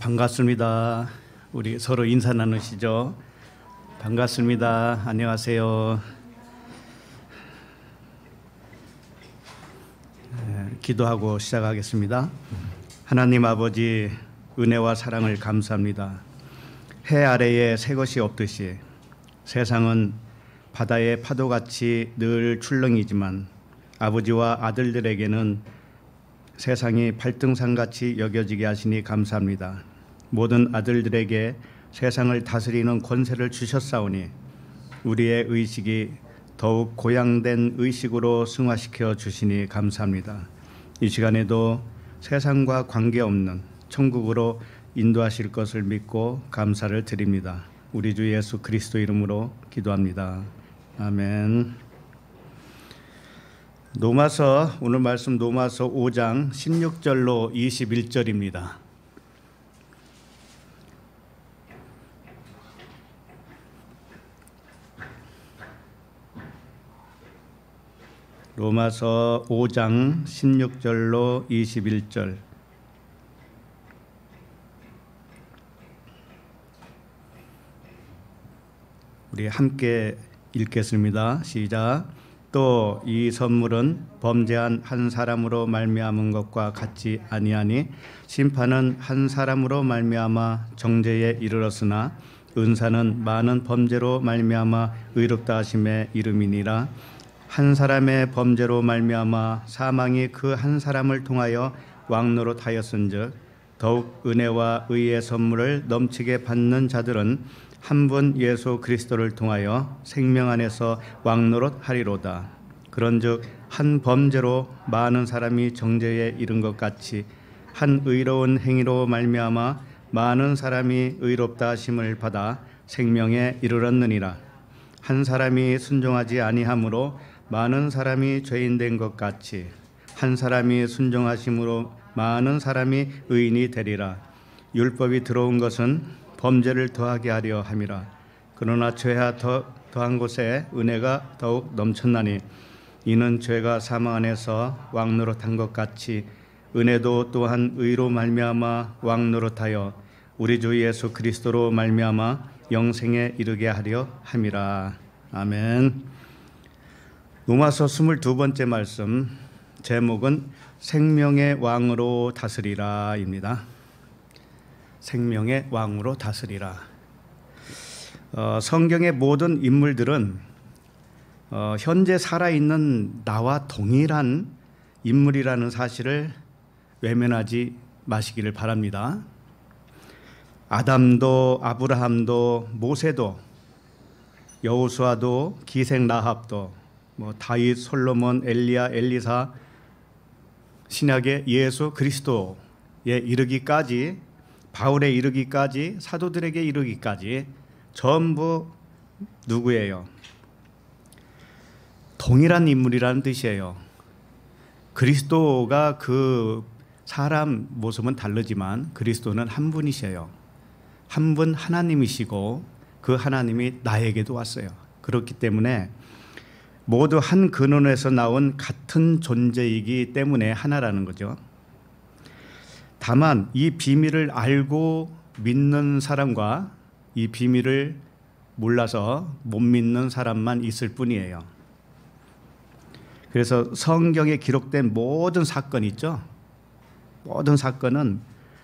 반갑습니다. 우리 서로 인사 나누시죠. 반갑습니다. 안녕하세요. 기도하고 시작하겠습니다. 하나님 아버지, 은혜와 사랑을 감사합니다. 해 아래에 새 것이 없듯이 세상은 바다의 파도같이 늘 출렁이지만 아버지와 아들들에게는 세상이 발등산같이 여겨지게 하시니 감사합니다. 모든 아들들에게 세상을 다스리는 권세를 주셨사오니 우리의 의식이 더욱 고양된 의식으로 승화시켜 주시니 감사합니다. 이 시간에도 세상과 관계없는 천국으로 인도하실 것을 믿고 감사를 드립니다. 우리 주 예수 그리스도 이름으로 기도합니다. 아멘. 오늘 말씀 로마서 5장 16절로 21절입니다. 로마서 5장 16절로 21절. 우리 함께 읽겠습니다. 시작. 또 이 선물은 범죄한 한 사람으로 말미암은 것과 같지 아니하니 심판은 한 사람으로 말미암아 정죄에 이르렀으나 은사는 많은 범죄로 말미암아 의롭다 하심의 이름이니라. 한 사람의 범죄로 말미암아 사망이 그 한 사람을 통하여 왕노릇하였은즉 더욱 은혜와 의의 선물을 넘치게 받는 자들은 한 분 예수 그리스도를 통하여 생명 안에서 왕노릇하리로다. 그런즉 한 범죄로 많은 사람이 정죄에 이른 것 같이 한 의로운 행위로 말미암아 많은 사람이 의롭다 하심을 받아 생명에 이르렀느니라. 한 사람이 순종하지 아니함으로 많은 사람이 죄인 된 것 같이 한 사람이 순종하심으로 많은 사람이 의인이 되리라. 율법이 들어온 것은 범죄를 더하게 하려 함이라. 그러나 죄가 더한 곳에 은혜가 더욱 넘쳤나니 이는 죄가 사망 안에서 왕노릇한 것 같이 은혜도 또한 의로 말미암아 왕노릇하여 우리 주 예수 그리스도로 말미암아 영생에 이르게 하려 함이라. 아멘. 로마서 22번째 말씀, 제목은 생명의 왕으로 다스리라입니다. 생명의 왕으로 다스리라. 성경의 모든 인물들은 현재 살아있는 나와 동일한 인물이라는 사실을 외면하지 마시기를 바랍니다. 아담도 아브라함도 모세도 여호수아도 기생 라합도 다윗 솔로몬 엘리야 엘리사 신약의 예수 그리스도에 이르기까지 바울에 이르기까지 사도들에게 이르기까지 전부 누구예요? 동일한 인물이라는 뜻이에요. 그리스도가 그 사람 모습은 다르지만 그리스도는 한 분이셔요. 한 분 하나님이시고 그 하나님이 나에게도 왔어요. 그렇기 때문에 모두 한 근원에서 나온 같은 존재이기 때문에 하나라는 거죠. 다만 이 비밀을 알고 믿는 사람과 이 비밀을 몰라서 못 믿는 사람만 있을 뿐이에요. 그래서 성경에 기록된 모든 사건 있죠. 모든 사건은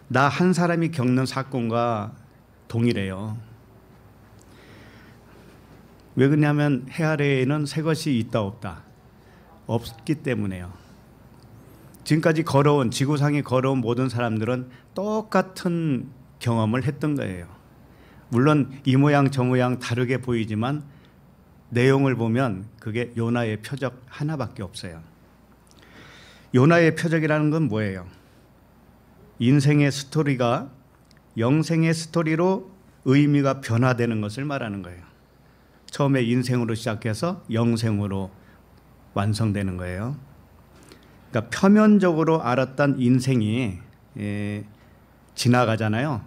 나 한 사람이 겪는 사건과 동일해요. 왜 그러냐면 해 아래에는 새 것이 있다 없다. 없기 때문에요. 지금까지 지구상에 걸어온 모든 사람들은 똑같은 경험을 했던 거예요. 물론 이 모양 저 모양 다르게 보이지만 내용을 보면 그게 요나의 표적 하나밖에 없어요. 요나의 표적이라는 건 뭐예요? 인생의 스토리가 영생의 스토리로 의미가 변화되는 것을 말하는 거예요. 처음에 인생으로 시작해서 영생으로 완성되는 거예요. 그러니까 표면적으로 알았던 인생이 지나가잖아요.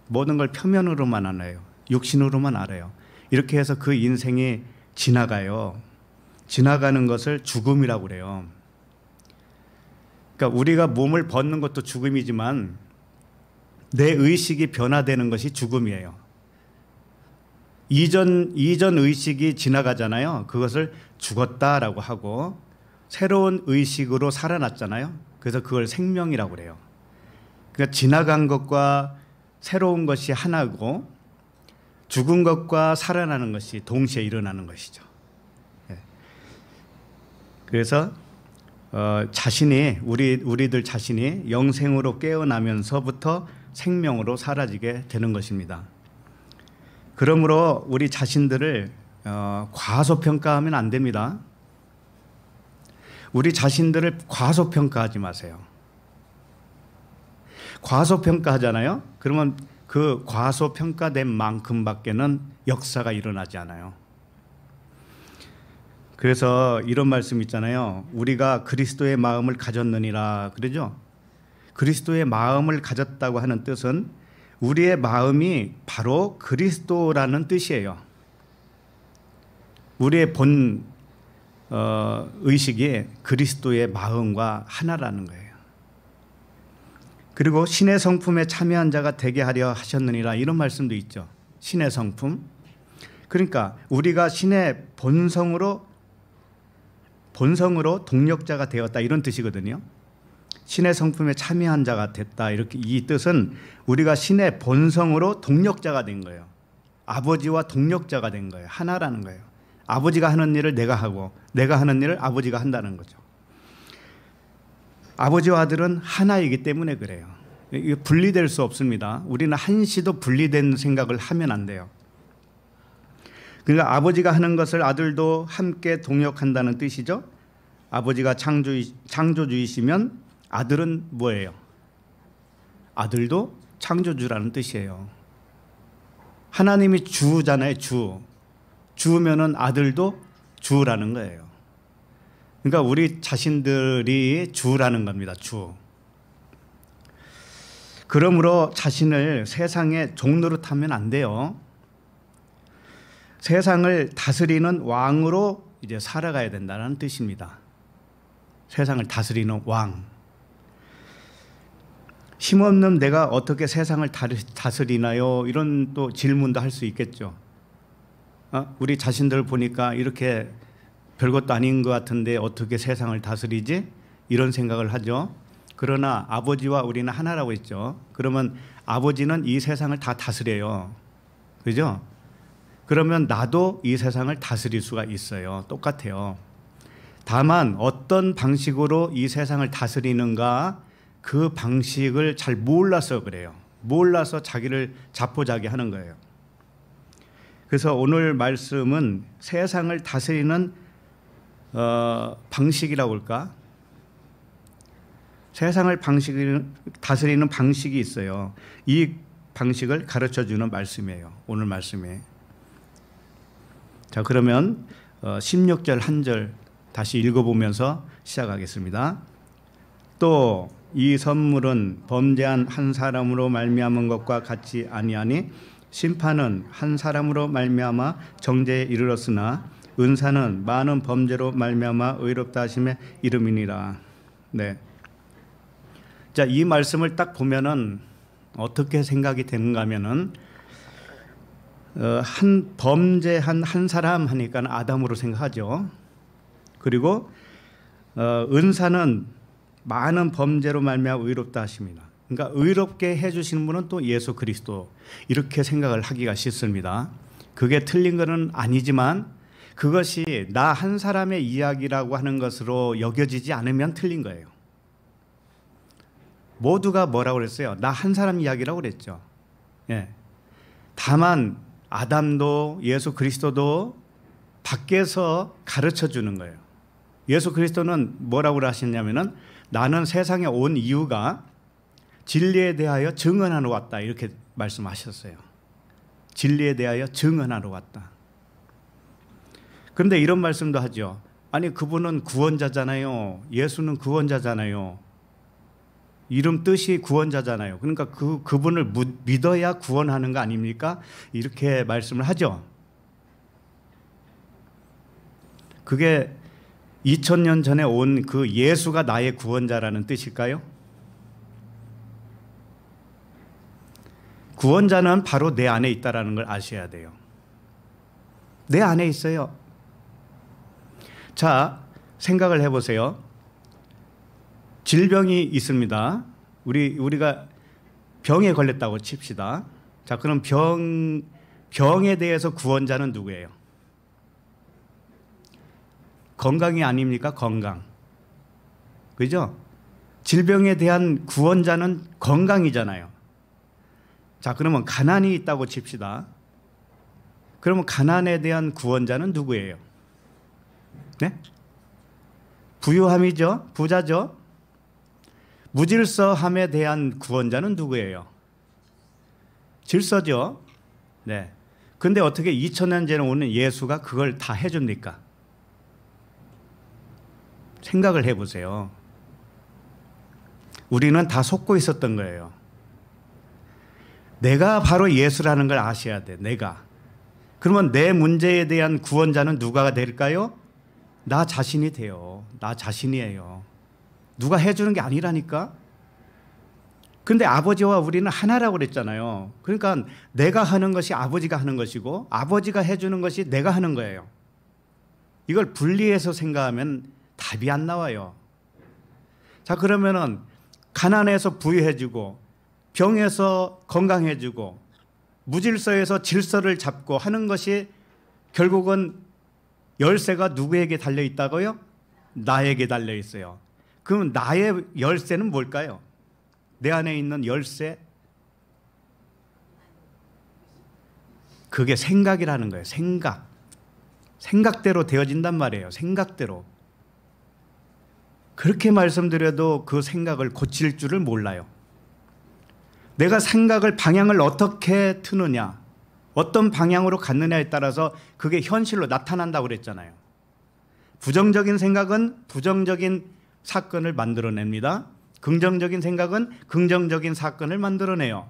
모든 걸 표면으로만 알아요. 육신으로만 알아요. 이렇게 해서 그 인생이 지나가요. 지나가는 것을 죽음이라고 그래요. 그러니까 우리가 몸을 벗는 것도 죽음이지만 내 의식이 변화되는 것이 죽음이에요. 이전 의식이 지나가잖아요. 그것을 죽었다라고 하고 새로운 의식으로 살아났잖아요. 그래서 그걸 생명이라고 그래요. 그러니까 지나간 것과 새로운 것이 하나고 죽은 것과 살아나는 것이 동시에 일어나는 것이죠. 그래서 자신이 우리들 자신이 영생으로 깨어나면서부터 생명으로 사라지게 되는 것입니다. 그러므로 우리 자신들을 과소평가하면 안 됩니다. 우리 자신들을 과소평가하지 마세요. 과소평가하잖아요. 그러면 그 과소평가된 만큼밖에는 역사가 일어나지 않아요. 그래서 이런 말씀 있잖아요. 우리가 그리스도의 마음을 가졌느니라 그러죠. 그리스도의 마음을 가졌다고 하는 뜻은 우리의 마음이 바로 그리스도라는 뜻이에요. 우리의 본 의식이 그리스도의 마음과 하나라는 거예요. 그리고 신의 성품에 참여한 자가 되게 하려 하셨느니라 이런 말씀도 있죠. 신의 성품. 그러니까 우리가 신의 본성으로 동력자가 되었다 이런 뜻이거든요. 신의 성품에 참여한 자가 됐다 이렇게 이 뜻은 우리가 신의 본성으로 동력자가 된 거예요. 아버지와 동력자가 된 거예요. 하나라는 거예요. 아버지가 하는 일을 내가 하고 내가 하는 일을 아버지가 한다는 거죠. 아버지와 아들은 하나이기 때문에 그래요. 이게 분리될 수 없습니다. 우리는 한시도 분리된 생각을 하면 안 돼요. 그러니까 아버지가 하는 것을 아들도 함께 동역한다는 뜻이죠. 아버지가 창조주이시면 아들은 뭐예요? 아들도 창조주라는 뜻이에요. 하나님이 주잖아요. 주면은 아들도 주라는 거예요. 그러니까 우리 자신들이 주라는 겁니다. 주. 그러므로 자신을 세상의 종노릇 하면 안 돼요. 세상을 다스리는 왕으로 이제 살아가야 된다는 뜻입니다. 세상을 다스리는 왕. 힘없는 내가 어떻게 세상을 다스리나요? 이런 또 질문도 할 수 있겠죠. 우리 자신들 보니까 이렇게 별것도 아닌 것 같은데 어떻게 세상을 다스리지? 이런 생각을 하죠. 그러나 아버지와 우리는 하나라고 했죠. 그러면 아버지는 이 세상을 다 다스려요. 그죠? 그러면 나도 이 세상을 다스릴 수가 있어요. 똑같아요. 다만 어떤 방식으로 이 세상을 다스리는가 그 방식을 잘 몰라서 그래요. 몰라서 자기를 자포자기하는 거예요. 그래서 오늘 말씀은 세상을 다스리는 방식이라고 할까? 세상을 다스리는 방식이 있어요. 이 방식을 가르쳐주는 말씀이에요. 오늘 말씀에. 자, 그러면 16절 한 절 다시 읽어보면서 시작하겠습니다. 또 이 선물은 범죄한 한 사람으로 말미암은 것과 같지 아니하니 심판은 한 사람으로 말미암아 정죄에 이르렀으나 은사는 많은 범죄로 말미암아 의롭다 하심의 이름이니라. 네. 자, 이 말씀을 딱 보면은 어떻게 생각이 되는가 하면은 범죄한 한 사람 하니까 아담으로 생각하죠. 그리고 은사는 많은 범죄로 말미암아 의롭다 하십니다. 그러니까 의롭게 해주시는 분은 또 예수 그리스도 이렇게 생각을 하기가 쉽습니다. 그게 틀린 것은 아니지만 그것이 나 한 사람의 이야기라고 하는 것으로 여겨지지 않으면 틀린 거예요. 모두가 뭐라고 그랬어요? 나 한 사람 이야기라고 그랬죠. 예. 다만 아담도 예수 그리스도도 밖에서 가르쳐 주는 거예요. 예수 그리스도는 뭐라고 하셨냐면은 나는 세상에 온 이유가 진리에 대하여 증언하러 왔다 이렇게 말씀하셨어요. 진리에 대하여 증언하러 왔다. 그런데 이런 말씀도 하죠. 아니 그분은 구원자잖아요. 예수는 구원자잖아요. 이름 뜻이 구원자잖아요. 그러니까 그분을 믿어야 구원하는 거 아닙니까? 이렇게 말씀을 하죠. 그게 2000년 전에 온 그 예수가 나의 구원자라는 뜻일까요? 구원자는 바로 내 안에 있다라는 걸 아셔야 돼요. 내 안에 있어요. 자, 생각을 해보세요. 질병이 있습니다. 우리가 병에 걸렸다고 칩시다. 자, 그럼 병에 대해서 구원자는 누구예요? 건강이 아닙니까? 건강. 그죠? 질병에 대한 구원자는 건강이잖아요. 자, 그러면 가난이 있다고 칩시다. 그러면 가난에 대한 구원자는 누구예요? 네? 부유함이죠. 부자죠. 무질서함에 대한 구원자는 누구예요? 질서죠. 네. 근데 어떻게 2000년 전에 오는 예수가 그걸 다 해줍니까? 생각을 해보세요. 우리는 다 속고 있었던 거예요. 내가 바로 예수라는 걸 아셔야 돼. 내가. 그러면 내 문제에 대한 구원자는 누가 될까요? 나 자신이 돼요. 나 자신이에요. 누가 해주는 게 아니라니까. 근데 아버지와 우리는 하나라고 그랬잖아요. 그러니까 내가 하는 것이 아버지가 하는 것이고 아버지가 해주는 것이 내가 하는 거예요. 이걸 분리해서 생각하면 답이 안 나와요. 자, 그러면은 가난해서 부유해지고 병에서 건강해지고 무질서에서 질서를 잡고 하는 것이 결국은 열쇠가 누구에게 달려 있다고요? 나에게 달려 있어요. 그럼 나의 열쇠는 뭘까요? 내 안에 있는 열쇠? 그게 생각이라는 거예요. 생각. 생각대로 되어진단 말이에요. 생각대로. 그렇게 말씀드려도 그 생각을 고칠 줄을 몰라요. 내가 생각을 방향을 어떻게 트느냐, 어떤 방향으로 갔느냐에 따라서 그게 현실로 나타난다고 그랬잖아요. 부정적인 생각은 부정적인 사건을 만들어냅니다. 긍정적인 생각은 긍정적인 사건을 만들어내요.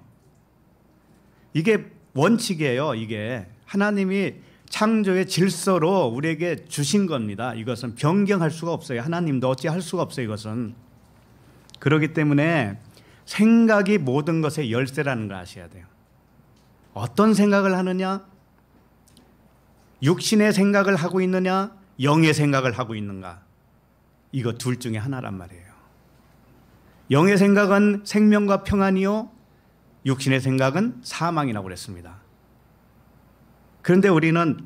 이게 원칙이에요. 이게 하나님이 창조의 질서로 우리에게 주신 겁니다. 이것은 변경할 수가 없어요. 하나님도 어찌할 수가 없어요. 이것은. 그렇기 때문에 생각이 모든 것의 열쇠라는 걸 아셔야 돼요. 어떤 생각을 하느냐? 육신의 생각을 하고 있느냐? 영의 생각을 하고 있는가? 이거 둘 중에 하나란 말이에요. 영의 생각은 생명과 평안이요, 육신의 생각은 사망이라고 그랬습니다. 그런데 우리는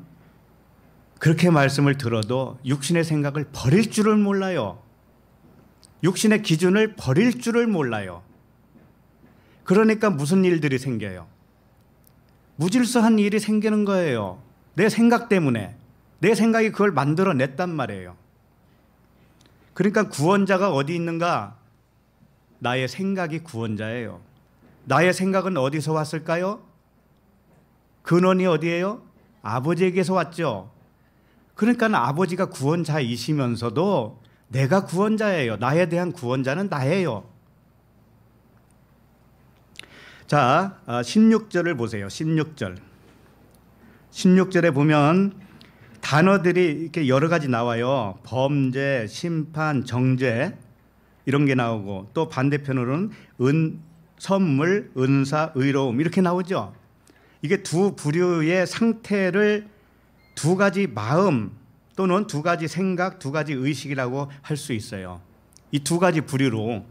그렇게 말씀을 들어도 육신의 생각을 버릴 줄을 몰라요. 육신의 기준을 버릴 줄을 몰라요. 그러니까 무슨 일들이 생겨요? 무질서한 일이 생기는 거예요. 내 생각 때문에. 내 생각이 그걸 만들어냈단 말이에요. 그러니까 구원자가 어디 있는가? 나의 생각이 구원자예요. 나의 생각은 어디서 왔을까요? 근원이 어디예요? 아버지에게서 왔죠. 그러니까 아버지가 구원자이시면서도 내가 구원자예요. 나에 대한 구원자는 나예요. 자, 16절을 보세요. 16절. 16절에 보면 단어들이 이렇게 여러 가지 나와요. 범죄, 심판, 정죄 이런 게 나오고 또 반대편으로는 선물, 은사, 의로움 이렇게 나오죠. 이게 두 부류의 상태를 두 가지 마음 또는 두 가지 생각, 두 가지 의식이라고 할 수 있어요. 이 두 가지 부류로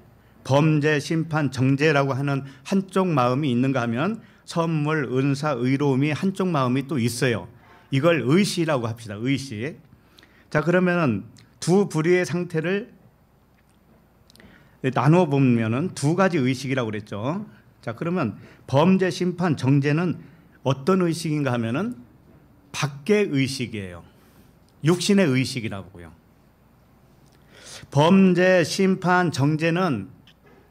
범죄, 심판, 정죄라고 하는 한쪽 마음이 있는가 하면 선물, 은사, 의로움이 한쪽 마음이 또 있어요. 이걸 의식이라고 합시다. 의식. 자, 그러면 두 부류의 상태를 나눠 보면은 두 가지 의식이라고 그랬죠. 자, 그러면 범죄, 심판, 정죄는 어떤 의식인가 하면은 밖의 의식이에요. 육신의 의식이라고요. 범죄, 심판, 정죄는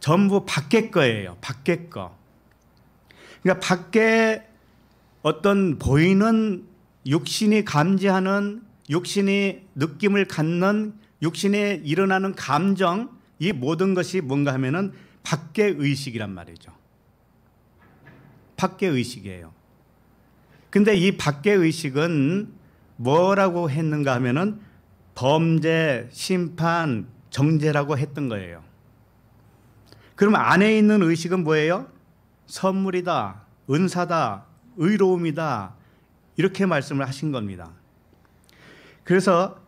전부 밖의 거예요. 밖의 거. 그러니까 밖에 어떤 보이는 육신이 감지하는, 육신이 느낌을 갖는, 육신에 일어나는 감정, 이 모든 것이 뭔가 하면은 밖의 의식이란 말이죠. 밖의 의식이에요. 근데 이 밖의 의식은 뭐라고 했는가 하면은 범죄, 심판, 정죄라고 했던 거예요. 그럼 안에 있는 의식은 뭐예요? 선물이다, 은사다, 의로움이다 이렇게 말씀을 하신 겁니다. 그래서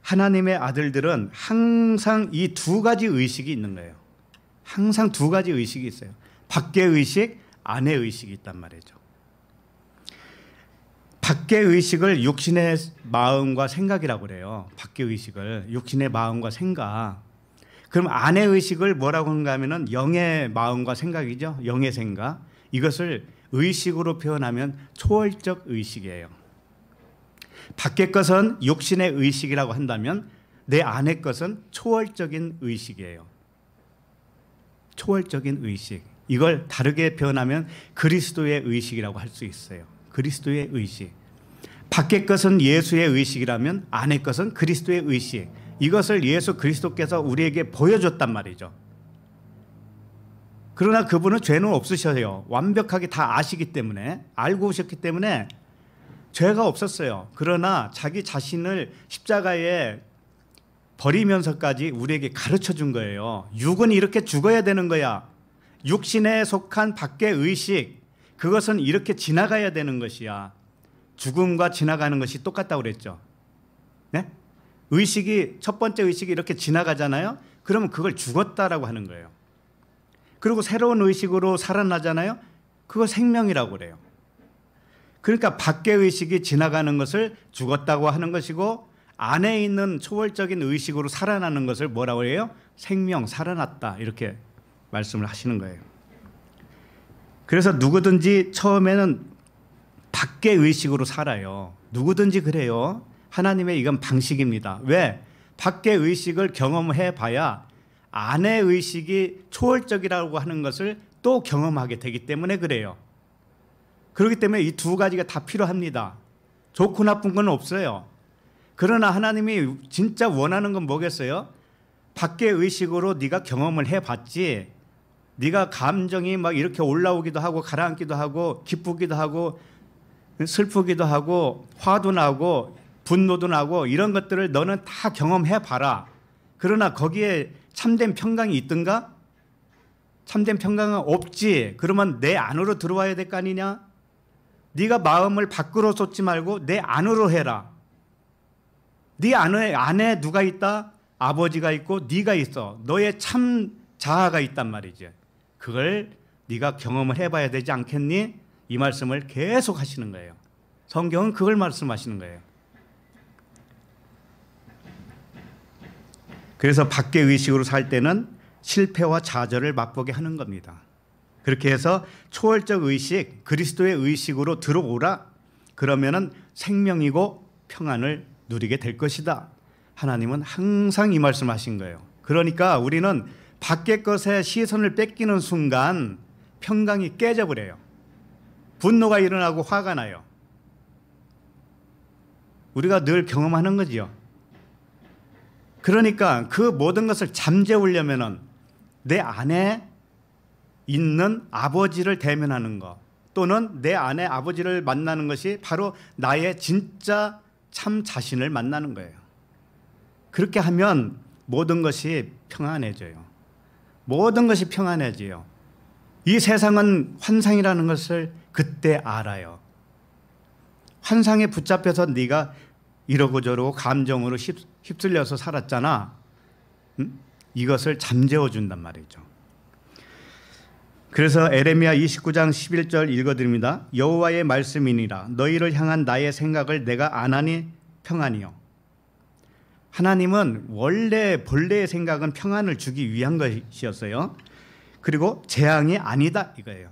하나님의 아들들은 항상 이 두 가지 의식이 있는 거예요. 항상 두 가지 의식이 있어요. 밖의 의식, 안의 의식이 있단 말이죠. 밖의 의식을 육신의 마음과 생각이라고 그래요. 밖의 의식을 육신의 마음과 생각. 그럼 안의 의식을 뭐라고 하는가 하면은 영의 마음과 생각이죠. 영의 생각. 이것을 의식으로 표현하면 초월적 의식이에요. 밖의 것은 육신의 의식이라고 한다면 내 안의 것은 초월적인 의식이에요. 초월적인 의식. 이걸 다르게 표현하면 그리스도의 의식이라고 할 수 있어요. 그리스도의 의식. 밖의 것은 예수의 의식이라면 안의 것은 그리스도의 의식. 이것을 예수 그리스도께서 우리에게 보여줬단 말이죠. 그러나 그분은 죄는 없으셔요. 완벽하게 다 아시기 때문에, 알고 오셨기 때문에 죄가 없었어요. 그러나 자기 자신을 십자가에 버리면서까지 우리에게 가르쳐 준 거예요. 육은 이렇게 죽어야 되는 거야. 육신에 속한 밖의 의식, 그것은 이렇게 지나가야 되는 것이야. 죽음과 지나가는 것이 똑같다고 그랬죠. 네? 의식이, 첫 번째 의식이 이렇게 지나가잖아요. 그러면 그걸 죽었다라고 하는 거예요. 그리고 새로운 의식으로 살아나잖아요. 그걸 생명이라고 그래요. 그러니까 밖의 의식이 지나가는 것을 죽었다고 하는 것이고, 안에 있는 초월적인 의식으로 살아나는 것을 뭐라고 해요? 생명, 살아났다 이렇게 말씀을 하시는 거예요. 그래서 누구든지 처음에는 밖의 의식으로 살아요. 누구든지 그래요. 하나님의 이건 방식입니다. 왜? 밖의 의식을 경험해 봐야 안의 의식이 초월적이라고 하는 것을 또 경험하게 되기 때문에 그래요. 그렇기 때문에 이 두 가지가 다 필요합니다. 좋고 나쁜 건 없어요. 그러나 하나님이 진짜 원하는 건 뭐겠어요? 밖의 의식으로 네가 경험을 해봤지, 네가 감정이 막 이렇게 올라오기도 하고 가라앉기도 하고 기쁘기도 하고 슬프기도 하고 화도 나고 분노도 나고 이런 것들을 너는 다 경험해봐라. 그러나 거기에 참된 평강이 있든가? 참된 평강은 없지. 그러면 내 안으로 들어와야 될 거 아니냐? 네가 마음을 밖으로 쏟지 말고 내 안으로 해라. 네 안에 누가 있다? 아버지가 있고 네가 있어. 너의 참 자아가 있단 말이지. 그걸 네가 경험을 해봐야 되지 않겠니? 이 말씀을 계속 하시는 거예요. 성경은 그걸 말씀하시는 거예요. 그래서 밖의 의식으로 살 때는 실패와 좌절을 맛보게 하는 겁니다. 그렇게 해서 초월적 의식, 그리스도의 의식으로 들어오라. 그러면은 생명이고 평안을 누리게 될 것이다. 하나님은 항상 이 말씀하신 거예요. 그러니까 우리는 밖의 것에 시선을 뺏기는 순간 평강이 깨져버려요. 분노가 일어나고 화가 나요. 우리가 늘 경험하는 거지요. 그러니까 그 모든 것을 잠재우려면은 내 안에 있는 아버지를 대면하는 것, 또는 내 안에 아버지를 만나는 것이 바로 나의 진짜 참 자신을 만나는 거예요. 그렇게 하면 모든 것이 평안해져요. 모든 것이 평안해져요. 이 세상은 환상이라는 것을 그때 알아요. 환상에 붙잡혀서 네가 이러고 저러고 감정으로 휩쓸려서 살았잖아. 이것을 잠재워 준단 말이죠. 그래서 에레미야 29장 11절 읽어드립니다. 여호와의 말씀이니라. 너희를 향한 나의 생각을 내가 아나니 평안이요. 하나님은 원래 본래의 생각은 평안을 주기 위한 것이었어요. 그리고 재앙이 아니다 이거예요.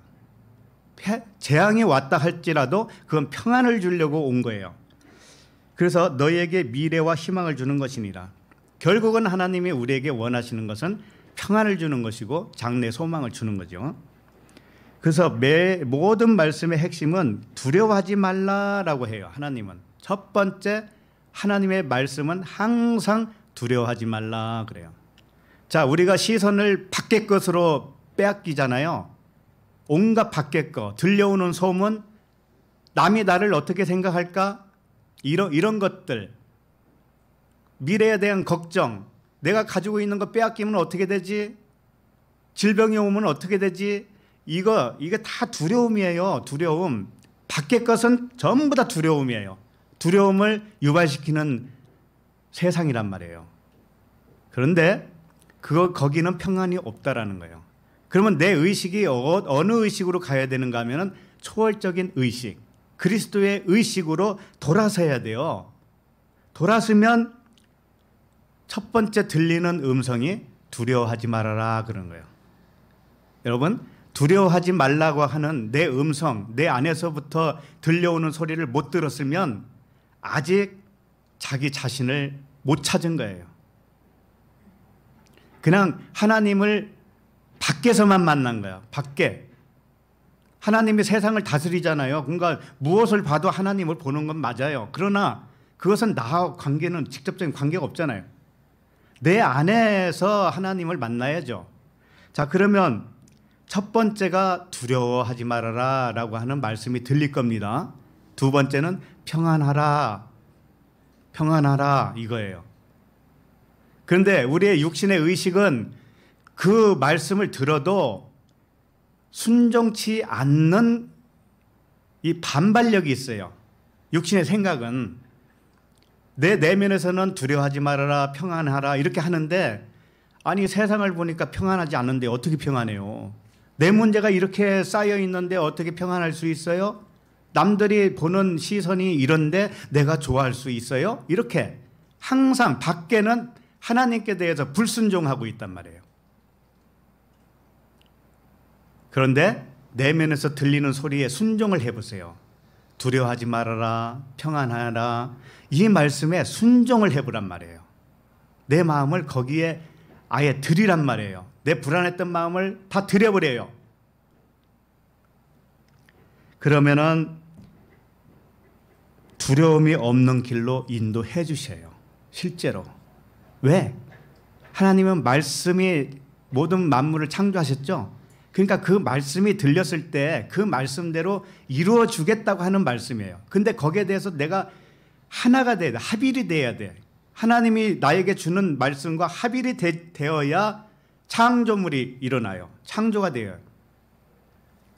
재앙이 왔다 할지라도 그건 평안을 주려고 온 거예요. 그래서 너희에게 미래와 희망을 주는 것이니라. 결국은 하나님이 우리에게 원하시는 것은 평안을 주는 것이고 장래 소망을 주는 거죠. 그래서 모든 말씀의 핵심은 두려워하지 말라라고 해요. 하나님은 첫 번째 하나님의 말씀은 항상 두려워하지 말라 그래요. 자, 우리가 시선을 밖의 것으로 빼앗기잖아요. 온갖 밖의 것, 들려오는 소문, 남이 나를 어떻게 생각할까? 이런 것들, 미래에 대한 걱정, 내가 가지고 있는 거 빼앗기면 어떻게 되지? 질병이 오면 어떻게 되지? 이게 다 두려움이에요. 두려움. 밖의 것은 전부 다 두려움이에요. 두려움을 유발시키는 세상이란 말이에요. 그런데 거기는 평안이 없다라는 거예요. 그러면 내 의식이 어느 의식으로 가야 되는가 하면은 초월적인 의식, 그리스도의 의식으로 돌아서야 돼요. 돌아서면 첫 번째 들리는 음성이 두려워하지 말아라 그런 거예요. 여러분, 두려워하지 말라고 하는 내 음성, 내 안에서부터 들려오는 소리를 못 들었으면 아직 자기 자신을 못 찾은 거예요. 그냥 하나님을 밖에서만 만난 거야. 밖에. 하나님이 세상을 다스리잖아요. 그러니까 무엇을 봐도 하나님을 보는 건 맞아요. 그러나 그것은 나와 관계는 직접적인 관계가 없잖아요. 내 안에서 하나님을 만나야죠. 자, 그러면 첫 번째가 두려워하지 말아라 라고 하는 말씀이 들릴 겁니다. 두 번째는 평안하라. 평안하라 이거예요. 그런데 우리의 육신의 의식은 그 말씀을 들어도 순종치 않는 이 반발력이 있어요. 육신의 생각은 내 내면에서는 두려워하지 말아라, 평안하라 이렇게 하는데 아니 세상을 보니까 평안하지 않은데 어떻게 평안해요? 내 문제가 이렇게 쌓여 있는데 어떻게 평안할 수 있어요? 남들이 보는 시선이 이런데 내가 좋아할 수 있어요? 이렇게 항상 밖에는 하나님께 대해서 불순종하고 있단 말이에요. 그런데 내면에서 들리는 소리에 순종을 해보세요. 두려워하지 말아라, 평안하라 이 말씀에 순종을 해보란 말이에요. 내 마음을 거기에 아예 들이란 말이에요. 내 불안했던 마음을 다 들여버려요. 그러면은 두려움이 없는 길로 인도해 주셔요. 실제로. 왜? 하나님은 말씀이 모든 만물을 창조하셨죠. 그러니까 그 말씀이 들렸을 때 그 말씀대로 이루어 주겠다고 하는 말씀이에요. 근데 거기에 대해서 내가 하나가 돼야 돼. 합일이 돼야 돼. 하나님이 나에게 주는 말씀과 합일이 되어야 창조물이 일어나요. 창조가 돼요.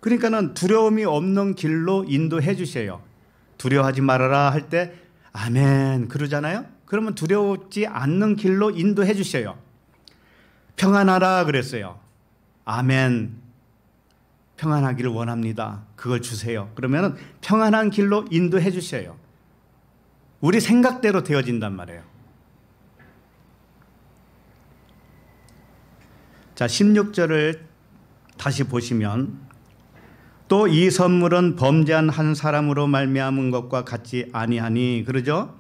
그러니까는 두려움이 없는 길로 인도해 주셔요. 두려워하지 말아라 할 때 아멘 그러잖아요. 그러면 두려워지 않는 길로 인도해 주셔요. 평안하라 그랬어요. 아멘. 평안하기를 원합니다. 그걸 주세요. 그러면 평안한 길로 인도해 주셔요. 우리 생각대로 되어진단 말이에요. 자, 16절을 다시 보시면 또 이 선물은 범죄한 한 사람으로 말미암은 것과 같지 아니하니 그러죠?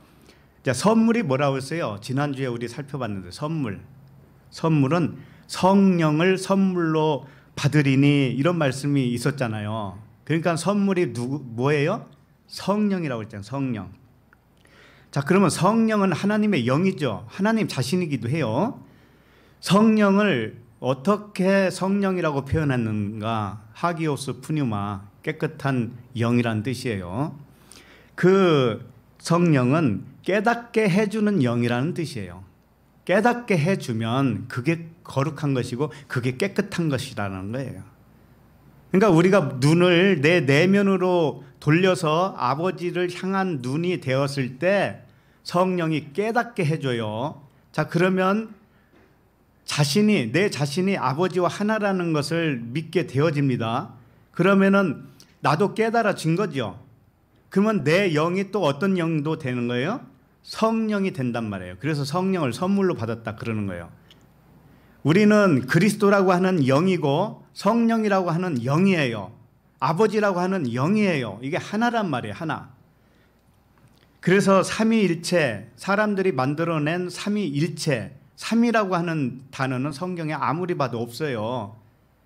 자, 선물이 뭐라고 했어요? 지난주에 우리 살펴봤는데 선물은 성령을 선물로 받으리니 이런 말씀이 있었잖아요. 그러니까 선물이 뭐예요? 성령이라고 했잖아요. 성령. 자, 그러면 성령은 하나님의 영이죠. 하나님 자신이기도 해요. 성령을 어떻게 성령이라고 표현했는가? 하기오스 푸뉴마, 깨끗한 영이란 뜻이에요. 그 성령은 깨닫게 해주는 영이라는 뜻이에요. 깨닫게 해주면 그게 거룩한 것이고 그게 깨끗한 것이라는 거예요. 그러니까 우리가 눈을 내 내면으로 돌려서 아버지를 향한 눈이 되었을 때 성령이 깨닫게 해줘요. 자, 그러면 내 자신이 아버지와 하나라는 것을 믿게 되어집니다. 그러면은 나도 깨달아진 거죠. 그러면 내 영이 또 어떤 영도 되는 거예요? 성령이 된단 말이에요. 그래서 성령을 선물로 받았다 그러는 거예요. 우리는 그리스도라고 하는 영이고 성령이라고 하는 영이에요. 아버지라고 하는 영이에요. 이게 하나란 말이에요. 하나. 그래서 삼위일체, 사람들이 만들어낸 삼위일체, 삼이라고 하는 단어는 성경에 아무리 봐도 없어요.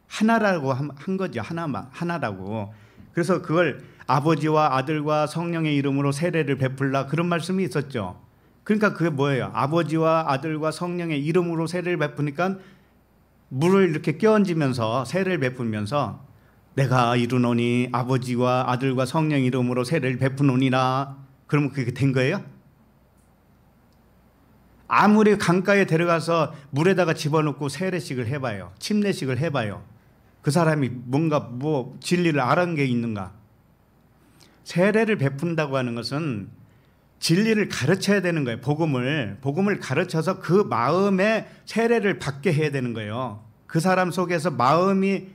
하나라고 한 거죠. 하나라고. 그래서 그걸 아버지와 아들과 성령의 이름으로 세례를 베풀라 그런 말씀이 있었죠. 그러니까 그게 뭐예요? 아버지와 아들과 성령의 이름으로 세례를 베푸니까 물을 이렇게 끼얹으면서 세례를 베풀면서 내가 이르노니 아버지와 아들과 성령 이름으로 세례를 베푸노니라. 그러면 그게 된 거예요? 아무리 강가에 데려가서 물에다가 집어넣고 세례식을 해봐요. 침례식을 해봐요. 그 사람이 뭔가 진리를 알은 게 있는가? 세례를 베푼다고 하는 것은 진리를 가르쳐야 되는 거예요. 복음을 가르쳐서 그 마음에 세례를 받게 해야 되는 거예요. 그 사람 속에서 마음이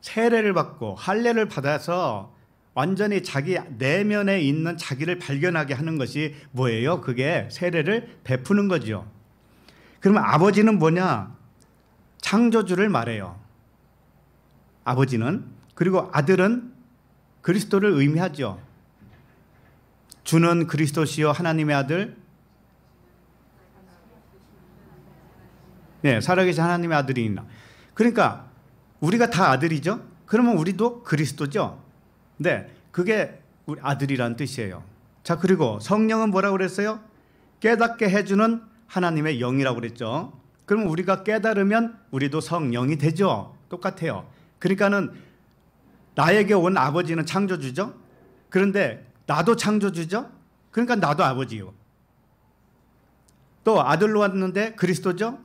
세례를 받고 할례를 받아서 완전히 자기 내면에 있는 자기를 발견하게 하는 것이 뭐예요? 그게 세례를 베푸는 거죠. 그러면 아버지는 뭐냐? 창조주를 말해요. 아버지는. 그리고 아들은 그리스도를 의미하죠. 주는 그리스도시요 하나님의 아들. 네, 살아계신 하나님의 아들이 있나. 그러니까 우리가 다 아들이죠. 그러면 우리도 그리스도죠. 네, 그게 우리 아들이라는 뜻이에요. 자, 그리고 성령은 뭐라고 그랬어요? 깨닫게 해주는 하나님의 영이라고 그랬죠. 그러면 우리가 깨달으면 우리도 성령이 되죠. 똑같아요. 그러니까는 나에게 온 아버지는 창조주죠. 그런데 나도 창조주죠. 그러니까 나도 아버지요. 또 아들로 왔는데 그리스도죠.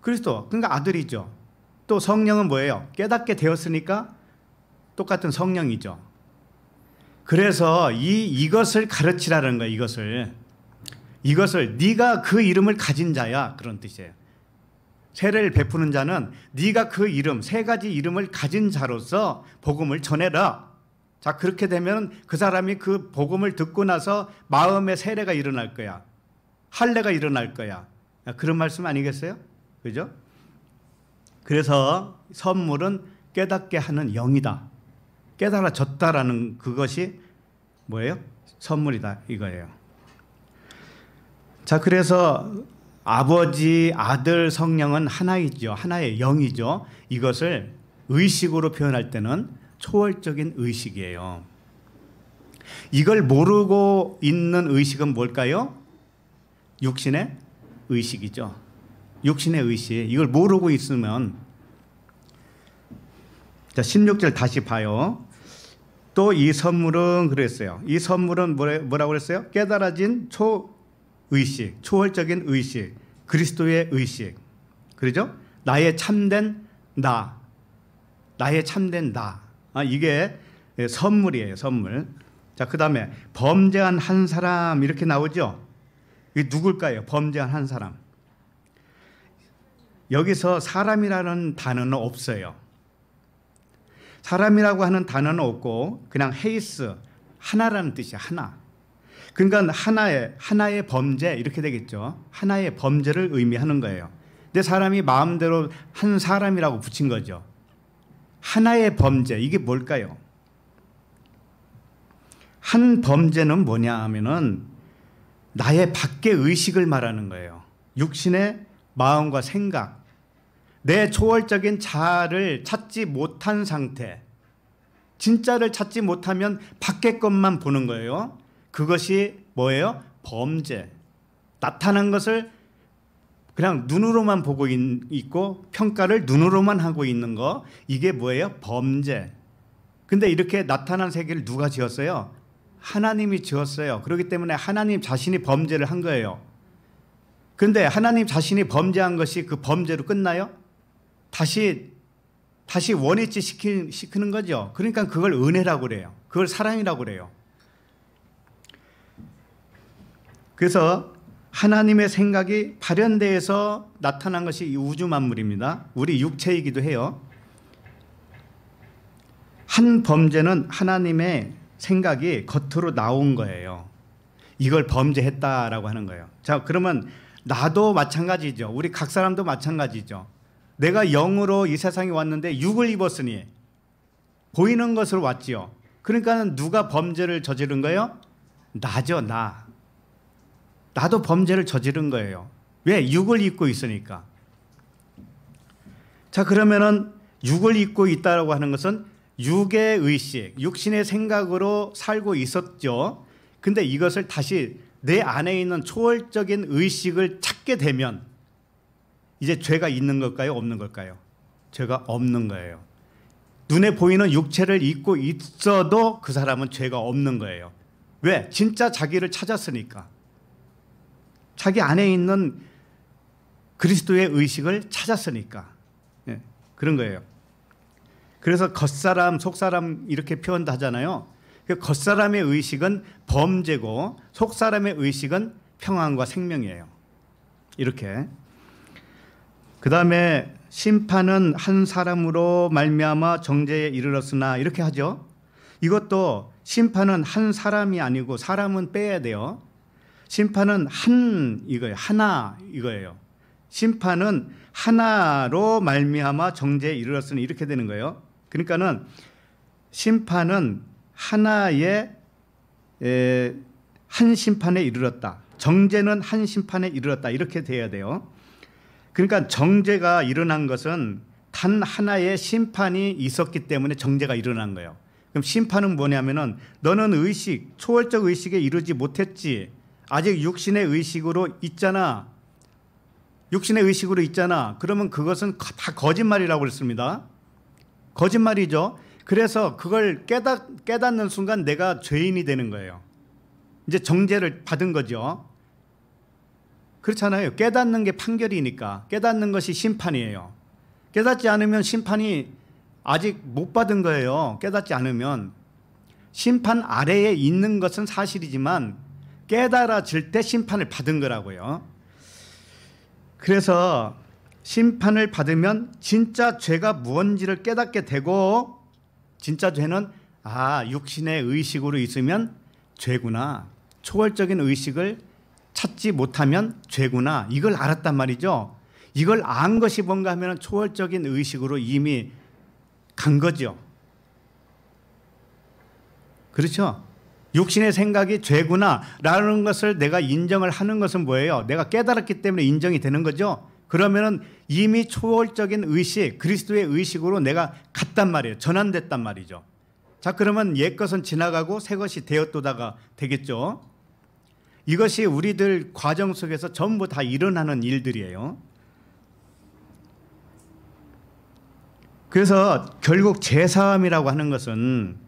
그리스도, 그러니까 아들이죠. 또 성령은 뭐예요? 깨닫게 되었으니까 똑같은 성령이죠. 그래서 이것을 가르치라는 거예요. 이것을 네가 그 이름을 가진 자야, 그런 뜻이에요. 세례를 베푸는 자는 네가 그 이름, 세 가지 이름을 가진 자로서 복음을 전해라. 자, 그렇게 되면 그 사람이 그 복음을 듣고 나서 마음의 세례가 일어날 거야. 할례가 일어날 거야. 그런 말씀 아니겠어요? 그죠? 그래서 선물은 깨닫게 하는 영이다. 깨달아졌다라는 그것이 뭐예요? 선물이다, 이거예요. 자, 그래서 아버지, 아들, 성령은 하나이죠. 하나의 영이죠. 이것을 의식으로 표현할 때는 초월적인 의식이에요. 이걸 모르고 있는 의식은 뭘까요? 육신의 의식이죠. 육신의 의식. 이걸 모르고 있으면, 자, 16절 다시 봐요. 또 이 선물은 그랬어요. 이 선물은 뭐라고 그랬어요? 깨달아진 초의식, 초월적인 의식, 그리스도의 의식. 그러죠? 나의 참된 나. 나의 참된 나. 이게 선물이에요, 선물. 자, 그 다음에 범죄한 한 사람 이렇게 나오죠? 이게 누굴까요? 범죄한 한 사람. 여기서 사람이라는 단어는 없어요. 사람이라고 하는 단어는 없고 그냥 헤이스, 하나라는 뜻이야, 하나. 그러니까 하나의 범죄 이렇게 되겠죠. 하나의 범죄를 의미하는 거예요. 근데 사람이 마음대로 한 사람이라고 붙인 거죠. 하나의 범죄, 이게 뭘까요? 한 범죄는 뭐냐 하면은 나의 밖의 의식을 말하는 거예요. 육신의 마음과 생각, 내 초월적인 자아를 찾지 못한 상태, 진짜를 찾지 못하면 밖의 것만 보는 거예요. 그것이 뭐예요? 범죄. 나타난 것을 그냥 눈으로만 보고 있고 평가를 눈으로만 하고 있는 거, 이게 뭐예요? 범죄. 근데 이렇게 나타난 세계를 누가 지었어요? 하나님이 지었어요. 그렇기 때문에 하나님 자신이 범죄를 한 거예요. 근데 하나님 자신이 범죄한 것이 그 범죄로 끝나요? 다시 원위치 시키는 거죠. 그러니까 그걸 은혜라고 그래요. 그걸 사랑이라고 그래요. 그래서 하나님의 생각이 발현돼서 나타난 것이 이 우주 만물입니다. 우리 육체이기도 해요. 한 범죄는 하나님의 생각이 겉으로 나온 거예요. 이걸 범죄했다라고 하는 거예요. 자, 그러면 나도 마찬가지죠. 우리 각 사람도 마찬가지죠. 내가 영으로 이 세상에 왔는데 육을 입었으니 보이는 것으로 왔지요. 그러니까 누가 범죄를 저지른 거예요? 나죠, 나. 나도 범죄를 저지른 거예요. 왜? 육을 입고 있으니까. 자, 그러면은 육을 입고 있다라고 하는 것은 육의 의식, 육신의 생각으로 살고 있었죠. 근데 이것을 다시 내 안에 있는 초월적인 의식을 찾게 되면 이제 죄가 있는 걸까요? 없는 걸까요? 죄가 없는 거예요. 눈에 보이는 육체를 입고 있어도 그 사람은 죄가 없는 거예요. 왜? 진짜 자기를 찾았으니까. 자기 안에 있는 그리스도의 의식을 찾았으니까. 네, 그런 거예요. 그래서 겉사람, 속사람 이렇게 표현도 하잖아요. 겉사람의 의식은 범죄고 속사람의 의식은 평안과 생명이에요. 이렇게. 그 다음에 심판은 한 사람으로 말미암아 정죄에 이르렀으나 이렇게 하죠. 이것도 심판은 한 사람이 아니고 사람은 빼야 돼요. 심판은 이거예요. 하나 이거예요. 심판은 하나로 말미암아 정죄에 이르렀으니 이렇게 되는 거예요. 그러니까는 심판은 하나의 한 심판에 이르렀다. 정죄는 한 심판에 이르렀다. 이렇게 돼야 돼요. 그러니까 정죄가 일어난 것은 단 하나의 심판이 있었기 때문에 정죄가 일어난 거예요. 그럼 심판은 뭐냐면은 너는 초월적 의식에 이르지 못했지. 아직 육신의 의식으로 있잖아. 육신의 의식으로 있잖아. 그러면 그것은 다 거짓말이라고 그랬습니다. 거짓말이죠. 그래서 그걸 깨닫는 순간 내가 죄인이 되는 거예요. 이제 정죄를 받은 거죠. 그렇잖아요. 깨닫는 게 판결이니까. 깨닫는 것이 심판이에요. 깨닫지 않으면 심판이 아직 못 받은 거예요. 깨닫지 않으면. 심판 아래에 있는 것은 사실이지만 깨달아질 때 심판을 받은 거라고요. 그래서 심판을 받으면 진짜 죄가 무엇인지를 깨닫게 되고 진짜 죄는 육신의 의식으로 있으면 죄구나. 초월적인 의식을 찾지 못하면 죄구나. 이걸 알았단 말이죠. 이걸 안 것이 뭔가 하면 초월적인 의식으로 이미 간 거죠. 그렇죠? 육신의 생각이 죄구나 라는 것을 내가 인정을 하는 것은 뭐예요? 내가 깨달았기 때문에 인정이 되는 거죠. 그러면은 이미 초월적인 의식, 그리스도의 의식으로 내가 갔단 말이에요. 전환됐단 말이죠. 자, 그러면 옛 것은 지나가고 새 것이 되었도다가 되겠죠. 이것이 우리들 과정 속에서 전부 다 일어나는 일들이에요. 그래서 결국 죄사함이라고 하는 것은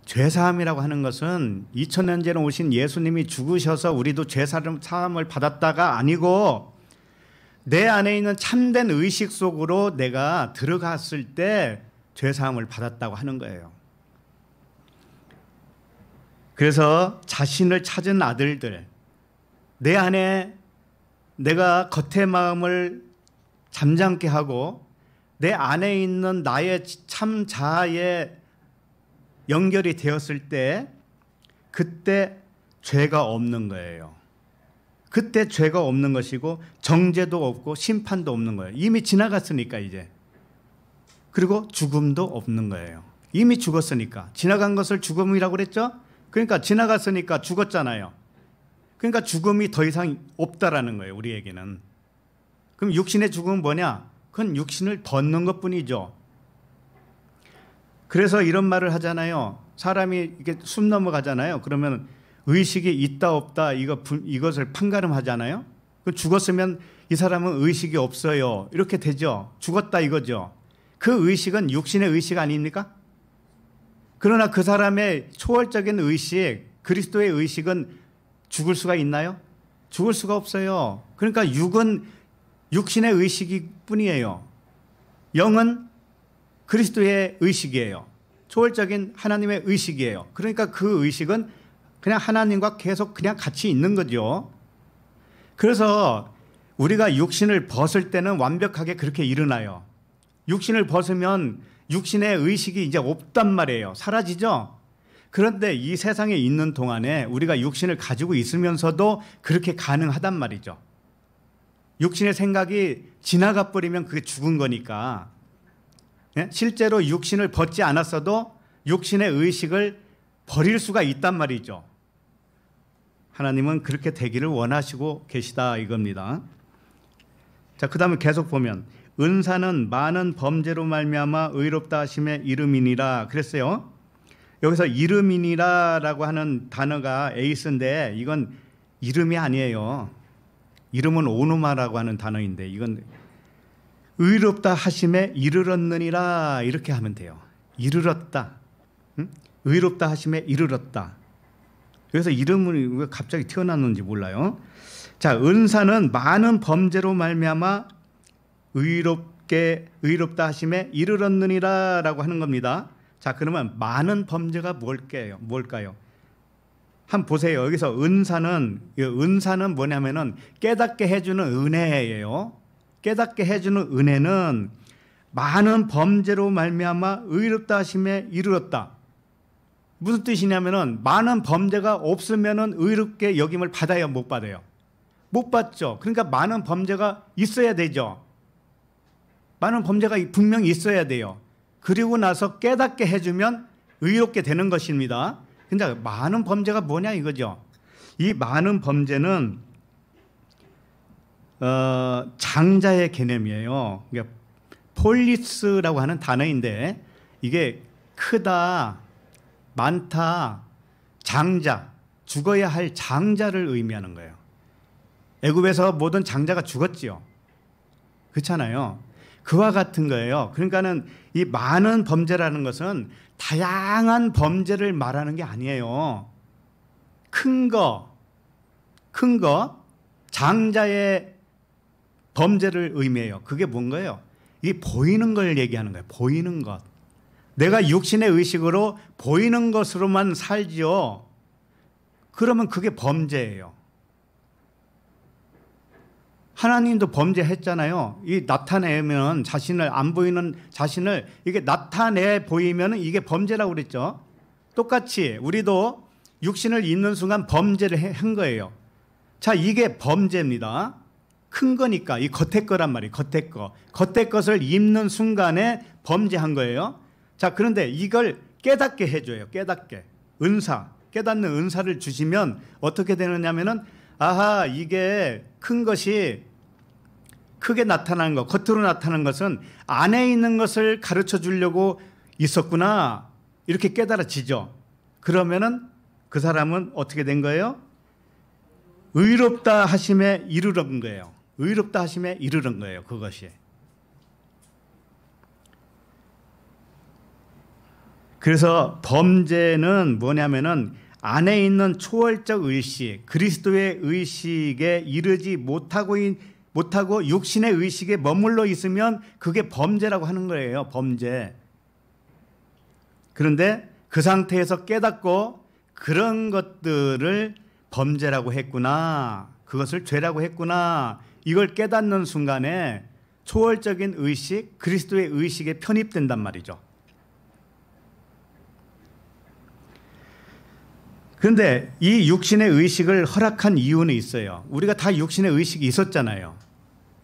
2000년 전에 오신 예수님이 죽으셔서 우리도 죄사함을 받았다가 아니고 내 안에 있는 참된 의식 속으로 내가 들어갔을 때 죄사함을 받았다고 하는 거예요. 그래서 자신을 찾은 아들들, 내 안에 내가 겉의 마음을 잠잠케 하고 내 안에 있는 나의 참 자아에 연결이 되었을 때 그때 죄가 없는 거예요. 그때 죄가 없는 것이고 정죄도 없고 심판도 없는 거예요. 이미 지나갔으니까 이제. 그리고 죽음도 없는 거예요. 이미 죽었으니까. 지나간 것을 죽음이라고 그랬죠? 그러니까 지나갔으니까 죽었잖아요. 그러니까 죽음이 더 이상 없다라는 거예요. 우리에게는. 그럼 육신의 죽음은 뭐냐? 그건 육신을 벗는 것뿐이죠. 그래서 이런 말을 하잖아요. 사람이 이렇게 숨 넘어가잖아요. 그러면 의식이 있다 없다 이것을 판가름하잖아요. 죽었으면 이 사람은 의식이 없어요. 이렇게 되죠. 죽었다 이거죠. 그 의식은 육신의 의식 아닙니까? 그러나 그 사람의 초월적인 의식, 그리스도의 의식은 죽을 수가 있나요? 죽을 수가 없어요. 그러니까 육은 육신의 의식일 뿐이에요. 영은 그리스도의 의식이에요. 초월적인 하나님의 의식이에요. 그러니까 그 의식은 그냥 하나님과 계속 그냥 같이 있는 거죠. 그래서 우리가 육신을 벗을 때는 완벽하게 그렇게 일어나요. 육신을 벗으면 육신의 의식이 이제 없단 말이에요. 사라지죠. 그런데 이 세상에 있는 동안에 우리가 육신을 가지고 있으면서도 그렇게 가능하단 말이죠. 육신의 생각이 지나가 버리면 그게 죽은 거니까. 실제로 육신을 벗지 않았어도 육신의 의식을 버릴 수가 있단 말이죠. 하나님은 그렇게 되기를 원하시고 계시다 이겁니다. 자, 그 다음에 계속 보면 은사는 많은 범죄로 말미암아 의롭다 하심의 이름이니라 그랬어요. 여기서 이름이니라라고 하는 단어가 에이스인데 이건 이름이 아니에요. 이름은 오노마라고 하는 단어인데 이건 의롭다 하심에 이르렀느니라 이렇게 하면 돼요. 이르렀다. 의롭다 하심에 이르렀다. 그래서 이름은 왜 갑자기 튀어나왔는지 몰라요. 자, 은사는 많은 범죄로 말미암아 의롭다 하심에 이르렀느니라라고 하는 겁니다. 자, 그러면 많은 범죄가 뭘까요? 한번 보세요. 여기서 은사는 뭐냐면은 깨닫게 해주는 은혜예요. 깨닫게 해주는 은혜는 많은 범죄로 말미암아 의롭다 하심에 이르렀다. 무슨 뜻이냐면은 많은 범죄가 없으면은 의롭게 여김을 받아요, 못 받아요? 못 받죠. 그러니까 많은 범죄가 있어야 되죠. 많은 범죄가 분명히 있어야 돼요. 그리고 나서 깨닫게 해주면 의롭게 되는 것입니다. 근데 많은 범죄가 뭐냐 이거죠. 이 많은 범죄는 장자의 개념이에요. 그러니까 폴리스라고 하는 단어인데 이게 크다, 많다, 장자, 죽어야 할 장자를 의미하는 거예요. 애굽에서 모든 장자가 죽었지요. 그렇잖아요. 그와 같은 거예요. 그러니까는 이 많은 범죄라는 것은 다양한 범죄를 말하는 게 아니에요. 큰 거, 장자의 범죄를 의미해요. 그게 뭔가요? 이 보이는 걸 얘기하는 거예요. 보이는 것. 내가 육신의 의식으로 보이는 것으로만 살지요. 그러면 그게 범죄예요. 하나님도 범죄했잖아요. 이 나타내면 자신을 안 보이는 자신을 이게 나타내 보이면 이게 범죄라고 그랬죠. 똑같이 우리도 육신을 입는 순간 범죄를 한 거예요. 자, 이게 범죄입니다. 큰 거니까 이 겉에 거란 말이에요. 겉에 것을 입는 순간에 범죄한 거예요. 자, 그런데 이걸 깨닫게 해줘요. 깨닫는 은사를 주시면 어떻게 되느냐면은 아하, 이게 큰 것이 크게 나타나는 것, 겉으로 나타나는 것은 안에 있는 것을 가르쳐 주려고 있었구나. 이렇게 깨달아지죠. 그러면은 그 사람은 어떻게 된 거예요? 의롭다 하심에 이르는 거예요. 의롭다 하심에 이르는 거예요. 그것이. 그래서 범죄는 뭐냐면은 안에 있는 초월적 의식, 그리스도의 의식에 이르지 못하고 육신의 의식에 머물러 있으면 그게 범죄라고 하는 거예요. 범죄. 그런데 그 상태에서 깨닫고 그런 것들을 범죄라고 했구나. 그것을 죄라고 했구나. 이걸 깨닫는 순간에 초월적인 의식, 그리스도의 의식에 편입된단 말이죠. 그런데 이 육신의 의식을 허락한 이유는 있어요. 우리가 다 육신의 의식이 있었잖아요.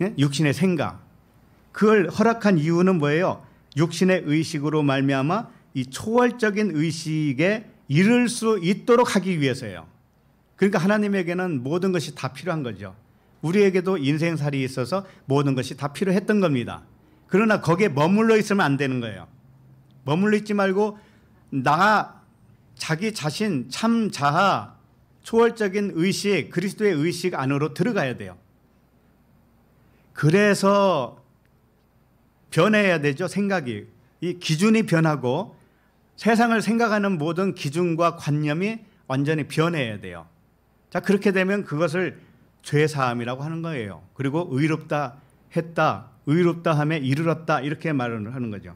예? 육신의 생각. 그걸 허락한 이유는 뭐예요? 육신의 의식으로 말미암아 이 초월적인 의식에 이를 수 있도록 하기 위해서예요. 그러니까 하나님에게는 모든 것이 다 필요한 거죠. 우리에게도 인생살이 있어서 모든 것이 다 필요했던 겁니다. 그러나 거기에 머물러 있으면 안 되는 거예요. 머물러 있지 말고 자기 자신 참 자아 초월적인 의식 그리스도의 의식 안으로 들어가야 돼요. 그래서 변해야 되죠. 생각이. 이 기준이 변하고 세상을 생각하는 모든 기준과 관념이 완전히 변해야 돼요. 자, 그렇게 되면 그것을 죄사함이라고 하는 거예요. 그리고 의롭다 했다, 의롭다 함에 이르렀다 이렇게 말을 하는 거죠.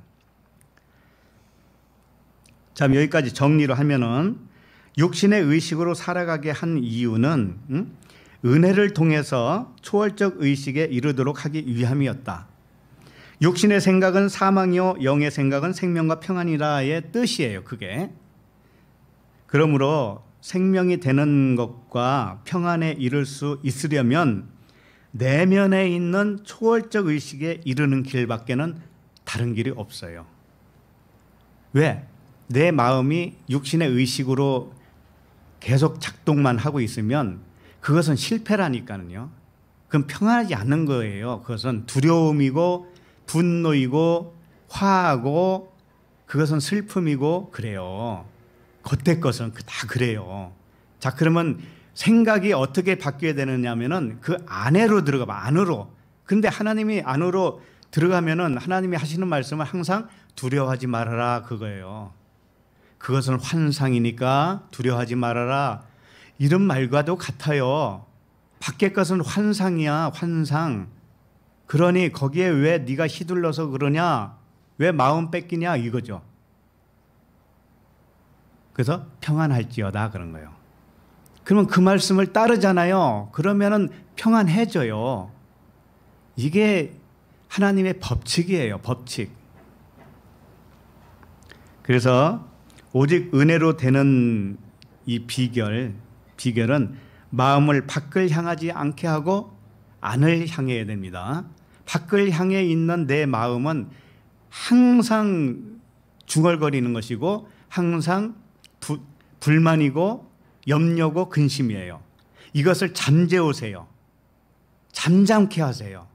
자, 여기까지 정리를 하면은 육신의 의식으로 살아가게 한 이유는 은혜를 통해서 초월적 의식에 이르도록 하기 위함이었다. 육신의 생각은 사망이요 영의 생각은 생명과 평안이라의 뜻이에요. 그게. 그러므로 생명이 되는 것과 평안에 이를 수 있으려면 내면에 있는 초월적 의식에 이르는 길밖에는 다른 길이 없어요. 왜? 내 마음이 육신의 의식으로 계속 작동만 하고 있으면 그것은 실패라니까요. 그건 평안하지 않는 거예요. 그것은 두려움이고 분노이고 화하고 그것은 슬픔이고 그래요. 겉의 것은 다 그래요. 자, 그러면 생각이 어떻게 바뀌어야 되느냐면은 그 안으로 들어가 봐. 안으로. 근데 하나님이 안으로 들어가면은 하나님이 하시는 말씀은 항상 두려워하지 말아라 그거예요. 그것은 환상이니까 두려워하지 말아라. 이런 말과도 같아요. 밖의 것은 환상이야, 환상. 그러니 거기에 왜 네가 휘둘러서 그러냐? 왜 마음 뺏기냐? 이거죠. 그래서 평안할지어다 그런 거예요. 그러면 그 말씀을 따르잖아요. 그러면은 평안해져요. 이게 하나님의 법칙이에요. 법칙. 그래서 오직 은혜로 되는 이 비결은 마음을 밖을 향하지 않게 하고 안을 향해야 됩니다. 밖을 향해 있는 내 마음은 항상 중얼거리는 것이고 항상 불만이고 염려고 근심이에요. 이것을 잠재우세요. 잠잠케 하세요.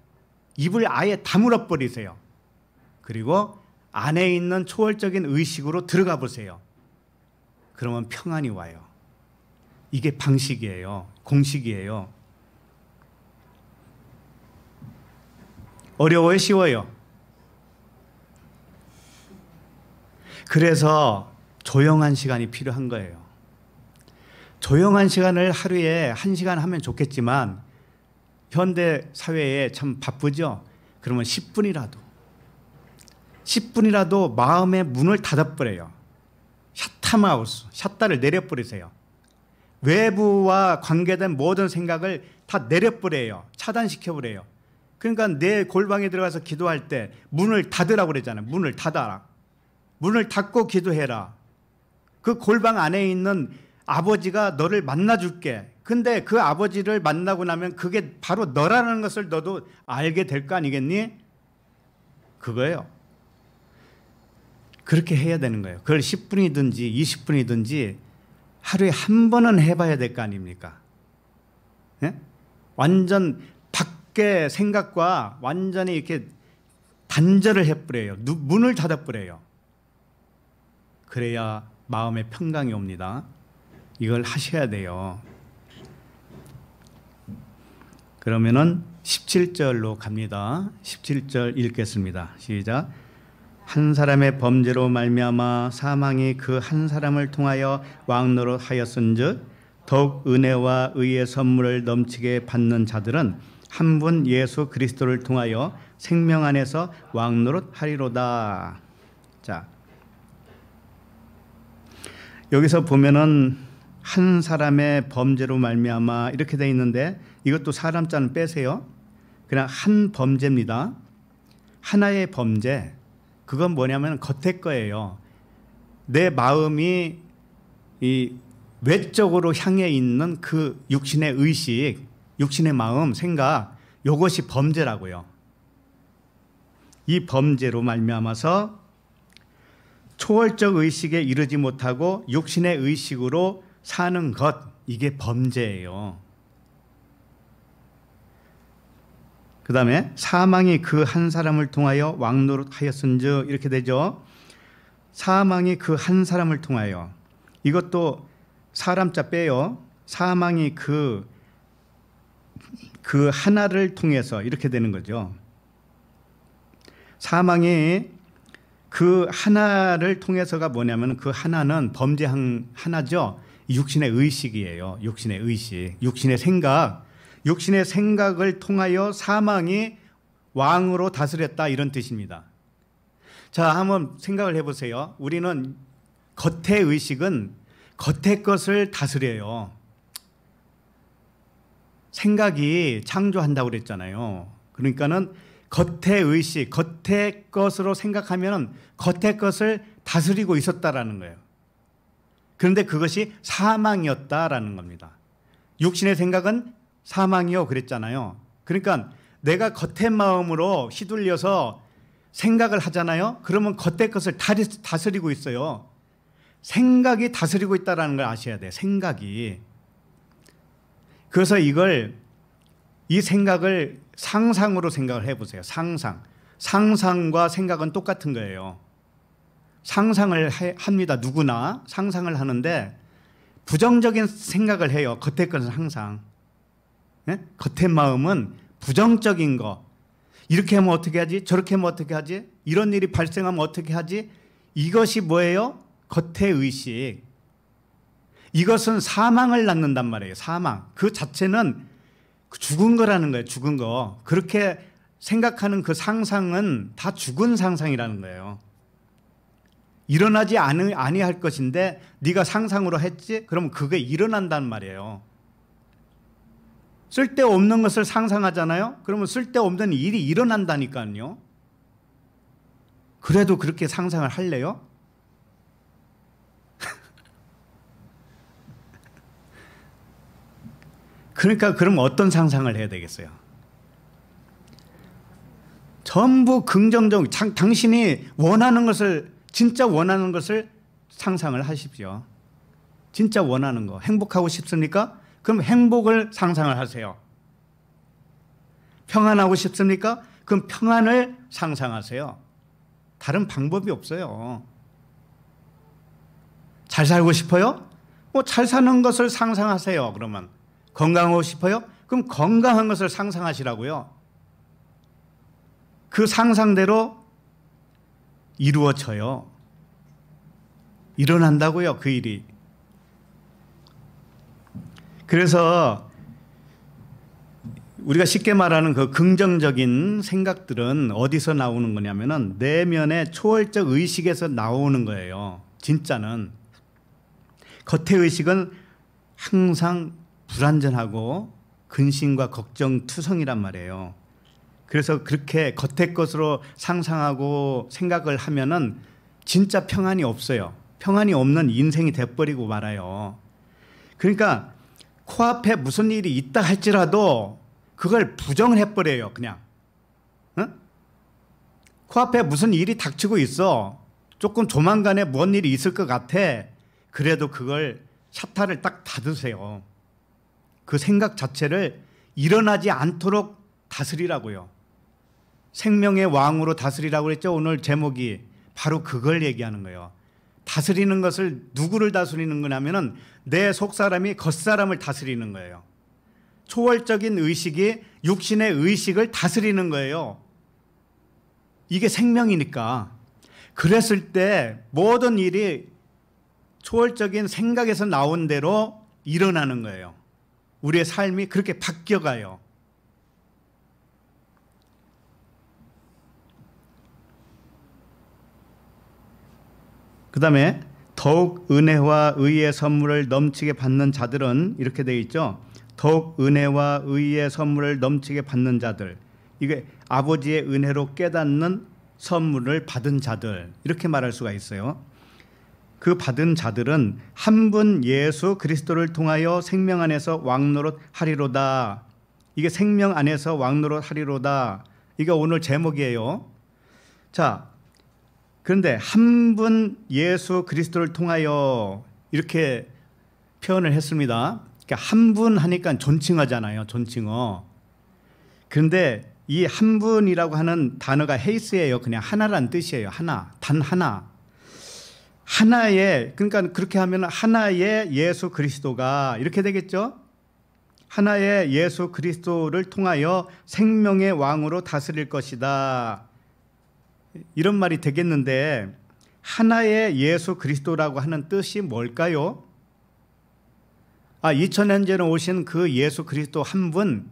입을 아예 다물어 버리세요. 그리고 안에 있는 초월적인 의식으로 들어가 보세요. 그러면 평안이 와요. 이게 방식이에요. 공식이에요. 어려워요? 쉬워요? 그래서 조용한 시간이 필요한 거예요. 조용한 시간을 하루에 1시간 하면 좋겠지만 현대 사회에 참 바쁘죠? 그러면 10분이라도 마음의 문을 닫아버려요. 샷타마우스, 샷다를 내려버리세요. 외부와 관계된 모든 생각을 다 내려버려요. 차단시켜버려요. 그러니까 내 골방에 들어가서 기도할 때 문을 닫으라고 그랬잖아요. 문을 닫아라. 문을 닫고 기도해라. 그 골방 안에 있는 아버지가 너를 만나줄게. 근데 그 아버지를 만나고 나면 그게 바로 너라는 것을 너도 알게 될 거 아니겠니? 그거예요. 그렇게 해야 되는 거예요. 그걸 10분이든지 20분이든지 하루에 한 번은 해봐야 될 거 아닙니까? 예? 완전 밖의 생각과 완전히 이렇게 단절을 해버려요. 문을 닫아버려요. 그래야 마음의 평강이 옵니다. 이걸 하셔야 돼요. 그러면은 17절로 갑니다. 17절 읽겠습니다. 시작. 한 사람의 범죄로 말미암아 사망이 그 한 사람을 통하여 왕노릇 하였은즉 더욱 은혜와 의의 선물을 넘치게 받는 자들은 한 분 예수 그리스도를 통하여 생명 안에서 왕노릇 하리로다. 자, 여기서 보면은 한 사람의 범죄로 말미암아 이렇게 돼 있는데 이것도 사람 자는 빼세요. 그냥 한 범죄입니다. 하나의 범죄. 그건 뭐냐면 겉에 거예요. 내 마음이 이 외적으로 향해 있는 그 육신의 의식, 육신의 마음, 생각, 이것이 범죄라고요. 이 범죄로 말미암아서 초월적 의식에 이르지 못하고 육신의 의식으로 사는 것, 이게 범죄예요. 그 다음에 사망이 그 한 사람을 통하여 왕노릇하였은즉 이렇게 되죠. 사망이 그 한 사람을 통하여, 이것도 사람자 빼요. 사망이 그 하나를 통해서 이렇게 되는 거죠. 사망이 그 하나를 통해서가 뭐냐면 그 하나는 범죄 하나죠. 육신의 의식이에요. 육신의 의식, 육신의 생각. 육신의 생각을 통하여 사망이 왕으로 다스렸다, 이런 뜻입니다. 자, 한번 생각을 해보세요. 우리는 겉의 의식은 겉의 것을 다스려요. 생각이 창조한다고 그랬잖아요. 그러니까는 겉의 의식, 겉의 것으로 생각하면 겉의 것을 다스리고 있었다라는 거예요. 그런데 그것이 사망이었다라는 겁니다. 육신의 생각은 사망이요 그랬잖아요. 그러니까 내가 겉의 마음으로 휘둘려서 생각을 하잖아요. 그러면 겉의 것을 다스리고 있어요. 생각이 다스리고 있다는 걸 아셔야 돼요. 생각이. 그래서 이 생각을 상상으로 생각을 해보세요. 상상과 생각은 똑같은 거예요. 상상을 합니다. 누구나 상상을 하는데 부정적인 생각을 해요. 겉의 것은 항상. 네? 겉의 마음은 부정적인 거. 이렇게 하면 어떻게 하지? 저렇게 하면 어떻게 하지? 이런 일이 발생하면 어떻게 하지? 이것이 뭐예요? 겉의 의식. 이것은 사망을 낳는단 말이에요. 사망. 그 자체는 죽은 거라는 거예요. 죽은 거. 그렇게 생각하는 그 상상은 다 죽은 상상이라는 거예요. 일어나지 아니할 것인데 네가 상상으로 했지? 그러면 그게 일어난단 말이에요. 쓸데없는 것을 상상하잖아요. 그러면 쓸데없는 일이 일어난다니까요. 그래도 그렇게 상상을 할래요? 그러니까 그럼 어떤 상상을 해야 되겠어요? 전부 긍정적, 당신이 원하는 것을, 진짜 원하는 것을 상상을 하십시오. 진짜 원하는 거. 행복하고 싶습니까? 그럼 행복을 상상을 하세요. 평안하고 싶습니까? 그럼 평안을 상상하세요. 다른 방법이 없어요. 잘 살고 싶어요? 잘 사는 것을 상상하세요. 그러면 건강하고 싶어요? 그럼 건강한 것을 상상하시라고요. 그 상상대로 이루어져요. 일어난다고요, 그 일이. 그래서 우리가 쉽게 말하는 그 긍정적인 생각들은 어디서 나오는 거냐면은 내면의 초월적 의식에서 나오는 거예요. 진짜는. 겉의 의식은 항상 불완전하고 근심과 걱정 투성이란 말이에요. 그래서 그렇게 겉의 것으로 상상하고 생각을 하면은 진짜 평안이 없어요. 평안이 없는 인생이 돼버리고 말아요. 그러니까 코앞에 무슨 일이 있다 할지라도 그걸 부정을 해버려요. 그냥. 응? 코앞에 무슨 일이 닥치고 있어. 조금 조만간에 뭔 일이 있을 것 같아. 그래도 그걸 샤타를 딱 닫으세요. 그 생각 자체를 일어나지 않도록 다스리라고요. 생명의 왕으로 다스리라고 그랬죠. 오늘 제목이 바로 그걸 얘기하는 거예요. 다스리는 것을 누구를 다스리는 거냐면은 내 속사람이 겉사람을 다스리는 거예요. 초월적인 의식이 육신의 의식을 다스리는 거예요. 이게 생명이니까. 그랬을 때 모든 일이 초월적인 생각에서 나온 대로 일어나는 거예요. 우리의 삶이 그렇게 바뀌어가요. 그 다음에 더욱 은혜와 의의 선물을 넘치게 받는 자들은 이렇게 되어 있죠. 더욱 은혜와 의의 선물을 넘치게 받는 자들. 이게 아버지의 은혜로 깨닫는 선물을 받은 자들. 이렇게 말할 수가 있어요. 그 받은 자들은 한 분 예수 그리스도를 통하여 생명 안에서 왕노릇 하리로다. 이게 생명 안에서 왕노릇 하리로다. 이게 오늘 제목이에요. 자, 그런데 한 분 예수 그리스도를 통하여 이렇게 표현을 했습니다. 그러니까 한 분 하니까 존칭어잖아요. 존칭어. 그런데 이 한 분이라고 하는 단어가 헤이스예요. 그냥 하나란 뜻이에요. 하나. 단 하나. 하나의, 그러니까 그렇게 하면 하나의 예수 그리스도가 이렇게 되겠죠? 하나의 예수 그리스도를 통하여 생명의 왕으로 다스릴 것이다. 이런 말이 되겠는데 하나의 예수 그리스도라고 하는 뜻이 뭘까요? 2000년 전에 오신 그 예수 그리스도 한 분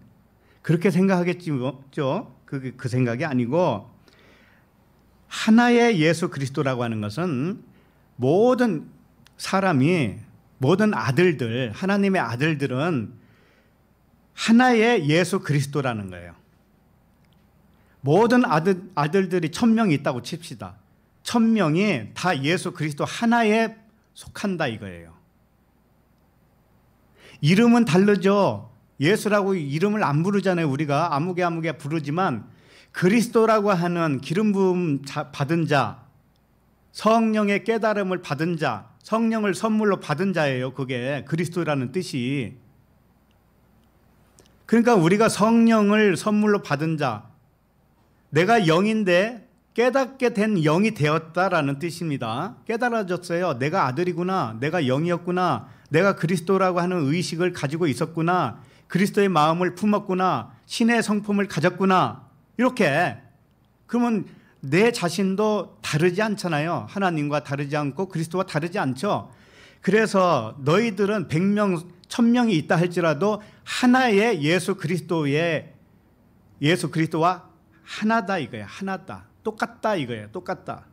그렇게 생각하겠죠? 그 생각이 아니고 하나의 예수 그리스도라고 하는 것은 모든 사람이 모든 아들들 하나님의 아들들은 하나의 예수 그리스도라는 거예요. 모든 아들들이 1000명이 있다고 칩시다. 1000명이 다 예수 그리스도 하나에 속한다 이거예요. 이름은 다르죠. 예수라고 이름을 안 부르잖아요. 우리가 아무개 부르지만 그리스도라고 하는 기름 부음 받은 자, 성령의 깨달음을 받은 자, 성령을 선물로 받은 자예요. 그게 그리스도라는 뜻이. 그러니까 우리가 성령을 선물로 받은 자, 내가 영인데 깨닫게 된 영이 되었다라는 뜻입니다. 깨달아졌어요. 내가 아들이구나. 내가 영이었구나. 내가 그리스도라고 하는 의식을 가지고 있었구나. 그리스도의 마음을 품었구나. 신의 성품을 가졌구나. 이렇게. 그러면 내 자신도 다르지 않잖아요. 하나님과 다르지 않고 그리스도와 다르지 않죠. 그래서 너희들은 100명, 1000명이 있다 할지라도 하나의 예수 그리스도와 하나다 이거예요. 하나다. 똑같다 이거예요. 똑같다.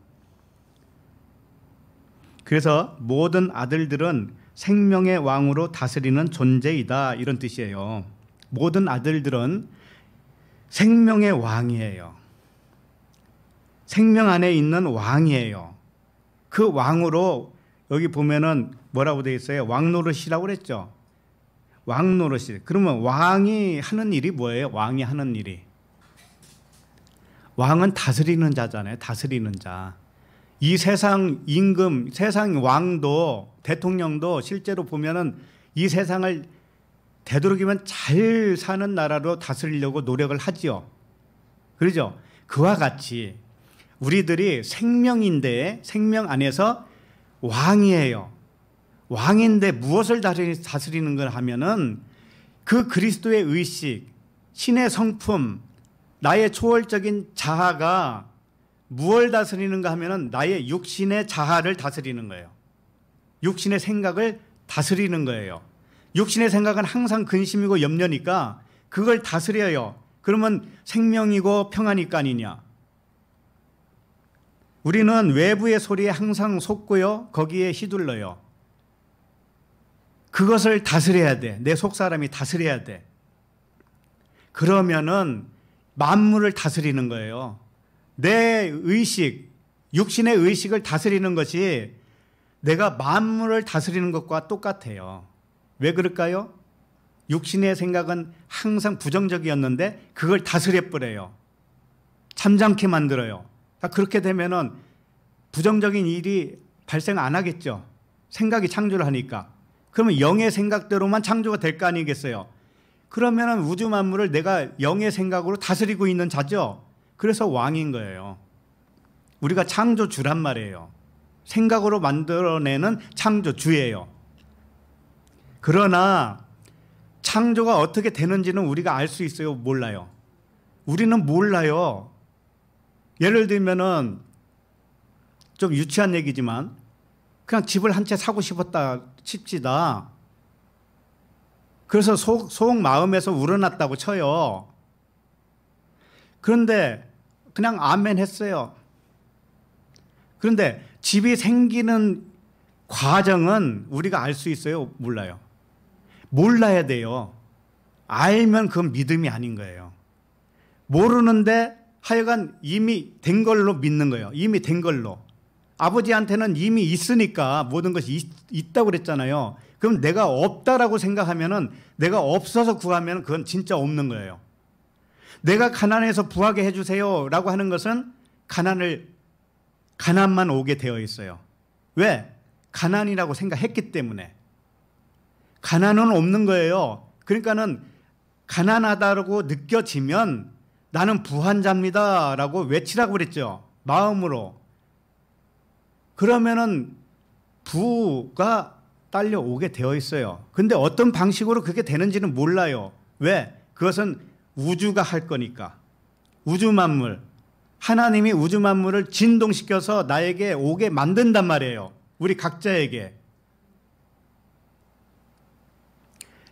그래서 모든 아들들은 생명의 왕으로 다스리는 존재이다 이런 뜻이에요. 모든 아들들은 생명의 왕이에요. 생명 안에 있는 왕이에요. 그 왕으로 여기 보면은 뭐라고 되어 있어요? 왕노릇이라고 그랬죠. 왕노릇이. 그러면 왕이 하는 일이 뭐예요? 왕이 하는 일이. 왕은 다스리는 자잖아요. 다스리는 자. 이 세상 임금, 세상 왕도 대통령도 실제로 보면은 이 세상을 되도록이면 잘 사는 나라로 다스리려고 노력을 하지요. 그러죠? 그와 같이 우리들이 생명인데 생명 안에서 왕이에요. 왕인데 무엇을 다스리는 걸 하면은 그 그리스도의 의식, 신의 성품, 나의 초월적인 자아가 무엇을 다스리는가 하면은 나의 육신의 자아를 다스리는 거예요. 육신의 생각을 다스리는 거예요. 육신의 생각은 항상 근심이고 염려니까 그걸 다스려요. 그러면 생명이고 평안일까 아니냐. 우리는 외부의 소리에 항상 속고요. 거기에 휘둘러요. 그것을 다스려야 돼. 내 속사람이 다스려야 돼. 그러면은 만물을 다스리는 거예요. 내 의식, 육신의 의식을 다스리는 것이 내가 만물을 다스리는 것과 똑같아요. 왜 그럴까요? 육신의 생각은 항상 부정적이었는데 그걸 다스려버려요. 잠잠케 만들어요. 그렇게 되면은 부정적인 일이 발생 안 하겠죠. 생각이 창조를 하니까. 그러면 영의 생각대로만 창조가 될 거 아니겠어요? 그러면은 우주 만물을 내가 영의 생각으로 다스리고 있는 자죠. 그래서 왕인 거예요. 우리가 창조주란 말이에요. 생각으로 만들어내는 창조주예요. 그러나 창조가 어떻게 되는지는 우리가 알 수 있어요? 몰라요? 우리는 몰라요. 예를 들면은 좀 유치한 얘기지만 그냥 집을 한 채 사고 싶지다. 그래서 속 마음에서 우러났다고 쳐요. 그런데 그냥 아멘 했어요. 그런데 집이 생기는 과정은 우리가 알 수 있어요? 몰라요? 몰라야 돼요. 알면 그건 믿음이 아닌 거예요. 모르는데 하여간 이미 된 걸로 믿는 거예요. 이미 된 걸로. 아버지한테는 이미 있으니까 모든 것이 있다고 그랬잖아요. 그럼 내가 없다라고 생각하면은 내가 없어서 구하면 그건 진짜 없는 거예요. 내가 가난해서 부하게 해주세요 라고 하는 것은 가난만 오게 되어 있어요. 왜? 가난이라고 생각했기 때문에. 가난은 없는 거예요. 그러니까는 가난하다고 느껴지면 나는 부한 자입니다 라고 외치라고 그랬죠. 마음으로. 그러면은 부가 딸려오게 되어 있어요. 근데 어떤 방식으로 그게 되는지는 몰라요. 왜? 그것은 우주가 할 거니까. 우주 만물. 하나님이 우주 만물을 진동시켜서 나에게 오게 만든단 말이에요. 우리 각자에게.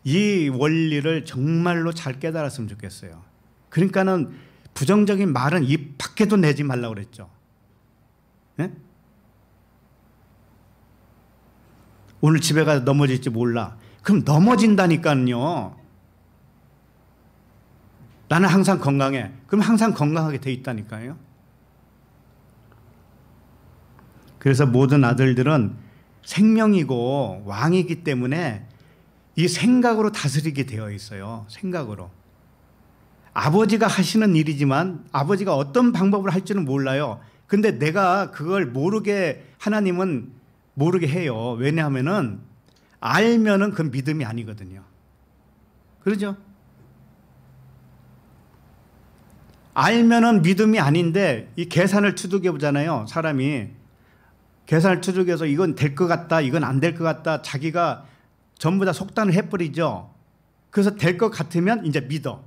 이 원리를 정말로 잘 깨달았으면 좋겠어요. 그러니까는 부정적인 말은 입 밖에도 내지 말라고 그랬죠. 네? 오늘 집에 가서 넘어질지 몰라. 그럼 넘어진다니까요. 나는 항상 건강해. 그럼 항상 건강하게 돼 있다니까요. 그래서 모든 아들들은 생명이고 왕이기 때문에 이 생각으로 다스리게 되어 있어요. 생각으로. 아버지가 하시는 일이지만 아버지가 어떤 방법으로 할지는 몰라요. 근데 내가 그걸 모르게 하나님은 모르게 해요. 왜냐하면은 알면은 그건 믿음이 아니거든요. 그러죠? 알면은 믿음이 아닌데 이 계산을 투둑해 보잖아요. 사람이 계산을 투둑해서 이건 될 것 같다, 이건 안 될 것 같다. 자기가 전부 다 속단을 해버리죠. 그래서 될 것 같으면 이제 믿어.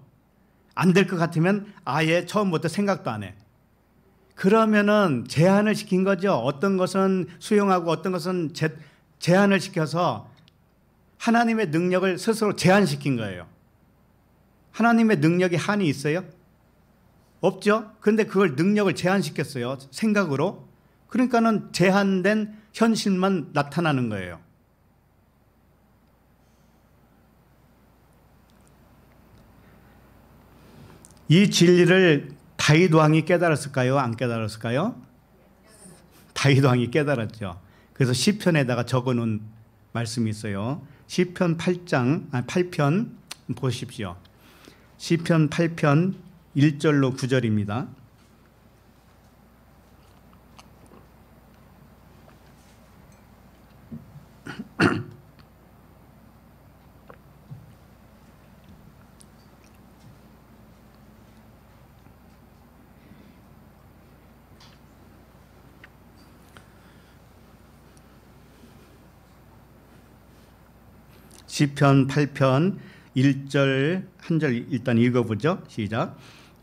안 될 것 같으면 아예 처음부터 생각도 안 해. 그러면은 제한을 시킨 거죠. 어떤 것은 수용하고 어떤 것은 제한을 시켜서 하나님의 능력을 스스로 제한시킨 거예요. 하나님의 능력이 한이 있어요? 없죠. 그런데 그걸 능력을 제한시켰어요. 생각으로. 그러니까는 제한된 현실만 나타나는 거예요. 이 진리를 다윗 왕이 깨달았을까요? 안 깨달았을까요? 다윗 왕이 깨달았죠. 그래서 시편에다가 적어놓은 말씀이 있어요. 시편 8편 보십시오. 시편 8편 1절로 9절입니다. 시편 8편 1절 한 절 일단 읽어보죠. 시작.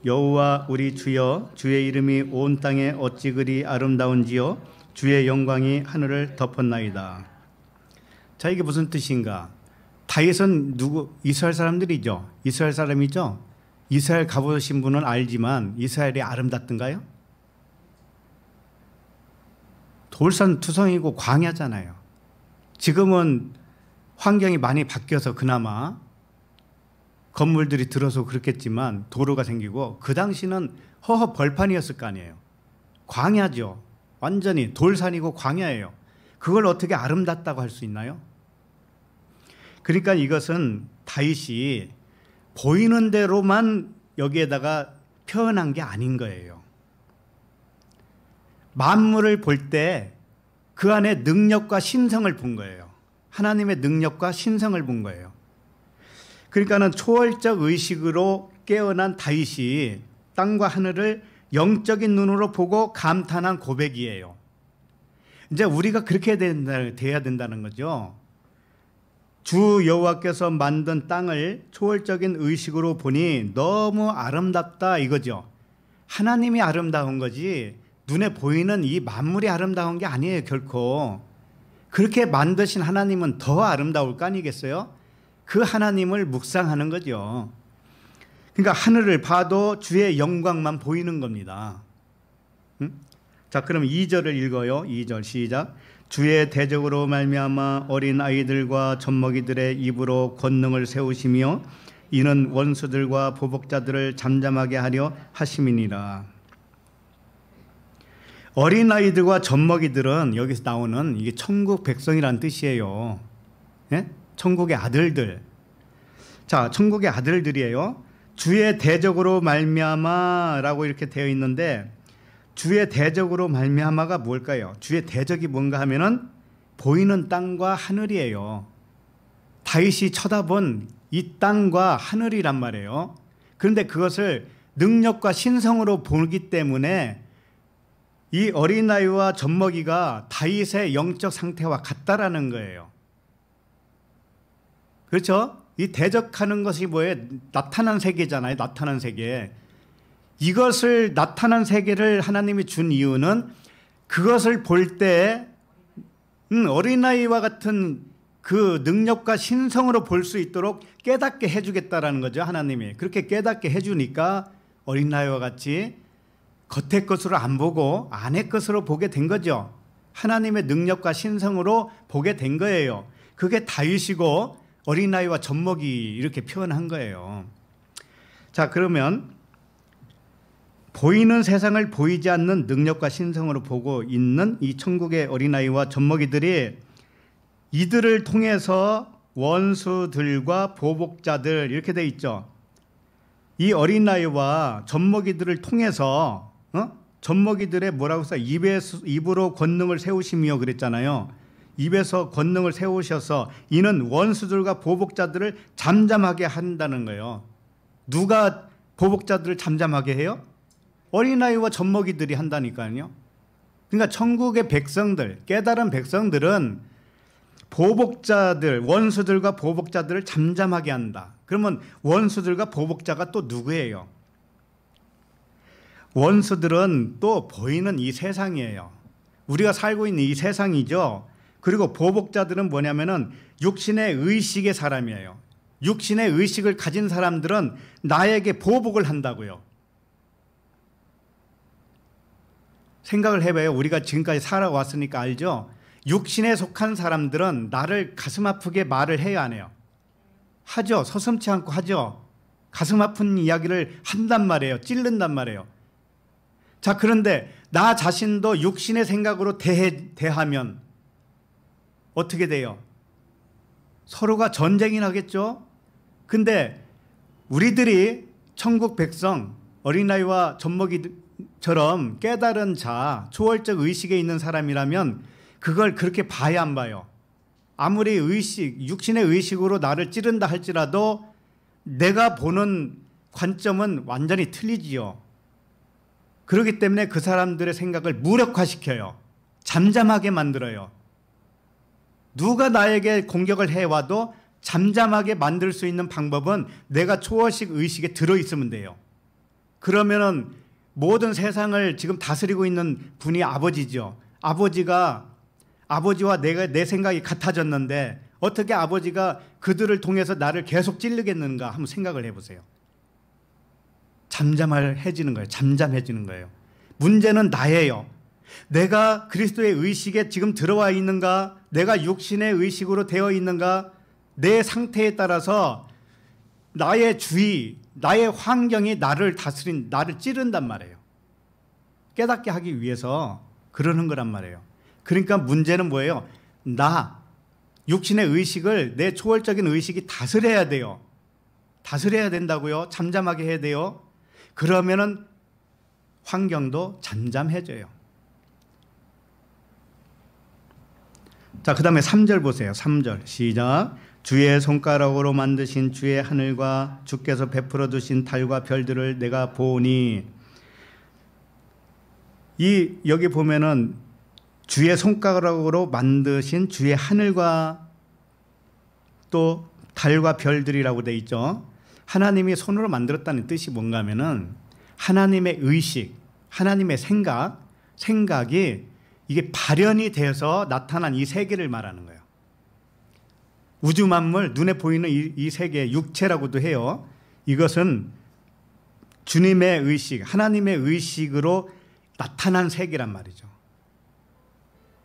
여호와 우리 주여, 주의 이름이 온 땅에 어찌 그리 아름다운지요, 주의 영광이 하늘을 덮었나이다. 자, 이게 무슨 뜻인가? 다윗은 누구? 이스라엘 사람들이죠. 이스라엘 사람이죠. 이스라엘 가보신 분은 알지만 이스라엘이 아름답던가요? 돌산투성이고 광야잖아요. 지금은 환경이 많이 바뀌어서 그나마 건물들이 들어서 그렇겠지만 도로가 생기고, 그 당시는 허허 벌판이었을 거 아니에요. 광야죠. 완전히 돌산이고 광야예요. 그걸 어떻게 아름답다고 할 수 있나요? 그러니까 이것은 다윗이 보이는 대로만 여기에다가 표현한 게 아닌 거예요. 만물을 볼 때 그 안에 능력과 신성을 본 거예요. 하나님의 능력과 신성을 본 거예요. 그러니까는 초월적 의식으로 깨어난 다윗이 땅과 하늘을 영적인 눈으로 보고 감탄한 고백이에요. 이제 우리가 그렇게 돼야 된다는 거죠. 주 여호와께서 만든 땅을 초월적인 의식으로 보니 너무 아름답다 이거죠. 하나님이 아름다운 거지 눈에 보이는 이 만물이 아름다운 게 아니에요. 결코. 그렇게 만드신 하나님은 더 아름다울 거 아니겠어요? 그 하나님을 묵상하는 거죠. 그러니까 하늘을 봐도 주의 영광만 보이는 겁니다. 자, 그럼 2절을 읽어요. 2절 시작. 주의 대적으로 말미암아 어린 아이들과 젖먹이들의 입으로 권능을 세우시며 이는 원수들과 보복자들을 잠잠하게 하려 하심이니라. 어린아이들과 젖먹이들은 여기서 나오는 이게 천국 백성이라는 뜻이에요. 예? 천국의 아들들. 자, 천국의 아들들이에요. 주의 대적으로 말미암아라고 이렇게 되어 있는데, 주의 대적으로 말미암아가 뭘까요? 주의 대적이 뭔가 하면은 보이는 땅과 하늘이에요. 다윗이 쳐다본 이 땅과 하늘이란 말이에요. 그런데 그것을 능력과 신성으로 보기 때문에 이 어린아이와 젖먹이가 다윗의 영적 상태와 같다라는 거예요. 그렇죠? 이 대적하는 것이 뭐예요? 나타난 세계잖아요. 나타난 세계. 이것을 나타난 세계를 하나님이 준 이유는 그것을 볼 때 어린아이와 같은 그 능력과 신성으로 볼 수 있도록 깨닫게 해주겠다라는 거죠. 하나님이. 그렇게 깨닫게 해주니까 어린아이와 같이 겉의 것으로 안 보고 안의 것으로 보게 된 거죠. 하나님의 능력과 신성으로 보게 된 거예요. 그게 다윗이고 어린아이와 젖먹이 이렇게 표현한 거예요. 자, 그러면 보이는 세상을 보이지 않는 능력과 신성으로 보고 있는 이 천국의 어린아이와 젖먹이들이 이들을 통해서 원수들과 보복자들 이렇게 돼 있죠. 이 어린아이와 젖먹이들을 통해서 젖먹이들의 뭐라고 써요? 입으로 권능을 세우시며 그랬잖아요. 입에서 권능을 세우셔서 이는 원수들과 보복자들을 잠잠하게 한다는 거예요. 누가 보복자들을 잠잠하게 해요? 어린아이와 젖먹이들이 한다니까요. 그러니까 천국의 백성들, 깨달은 백성들은 보복자들, 원수들과 보복자들을 잠잠하게 한다. 그러면 원수들과 보복자가 또 누구예요? 원수들은 또 보이는 이 세상이에요. 우리가 살고 있는 이 세상이죠. 그리고 보복자들은 뭐냐면은 육신의 의식의 사람이에요. 육신의 의식을 가진 사람들은 나에게 보복을 한다고요. 생각을 해봐요. 우리가 지금까지 살아왔으니까 알죠? 육신에 속한 사람들은 나를 가슴 아프게 말을 해야 안 해요? 하죠. 서슴지 않고 하죠. 가슴 아픈 이야기를 한단 말이에요. 찌른단 말이에요. 자, 그런데 나 자신도 육신의 생각으로 대하면 어떻게 돼요? 서로가 전쟁이 나겠죠? 근데 우리들이 천국 백성, 어린아이와 젖먹이처럼 깨달은 자, 초월적 의식에 있는 사람이라면 그걸 그렇게 봐야 안 봐요? 아무리 육신의 의식으로 나를 찌른다 할지라도 내가 보는 관점은 완전히 틀리지요. 그렇기 때문에 그 사람들의 생각을 무력화시켜요. 잠잠하게 만들어요. 누가 나에게 공격을 해와도 잠잠하게 만들 수 있는 방법은 내가 초월식 의식에 들어있으면 돼요. 그러면은 모든 세상을 지금 다스리고 있는 분이 아버지죠. 아버지와 내 생각이 같아졌는데 어떻게 아버지가 그들을 통해서 나를 계속 찌르겠는가 한번 생각을 해보세요. 잠잠해지는 거예요. 잠잠해지는 거예요. 문제는 나예요. 내가 그리스도의 의식에 지금 들어와 있는가? 내가 육신의 의식으로 되어 있는가? 내 상태에 따라서 나의 주의, 나의 환경이 나를 찌른단 말이에요. 깨닫게 하기 위해서 그러는 거란 말이에요. 그러니까 문제는 뭐예요? 육신의 의식을 내 초월적인 의식이 다스려야 돼요. 다스려야 된다고요. 잠잠하게 해야 돼요. 그러면은 환경도 잠잠해져요. 자, 그 다음에 3절 보세요. 3절 시작. 주의 손가락으로 만드신 주의 하늘과 주께서 베풀어 두신 달과 별들을 내가 보니. 여기 보면은 주의 손가락으로 만드신 주의 하늘과 또 달과 별들이라고 되어 있죠. 하나님이 손으로 만들었다는 뜻이 뭔가 하면은 하나님의 의식, 하나님의 생각이 이게 발현이 돼서 나타난 이 세계를 말하는 거예요. 우주 만물, 눈에 보이는 이 세계, 육체라고도 해요. 이것은 주님의 의식, 하나님의 의식으로 나타난 세계란 말이죠.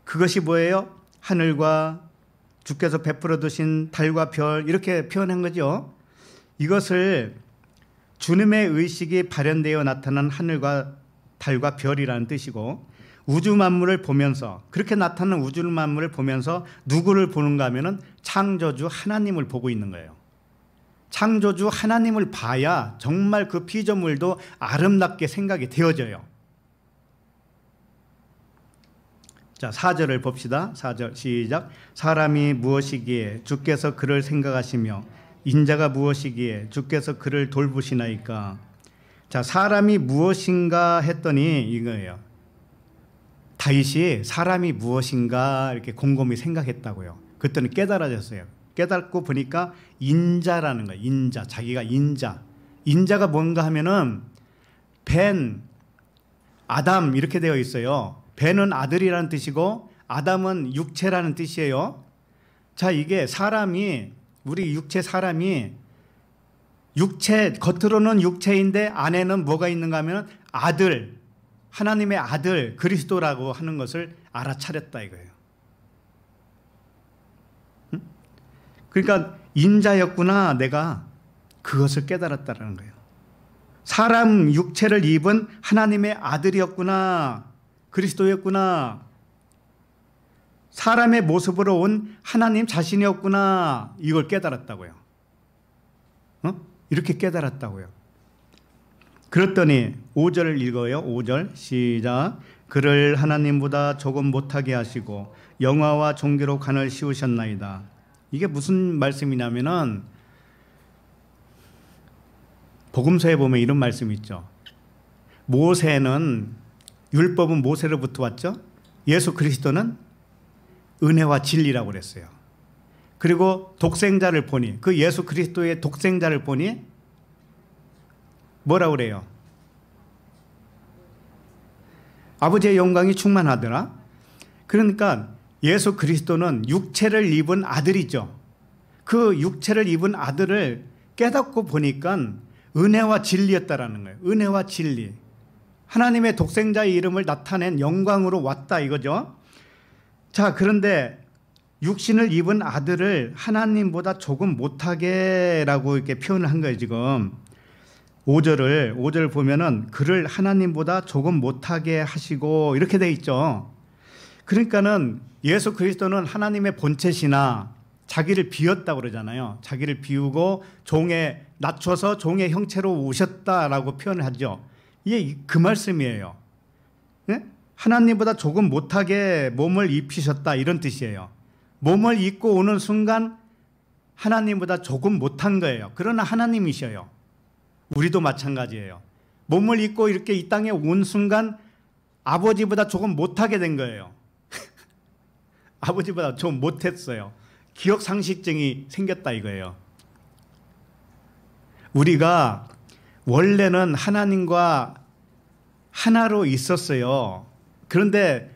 그것이 뭐예요? 하늘과 주께서 베풀어 두신 달과 별, 이렇게 표현한 거죠. 이것을 주님의 의식이 발현되어 나타난 하늘과 달과 별이라는 뜻이고, 우주 만물을 보면서, 그렇게 나타난 우주 만물을 보면서 누구를 보는가 하면은 창조주 하나님을 보고 있는 거예요. 창조주 하나님을 봐야 정말 그 피조물도 아름답게 생각이 되어져요. 자, 4절을 봅시다. 4절 시작. 사람이 무엇이기에 주께서 그를 생각하시며 인자가 무엇이기에 주께서 그를 돌보시나이까. 자, 사람이 무엇인가 했더니 이거예요. 다윗이 사람이 무엇인가 이렇게 곰곰이 생각했다고요. 그랬더니 깨달아졌어요. 깨닫고 보니까 인자라는 거예요. 인자, 자기가 인자. 인자가 뭔가 하면은 벤, 아담 이렇게 되어 있어요. 벤은 아들이라는 뜻이고 아담은 육체라는 뜻이에요. 자, 이게 우리 사람이 육체, 겉으로는 육체인데 안에는 뭐가 있는가 하면 아들, 하나님의 아들 그리스도라고 하는 것을 알아차렸다 이거예요. 그러니까 인자였구나, 내가 그것을 깨달았다는 거예요. 사람 육체를 입은 하나님의 아들이었구나, 그리스도였구나, 사람의 모습으로 온 하나님 자신이었구나, 이걸 깨달았다고요. 이렇게 깨달았다고요. 그랬더니 5절을 읽어요. 5절 시작. 그를 하나님보다 조금 못하게 하시고 영화와 종기로 간을 씌우셨나이다. 이게 무슨 말씀이냐면은 복음서에 보면 이런 말씀이 있죠. 율법은 모세로부터 왔죠. 예수 그리스도는 은혜와 진리라고 그랬어요. 그리고 독생자를 보니, 그 예수 그리스도의 독생자를 보니 뭐라고 그래요? 아버지의 영광이 충만하더라. 그러니까 예수 그리스도는 육체를 입은 아들이죠. 그 육체를 입은 아들을 깨닫고 보니까 은혜와 진리였다라는 거예요. 은혜와 진리. 하나님의 독생자의 이름을 나타낸 영광으로 왔다 이거죠. 자, 그런데 육신을 입은 아들을 하나님보다 조금 못하게라고 이렇게 표현을 한 거예요, 지금. 5절을 보면은 그를 하나님보다 조금 못하게 하시고 이렇게 돼 있죠. 그러니까는 예수 그리스도는 하나님의 본체시나 자기를 비웠다고 그러잖아요. 자기를 비우고 낮춰서 종의 형체로 오셨다라고 표현을 하죠. 이게 그 말씀이에요. 네? 하나님보다 조금 못하게 몸을 입히셨다 이런 뜻이에요. 몸을 입고 오는 순간 하나님보다 조금 못한 거예요. 그러나 하나님이셔요. 우리도 마찬가지예요. 몸을 입고 이렇게 이 땅에 온 순간 아버지보다 조금 못하게 된 거예요. 아버지보다 좀 못했어요. 기억상실증이 생겼다 이거예요. 우리가 원래는 하나님과 하나로 있었어요. 그런데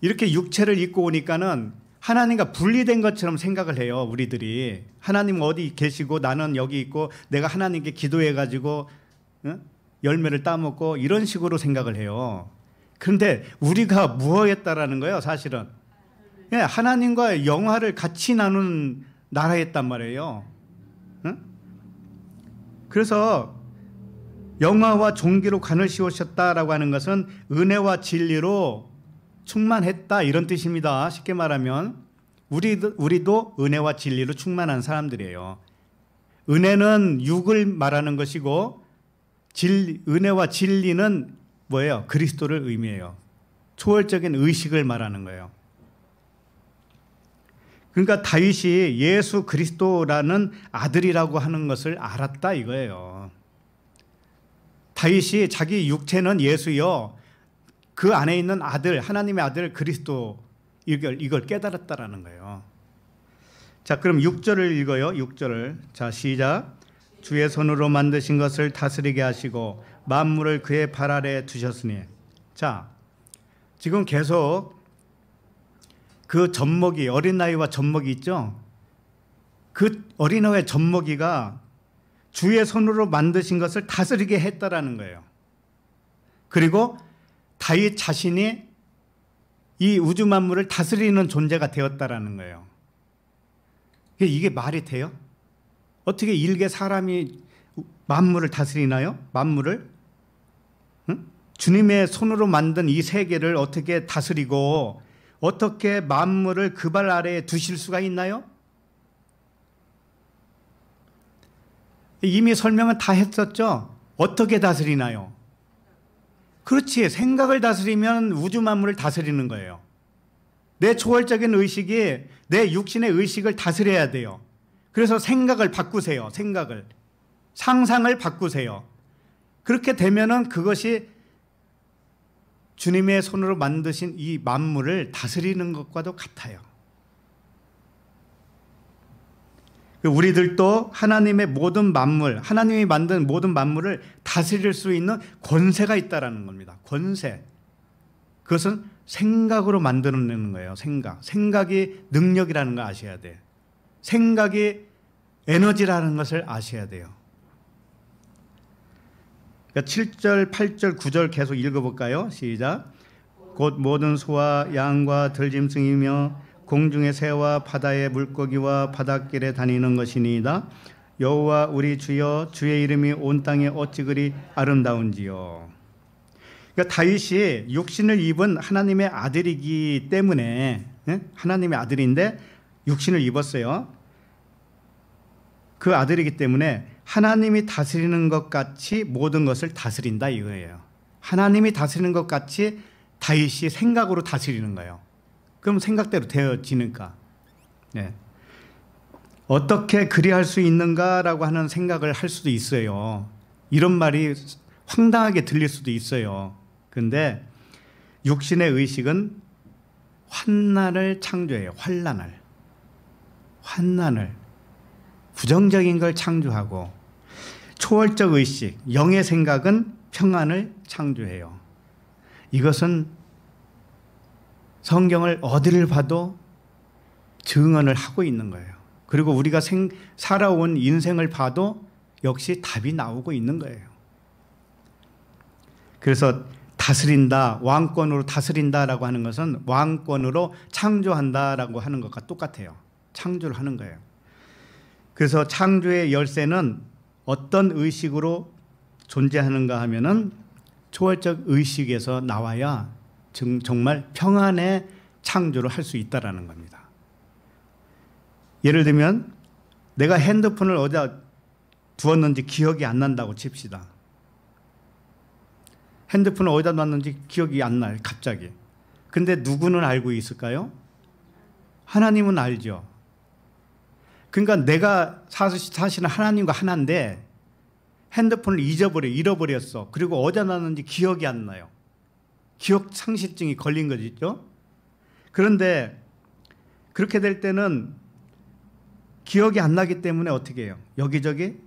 이렇게 육체를 입고 오니까는 하나님과 분리된 것처럼 생각을 해요. 우리들이. 하나님 어디 계시고 나는 여기 있고 내가 하나님께 기도해가지고 열매를 따먹고 이런 식으로 생각을 해요. 그런데 우리가 무엇했다라는 거예요, 사실은. 하나님과 영화를 같이 나눈 나라였단 말이에요. 그래서 영화와 종기로 관을 씌우셨다라고 하는 것은 은혜와 진리로 충만했다 이런 뜻입니다. 쉽게 말하면 우리도 은혜와 진리로 충만한 사람들이에요. 은혜는 육을 말하는 것이고 은혜와 진리는 뭐예요? 그리스도를 의미해요. 초월적인 의식을 말하는 거예요. 그러니까 다윗이 예수 그리스도라는 아들이라고 하는 것을 알았다 이거예요. 다윗이 자기 육체는 예수요, 그 안에 있는 아들, 하나님의 아들 그리스도, 이걸 깨달았다라는 거예요. 자, 그럼 6절을 읽어요. 6절을. 자, 시작. 주의 손으로 만드신 것을 다스리게 하시고 만물을 그의 발 아래에 두셨으니. 자, 지금 계속 그 젖먹이, 어린아이와 젖먹이 있죠? 그 어린아이의 젖먹이가 주의 손으로 만드신 것을 다스리게 했다라는 거예요. 그리고 다윗 자신이 이 우주 만물을 다스리는 존재가 되었다라는 거예요. 이게 말이 돼요? 어떻게 일개 사람이 만물을 다스리나요? 만물을? 응? 주님의 손으로 만든 이 세계를 어떻게 다스리고 어떻게 만물을 그 발 아래에 두실 수가 있나요? 이미 설명은 다 했었죠. 어떻게 다스리나요? 그렇지. 생각을 다스리면 우주 만물을 다스리는 거예요. 내 초월적인 의식이 내 육신의 의식을 다스려야 돼요. 그래서 생각을 바꾸세요. 상상을 바꾸세요. 그렇게 되면은 그것이 주님의 손으로 만드신 이 만물을 다스리는 것과도 같아요. 우리들도 하나님의 모든 만물, 하나님이 만든 모든 만물을 다스릴 수 있는 권세가 있다라는 겁니다. 권세. 그것은 생각으로 만들어내는 거예요. 생각이 능력이라는 걸 아셔야 돼요. 생각이 에너지라는 것을 아셔야 돼요. 그러니까 7절, 8절, 9절 계속 읽어볼까요? 시작. 곧 모든 소와 양과 들짐승이며 공중의 새와 바다의 물고기와 바닷길에 다니는 것이니이다. 여호와 우리 주여, 주의 이름이 온 땅에 어찌 그리 아름다운지요. 그러니까 다윗이 육신을 입은 하나님의 아들이기 때문에, 하나님의 아들인데 육신을 입었어요. 그 아들이기 때문에 하나님이 다스리는 것 같이 모든 것을 다스린다 이거예요. 하나님이 다스리는 것 같이 다윗이 생각으로 다스리는 거예요. 그럼 생각대로 되어지니까. 네. 어떻게 그리할 수 있는가라고 하는 생각을 할 수도 있어요. 이런 말이 황당하게 들릴 수도 있어요. 그런데 육신의 의식은 환난을 창조해요. 환난을 부정적인 걸 창조하고, 초월적 의식, 영의 생각은 평안을 창조해요. 이것은 성경을 어디를 봐도 증언을 하고 있는 거예요. 그리고 우리가 살아온 인생을 봐도 역시 답이 나오고 있는 거예요. 그래서 다스린다, 왕권으로 다스린다라고 하는 것은 왕권으로 창조한다라고 하는 것과 똑같아요. 창조를 하는 거예요. 그래서 창조의 열쇠는 어떤 의식으로 존재하는가 하면은 초월적 의식에서 나와야 정말 평안의 창조를 할 수 있다라는 겁니다. 예를 들면 내가 핸드폰을 어디다 두었는지 기억이 안 난다고 칩시다. 핸드폰을 어디다 놨는지 기억이 안 나요, 갑자기. 근데 누구는 알고 있을까요? 하나님은 알죠. 그러니까 내가 사실은 하나님과 하나인데 핸드폰을 잃어버렸어. 그리고 어디다 놨는지 기억이 안 나요. 기억 상실증이 걸린 거죠. 그런데 그렇게 될 때는 기억이 안 나기 때문에 어떻게 해요? 여기저기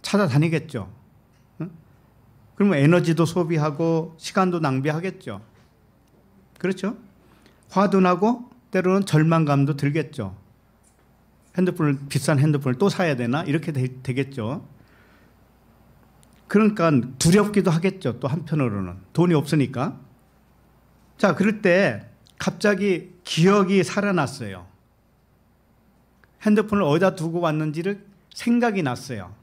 찾아다니겠죠. 그러면 에너지도 소비하고 시간도 낭비하겠죠. 그렇죠? 화도 나고 때로는 절망감도 들겠죠. 비싼 핸드폰을 또 사야 되나? 이렇게 되겠죠. 그러니까 두렵기도 하겠죠. 또 한편으로는. 돈이 없으니까. 자, 그럴 때 갑자기 기억이 살아났어요. 핸드폰을 어디다 두고 왔는지를 생각이 났어요.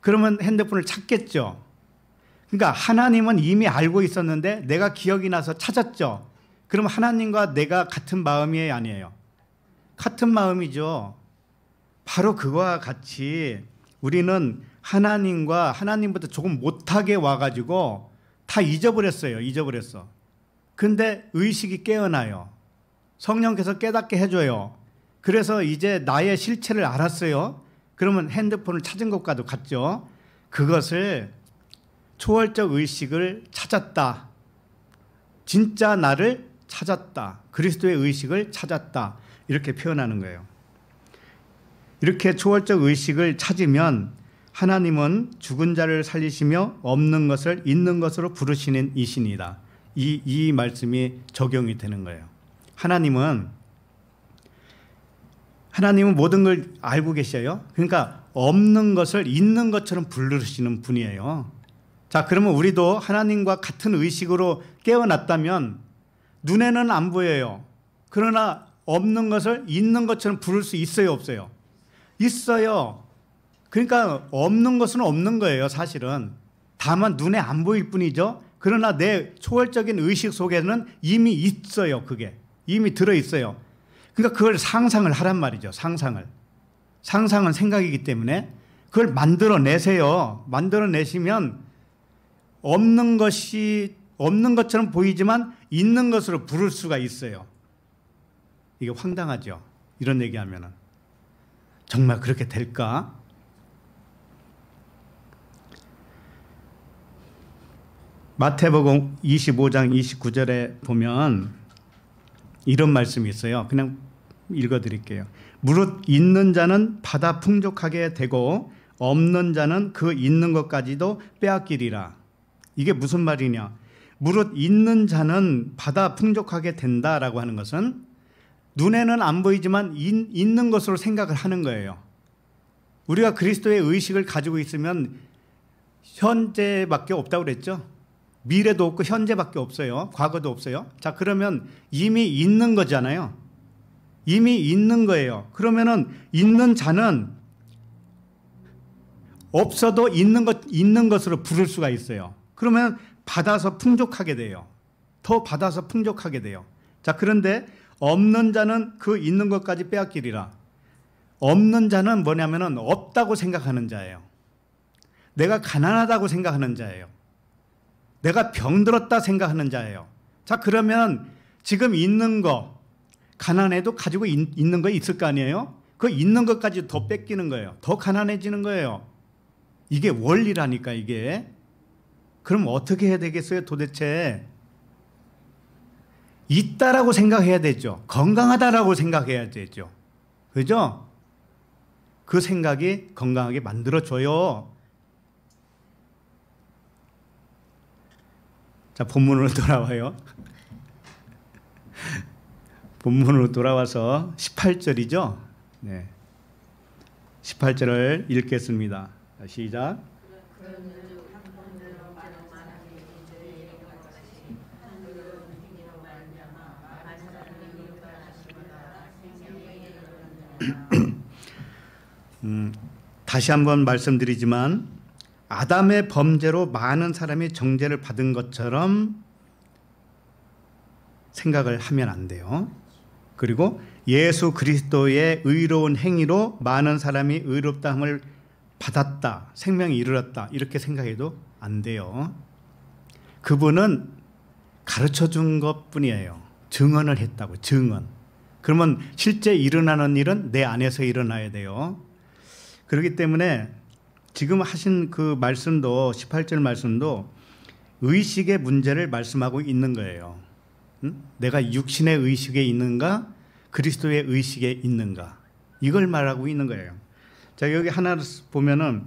그러면 핸드폰을 찾겠죠. 그러니까 하나님은 이미 알고 있었는데 내가 기억이 나서 찾았죠. 그럼 하나님과 내가 같은 마음이 아니에요. 같은 마음이죠. 바로 그거와 같이 우리는 하나님보다 조금 못하게 와가지고 다 잊어버렸어. 근데 의식이 깨어나요. 성령께서 깨닫게 해줘요. 그래서 이제 나의 실체를 알았어요. 그러면 핸드폰을 찾은 것과도 같죠. 그것을 초월적 의식을 찾았다. 진짜 나를 찾았다. 그리스도의 의식을 찾았다. 이렇게 표현하는 거예요. 이렇게 초월적 의식을 찾으면 하나님은 죽은 자를 살리시며 없는 것을 있는 것으로 부르시는 이신이다. 이 말씀이 적용이 되는 거예요. 하나님은 모든 걸 알고 계셔요. 그러니까 없는 것을 있는 것처럼 부르시는 분이에요. 자, 그러면 우리도 하나님과 같은 의식으로 깨어났다면 눈에는 안 보여요. 그러나 없는 것을 있는 것처럼 부를 수 있어요, 없어요? 있어요. 그러니까 없는 것은 없는 거예요, 사실은. 다만 눈에 안 보일 뿐이죠. 그러나 내 초월적인 의식 속에는 이미 있어요, 그게. 이미 들어있어요. 그러니까 그걸 상상을 하란 말이죠, 상상을. 상상은 생각이기 때문에 그걸 만들어내세요. 만들어내시면 없는 것처럼 보이지만 있는 것으로 부를 수가 있어요. 이게 황당하죠, 이런 얘기하면은. 정말 그렇게 될까? 마태복음 25장 29절에 보면 이런 말씀이 있어요. 그냥 읽어드릴게요. 무릇 있는 자는 받아 풍족하게 되고 없는 자는 그 있는 것까지도 빼앗기리라. 이게 무슨 말이냐? 무릇 있는 자는 받아 풍족하게 된다라고 하는 것은 눈에는 안 보이지만 있는 것으로 생각을 하는 거예요. 우리가 그리스도의 의식을 가지고 있으면 현재밖에 없다고 그랬죠. 미래도 없고 현재밖에 없어요. 과거도 없어요. 자, 그러면 이미 있는 거잖아요. 이미 있는 거예요. 그러면은 있는 자는 없어도 있는 것으로 부를 수가 있어요. 그러면 받아서 풍족하게 돼요. 더 받아서 풍족하게 돼요. 자, 그런데 없는 자는 그 있는 것까지 빼앗기리라. 없는 자는 뭐냐면은 없다고 생각하는 자예요. 내가 가난하다고 생각하는 자예요. 내가 병들었다 생각하는 자예요. 자, 그러면 지금 있는 거, 가난해도 가지고 있는 거 있을 거 아니에요? 그 있는 것까지 더 뺏기는 거예요. 더 가난해지는 거예요. 이게 원리라니까, 이게. 그럼 어떻게 해야 되겠어요, 도대체? 있다라고 생각해야 되죠. 건강하다라고 생각해야 되죠. 그죠? 그 생각이 건강하게 만들어줘요. 자, 본문으로 돌아와요. 본문으로 돌아와서 18절이죠. 네. 18절을 읽겠습니다. 시작. 다시 한번 말씀드리지만 아담의 범죄로 많은 사람이 정죄를 받은 것처럼 생각을 하면 안 돼요. 그리고 예수 그리스도의 의로운 행위로 많은 사람이 의롭다함을 받았다, 생명이 이르렀다, 이렇게 생각해도 안 돼요. 그분은 가르쳐 준 것뿐이에요. 증언을 했다고, 증언. 그러면 실제 일어나는 일은 내 안에서 일어나야 돼요. 그렇기 때문에 지금 하신 그 말씀도, 18절 말씀도 의식의 문제를 말씀하고 있는 거예요. 내가 육신의 의식에 있는가, 그리스도의 의식에 있는가, 이걸 말하고 있는 거예요. 자, 여기 하나 보면은,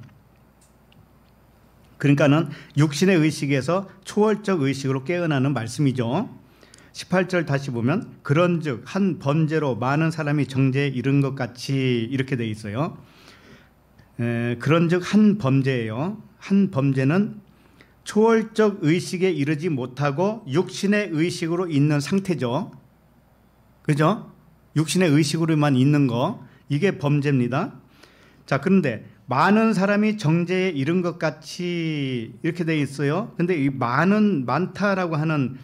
그러니까는 육신의 의식에서 초월적 의식으로 깨어나는 말씀이죠. 18절 다시 보면, 그런즉 한 범죄로 많은 사람이 정죄에 이른 것 같이, 이렇게 돼 있어요. 그런즉 한 범죄예요. 한 범죄는 초월적 의식에 이르지 못하고 육신의 의식으로 있는 상태죠. 그죠? 육신의 의식으로만 있는 거, 이게 범죄입니다. 자, 그런데 많은 사람이 정죄에 이른 것 같이 이렇게 돼 있어요. 근데 이 많다라고 하는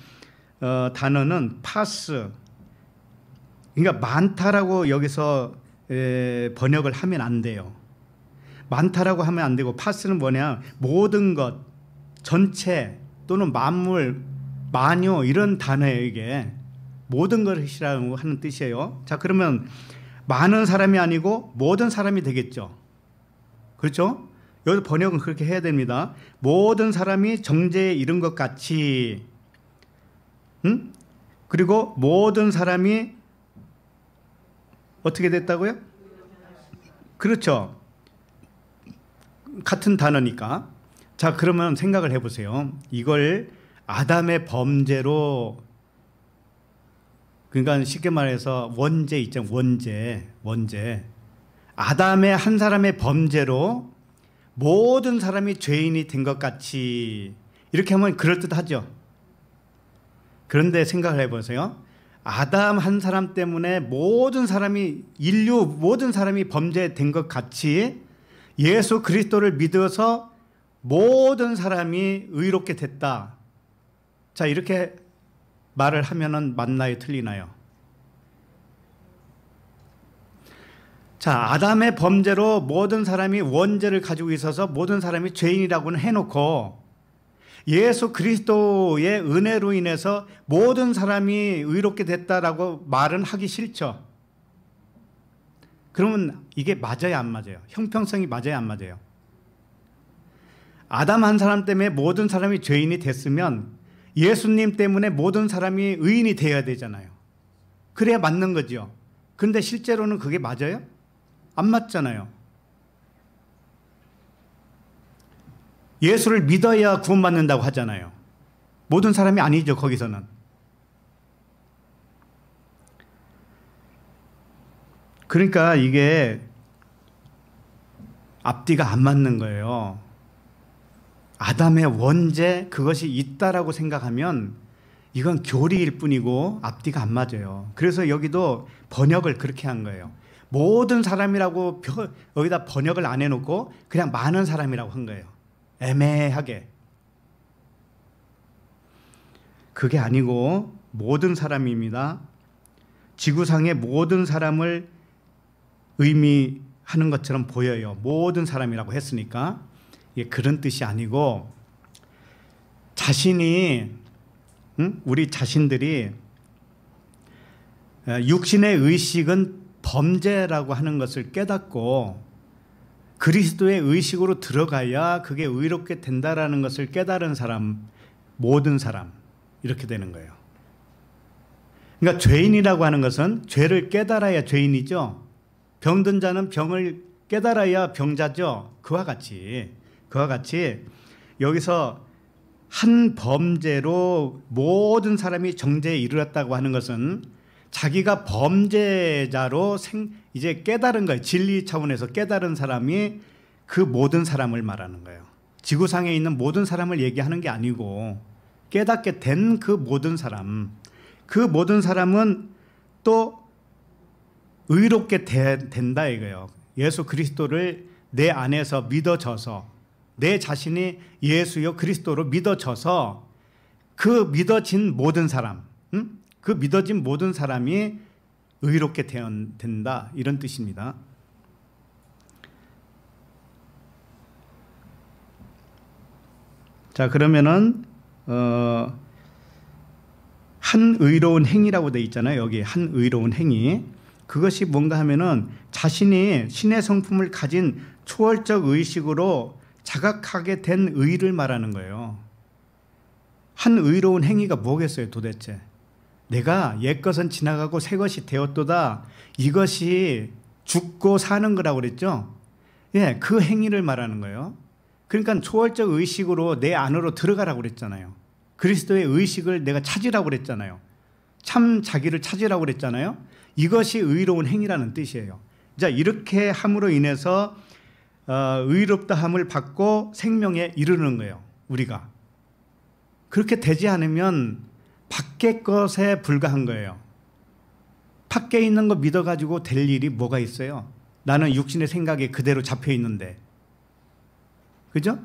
단어는 파스, 그러니까 많다라고 여기서 번역을 하면 안 돼요. 많다라고 하면 안 되고, 파스는 뭐냐, 모든 것, 전체 또는 만물, 만유, 이런 단어예요. 이게 모든 것이라고 하는 뜻이에요. 자, 그러면 많은 사람이 아니고 모든 사람이 되겠죠. 그렇죠? 여기 번역은 그렇게 해야 됩니다. 모든 사람이 정죄에 이른 것 같이, 그리고 모든 사람이 어떻게 됐다고요? 그렇죠. 같은 단어니까. 자, 그러면 생각을 해보세요. 이걸 아담의 범죄로, 그러니까 쉽게 말해서 원죄 있죠. 원죄. 아담의 한 사람의 범죄로 모든 사람이 죄인이 된 것 같이, 이렇게 하면 그럴듯하죠. 그런데 생각을 해보세요. 아담 한 사람 때문에 모든 사람이, 인류 모든 사람이 범죄된 것 같이 예수 그리스도를 믿어서 모든 사람이 의롭게 됐다. 자, 이렇게 말을 하면은 맞나요, 틀리나요? 자, 아담의 범죄로 모든 사람이 원죄를 가지고 있어서 모든 사람이 죄인이라고는 해놓고, 예수 그리스도의 은혜로 인해서 모든 사람이 의롭게 됐다라고 말은 하기 싫죠. 그러면 이게 맞아요, 안 맞아요? 형평성이 맞아요, 안 맞아요? 아담 한 사람 때문에 모든 사람이 죄인이 됐으면 예수님 때문에 모든 사람이 의인이 되어야 되잖아요. 그래야 맞는 거죠. 그런데 실제로는 그게 맞아요? 안 맞잖아요. 예수를 믿어야 구원받는다고 하잖아요. 모든 사람이 아니죠, 거기서는. 그러니까 이게 앞뒤가 안 맞는 거예요. 아담의 원죄, 그것이 있다라고 생각하면 이건 교리일 뿐이고 앞뒤가 안 맞아요. 그래서 여기도 번역을 그렇게 한 거예요. 모든 사람이라고 여기다 번역을 안 해놓고 그냥 많은 사람이라고 한 거예요. 애매하게. 그게 아니고 모든 사람입니다. 지구상의 모든 사람을 의미하는 것처럼 보여요. 모든 사람이라고 했으니까. 이게 그런 뜻이 아니고, 자신이, 우리 자신들이 육신의 의식은 범죄라고 하는 것을 깨닫고 그리스도의 의식으로 들어가야 그게 의롭게 된다라는 것을 깨달은 사람, 모든 사람, 이렇게 되는 거예요. 그러니까 죄인이라고 하는 것은 죄를 깨달아야 죄인이죠. 병든 자는 병을 깨달아야 병자죠. 그와 같이 여기서 한 범죄로 모든 사람이 정죄에 이르렀다고 하는 것은 자기가 범죄자로 이제 깨달은 거예요. 진리 차원에서 깨달은 사람이 그 모든 사람을 말하는 거예요. 지구상에 있는 모든 사람을 얘기하는 게 아니고 깨닫게 된 그 모든 사람, 그 모든 사람은 또 의롭게 된다 이거예요. 예수 그리스도를 내 안에서 믿어져서, 내 자신이 예수여 그리스도로 믿어져서 그 믿어진 모든 사람, 그 믿어진 모든 사람이 의롭게 된다, 이런 뜻입니다. 자, 그러면은 한 의로운 행위라고 돼 있잖아요. 여기 한 의로운 행위. 그것이 뭔가 하면은 자신이 신의 성품을 가진 초월적 의식으로 자각하게 된 의를 말하는 거예요. 한 의로운 행위가 뭐겠어요, 도대체? 내가 옛것은 지나가고 새것이 되었도다. 이것이 죽고 사는 거라고 그랬죠? 예, 그 행위를 말하는 거예요. 그러니까 초월적 의식으로 내 안으로 들어가라고 그랬잖아요. 그리스도의 의식을 내가 찾으라고 그랬잖아요. 참 자기를 찾으라고 그랬잖아요. 이것이 의로운 행위라는 뜻이에요. 자, 이렇게 함으로 인해서 의롭다 함을 받고 생명에 이르는 거예요, 우리가. 그렇게 되지 않으면 밖의 것에 불과한 거예요. 밖에 있는 거 믿어가지고 될 일이 뭐가 있어요? 나는 육신의 생각에 그대로 잡혀 있는데. 그죠?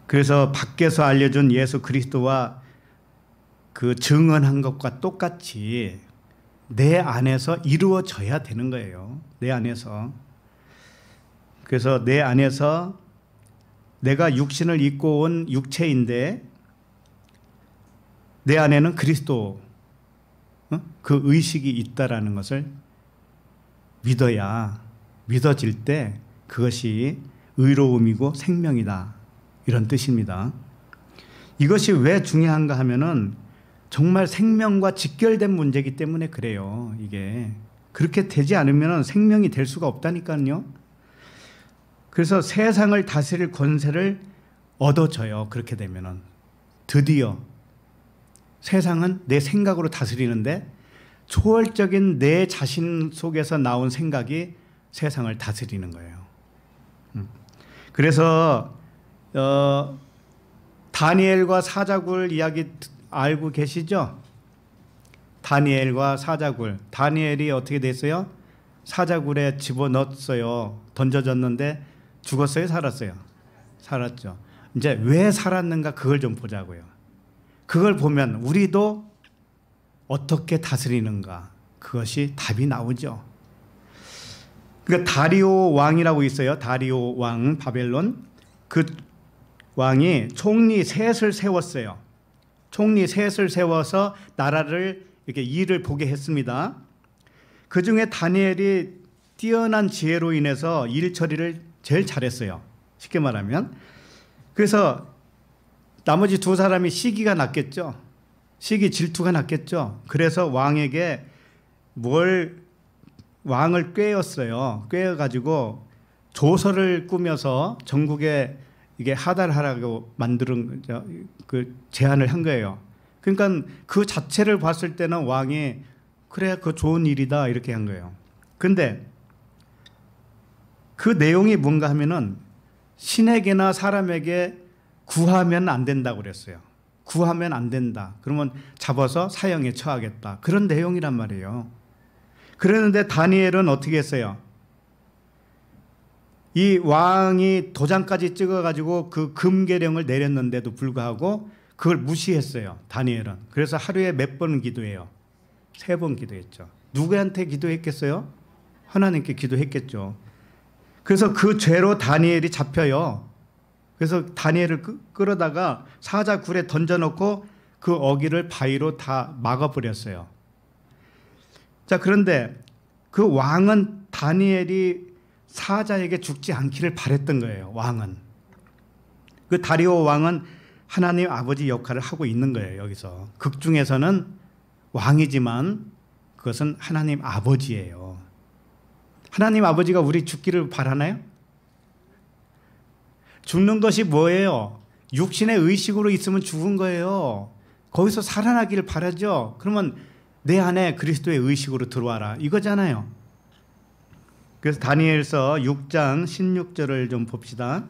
그래서 밖에서 알려준 예수 그리스도와 그 증언한 것과 똑같이 내 안에서 이루어져야 되는 거예요. 내 안에서. 그래서 내 안에서 내가 육신을 입고 온 육체인데 내 안에는 그리스도, 그 의식이 있다라는 것을 믿어질 때 그것이 의로움이고 생명이다, 이런 뜻입니다. 이것이 왜 중요한가 하면은 정말 생명과 직결된 문제이기 때문에 그래요. 이게 그렇게 되지 않으면 생명이 될 수가 없다니까요. 그래서 세상을 다스릴 권세를 얻어져요. 그렇게 되면은 드디어 세상은 내 생각으로 다스리는데 초월적인 내 자신 속에서 나온 생각이 세상을 다스리는 거예요. 그래서 다니엘과 사자굴 이야기 알고 계시죠? 다니엘과 사자굴. 다니엘이 어떻게 됐어요? 사자굴에 집어넣었어요. 던져졌는데 죽었어요? 살았어요? 살았죠. 이제 왜 살았는가 그걸 좀 보자고요. 그걸 보면 우리도 어떻게 다스리는가, 그것이 답이 나오죠. 그러니까 다리오 왕이라고 있어요. 다리오 왕, 바벨론. 그 왕이 총리 셋을 세웠어요. 총리 셋을 세워서 나라를 이렇게 일을 보게 했습니다. 그 중에 다니엘이 뛰어난 지혜로 인해서 일 처리를 제일 잘했어요. 쉽게 말하면. 그래서 나머지 두 사람이 시기가 났겠죠. 시기 질투가 났겠죠. 그래서 왕에게 왕을 꾀었어요. 꾀어가지고 조서를 꾸며서 전국에 이게 하달하라고 만드는 그 제안을 한 거예요. 그러니까 그 자체를 봤을 때는 왕이 그래, 그 좋은 일이다, 이렇게 한 거예요. 근데 그 내용이 뭔가 하면은 신에게나 사람에게 구하면 안 된다고 그랬어요. 구하면 안 된다. 그러면 잡아서 사형에 처하겠다. 그런 내용이란 말이에요. 그랬는데 다니엘은 어떻게 했어요? 이 왕이 도장까지 찍어가지고 그 금계령을 내렸는데도 불구하고 그걸 무시했어요. 다니엘은. 그래서 하루에 몇 번 기도해요? 3번 기도했죠. 누구한테 기도했겠어요? 하나님께 기도했겠죠. 그래서 그 죄로 다니엘이 잡혀요. 그래서 다니엘을 끌어다가 사자굴에 던져놓고 그 어기를 바위로 다 막아버렸어요. 자, 그런데 그 왕은 다니엘이 사자에게 죽지 않기를 바랬던 거예요. 왕은. 그 다리오 왕은 하나님 아버지 역할을 하고 있는 거예요. 여기서 극 중에서는 왕이지만 그것은 하나님 아버지예요. 하나님 아버지가 우리 죽기를 바라나요? 죽는 것이 뭐예요? 육신의 의식으로 있으면 죽은 거예요. 거기서 살아나기를 바라죠. 그러면 내 안에 그리스도의 의식으로 들어와라, 이거잖아요. 그래서 다니엘서 6장 16절을 좀 봅시다.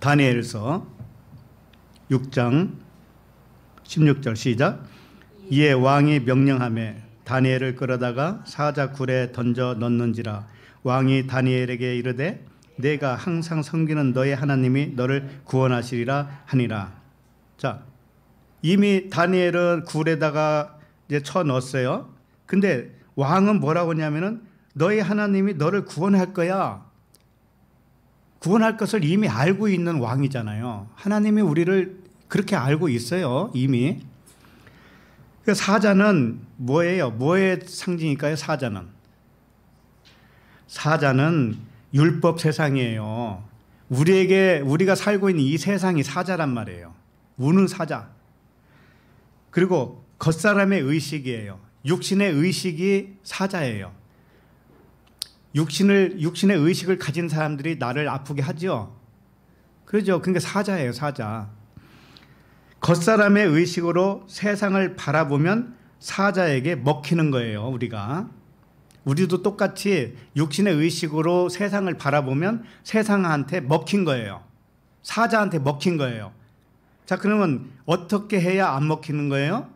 다니엘서 6장 16절 시작. 이에 왕이 명령하며 다니엘을 끌어다가 사자 굴에 던져 넣는지라. 왕이 다니엘에게 이르되 내가 항상 섬기는 너의 하나님이 너를 구원하시리라 하니라. 자, 이미 다니엘은 굴에다가 이제 쳐 넣었어요. 근데 왕은 뭐라고 하냐면은 너의 하나님이 너를 구원할 거야. 구원할 것을 이미 알고 있는 왕이잖아요. 하나님이 우리를 그렇게 알고 있어요, 이미. 사자는 뭐예요? 뭐의 상징일까요? 사자는 율법 세상이에요. 우리가 살고 있는 이 세상이 사자란 말이에요. 우는 사자. 그리고 겉사람의 의식이에요. 육신의 의식이 사자예요. 육신의 의식을 가진 사람들이 나를 아프게 하죠. 그렇죠. 그러니까 사자예요, 사자. 겉사람의 의식으로 세상을 바라보면 사자에게 먹히는 거예요, 우리도 똑같이 육신의 의식으로 세상을 바라보면 세상한테 먹힌 거예요. 사자한테 먹힌 거예요. 자, 그러면 어떻게 해야 안 먹히는 거예요?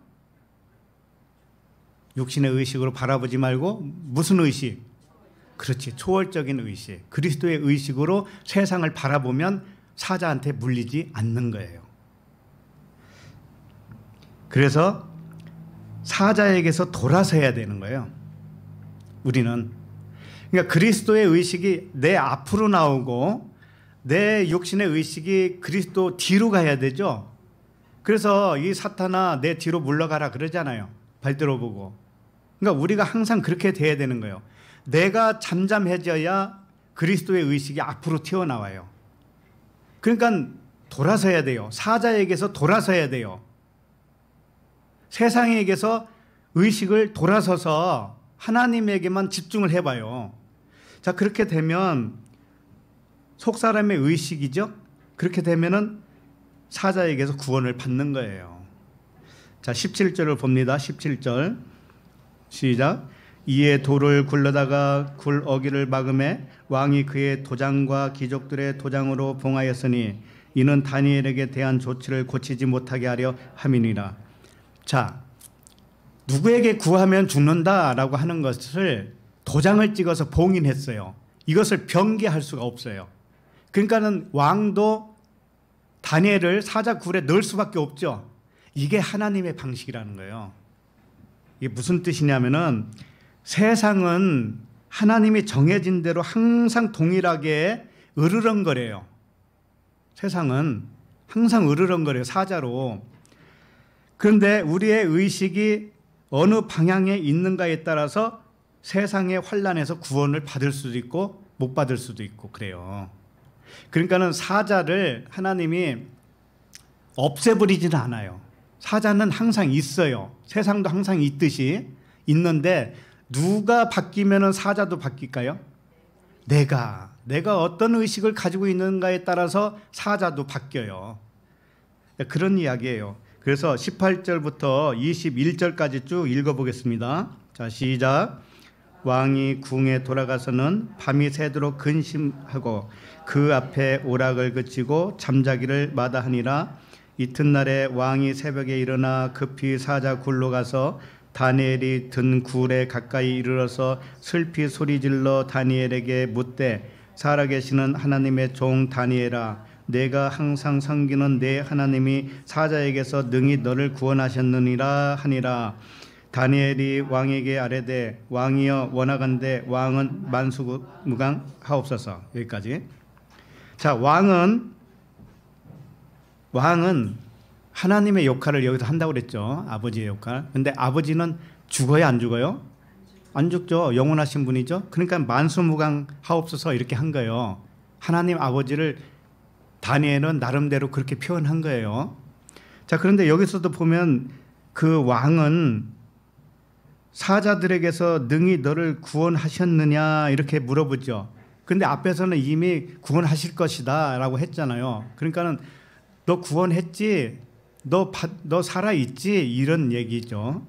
육신의 의식으로 바라보지 말고 무슨 의식? 그렇지, 초월적인 의식. 그리스도의 의식으로 세상을 바라보면 사자한테 물리지 않는 거예요. 그래서 사자에게서 돌아서야 되는 거예요, 우리는. 그러니까 그리스도의 의식이 내 앞으로 나오고 내 육신의 의식이 그리스도 뒤로 가야 되죠. 그래서 이 사탄아 내 뒤로 물러가라 그러잖아요, 발 들어보고. 그러니까 우리가 항상 그렇게 돼야 되는 거예요. 내가 잠잠해져야 그리스도의 의식이 앞으로 튀어나와요. 그러니까 돌아서야 돼요. 사자에게서 돌아서야 돼요. 세상에게서 의식을 돌아서서 하나님에게만 집중을 해봐요. 자, 그렇게 되면 속사람의 의식이죠. 그렇게 되면은 사자에게서 구원을 받는 거예요. 자, 17절을 봅니다. 17절 시작. 이에 돌을 굴러다가 굴 어기를 막음에 왕이 그의 도장과 귀족들의 도장으로 봉하였으니 이는 다니엘에게 대한 조치를 고치지 못하게 하려 함이니라. 자, 누구에게 구하면 죽는다라고 하는 것을 도장을 찍어서 봉인했어요. 이것을 변개할 수가 없어요. 그러니까는 왕도 다니엘을 사자 굴에 넣을 수밖에 없죠. 이게 하나님의 방식이라는 거예요. 이게 무슨 뜻이냐면은 세상은 하나님이 정해진 대로 항상 동일하게 으르렁거려요. 세상은 항상 으르렁거려요, 사자로. 그런데 우리의 의식이 어느 방향에 있는가에 따라서 세상의 환난에서 구원을 받을 수도 있고 못 받을 수도 있고 그래요. 그러니까는 사자를 하나님이 없애버리지는 않아요. 사자는 항상 있어요. 세상도 항상 있듯이 있는데 누가 바뀌면은 사자도 바뀔까요? 내가 어떤 의식을 가지고 있는가에 따라서 사자도 바뀌어요. 그런 이야기예요. 그래서 18절부터 21절까지 쭉 읽어보겠습니다. 자, 시작. 왕이 궁에 돌아가서는 밤이 새도록 근심하고 그 앞에 오락을 그치고 잠자기를 마다하니라. 이튿날에 왕이 새벽에 일어나 급히 사자 굴로 가서 다니엘이 든 굴에 가까이 이르러서 슬피 소리질러 다니엘에게 묻되 살아계시는 하나님의 종 다니엘아, 내가 항상 섬기는 내 하나님이 사자에게서 능히 너를 구원하셨느니라 하니라. 다니엘이 왕에게 아뢰되 왕이여 원하건대 왕은 만수무강하옵소서. 여기까지. 자, 왕은 하나님의 역할을 여기서 한다고 그랬죠. 아버지의 역할. 근데 아버지는 죽어요, 안 죽어요? 안 죽죠. 영원하신 분이죠. 그러니까 만수무강하옵소서 이렇게 한 거예요. 하나님 아버지를 다니엘은 나름대로 그렇게 표현한 거예요. 자, 그런데 여기서도 보면 그 왕은 사자들에게서 능히 너를 구원하셨느냐 이렇게 물어보죠. 근데 앞에서는 이미 구원하실 것이다 라고 했잖아요. 그러니까는 너 구원했지? 너 살아있지? 이런 얘기죠.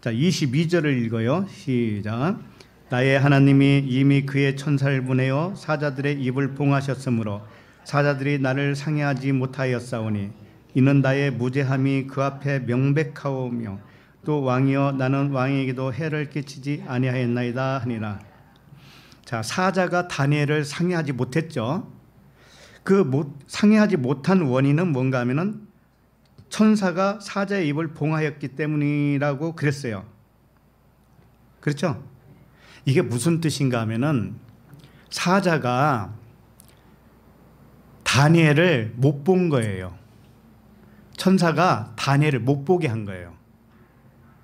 자, 22절을 읽어요. 시작. 나의 하나님이 이미 그의 천사를 보내어 사자들의 입을 봉하셨으므로 사자들이 나를 상해하지 못하였사오니 이는 나의 무죄함이 그 앞에 명백하오며 또 왕이여 나는 왕에게도 해를 끼치지 아니하였나이다 하니라. 자, 사자가 다니엘을 상해하지 못했죠. 상해하지 못한 원인은 뭔가 하면은 천사가 사자의 입을 봉하였기 때문이라고 그랬어요. 그렇죠? 이게 무슨 뜻인가 하면은 사자가 다니엘을 못 본 거예요. 천사가 다니엘을 못 보게 한 거예요.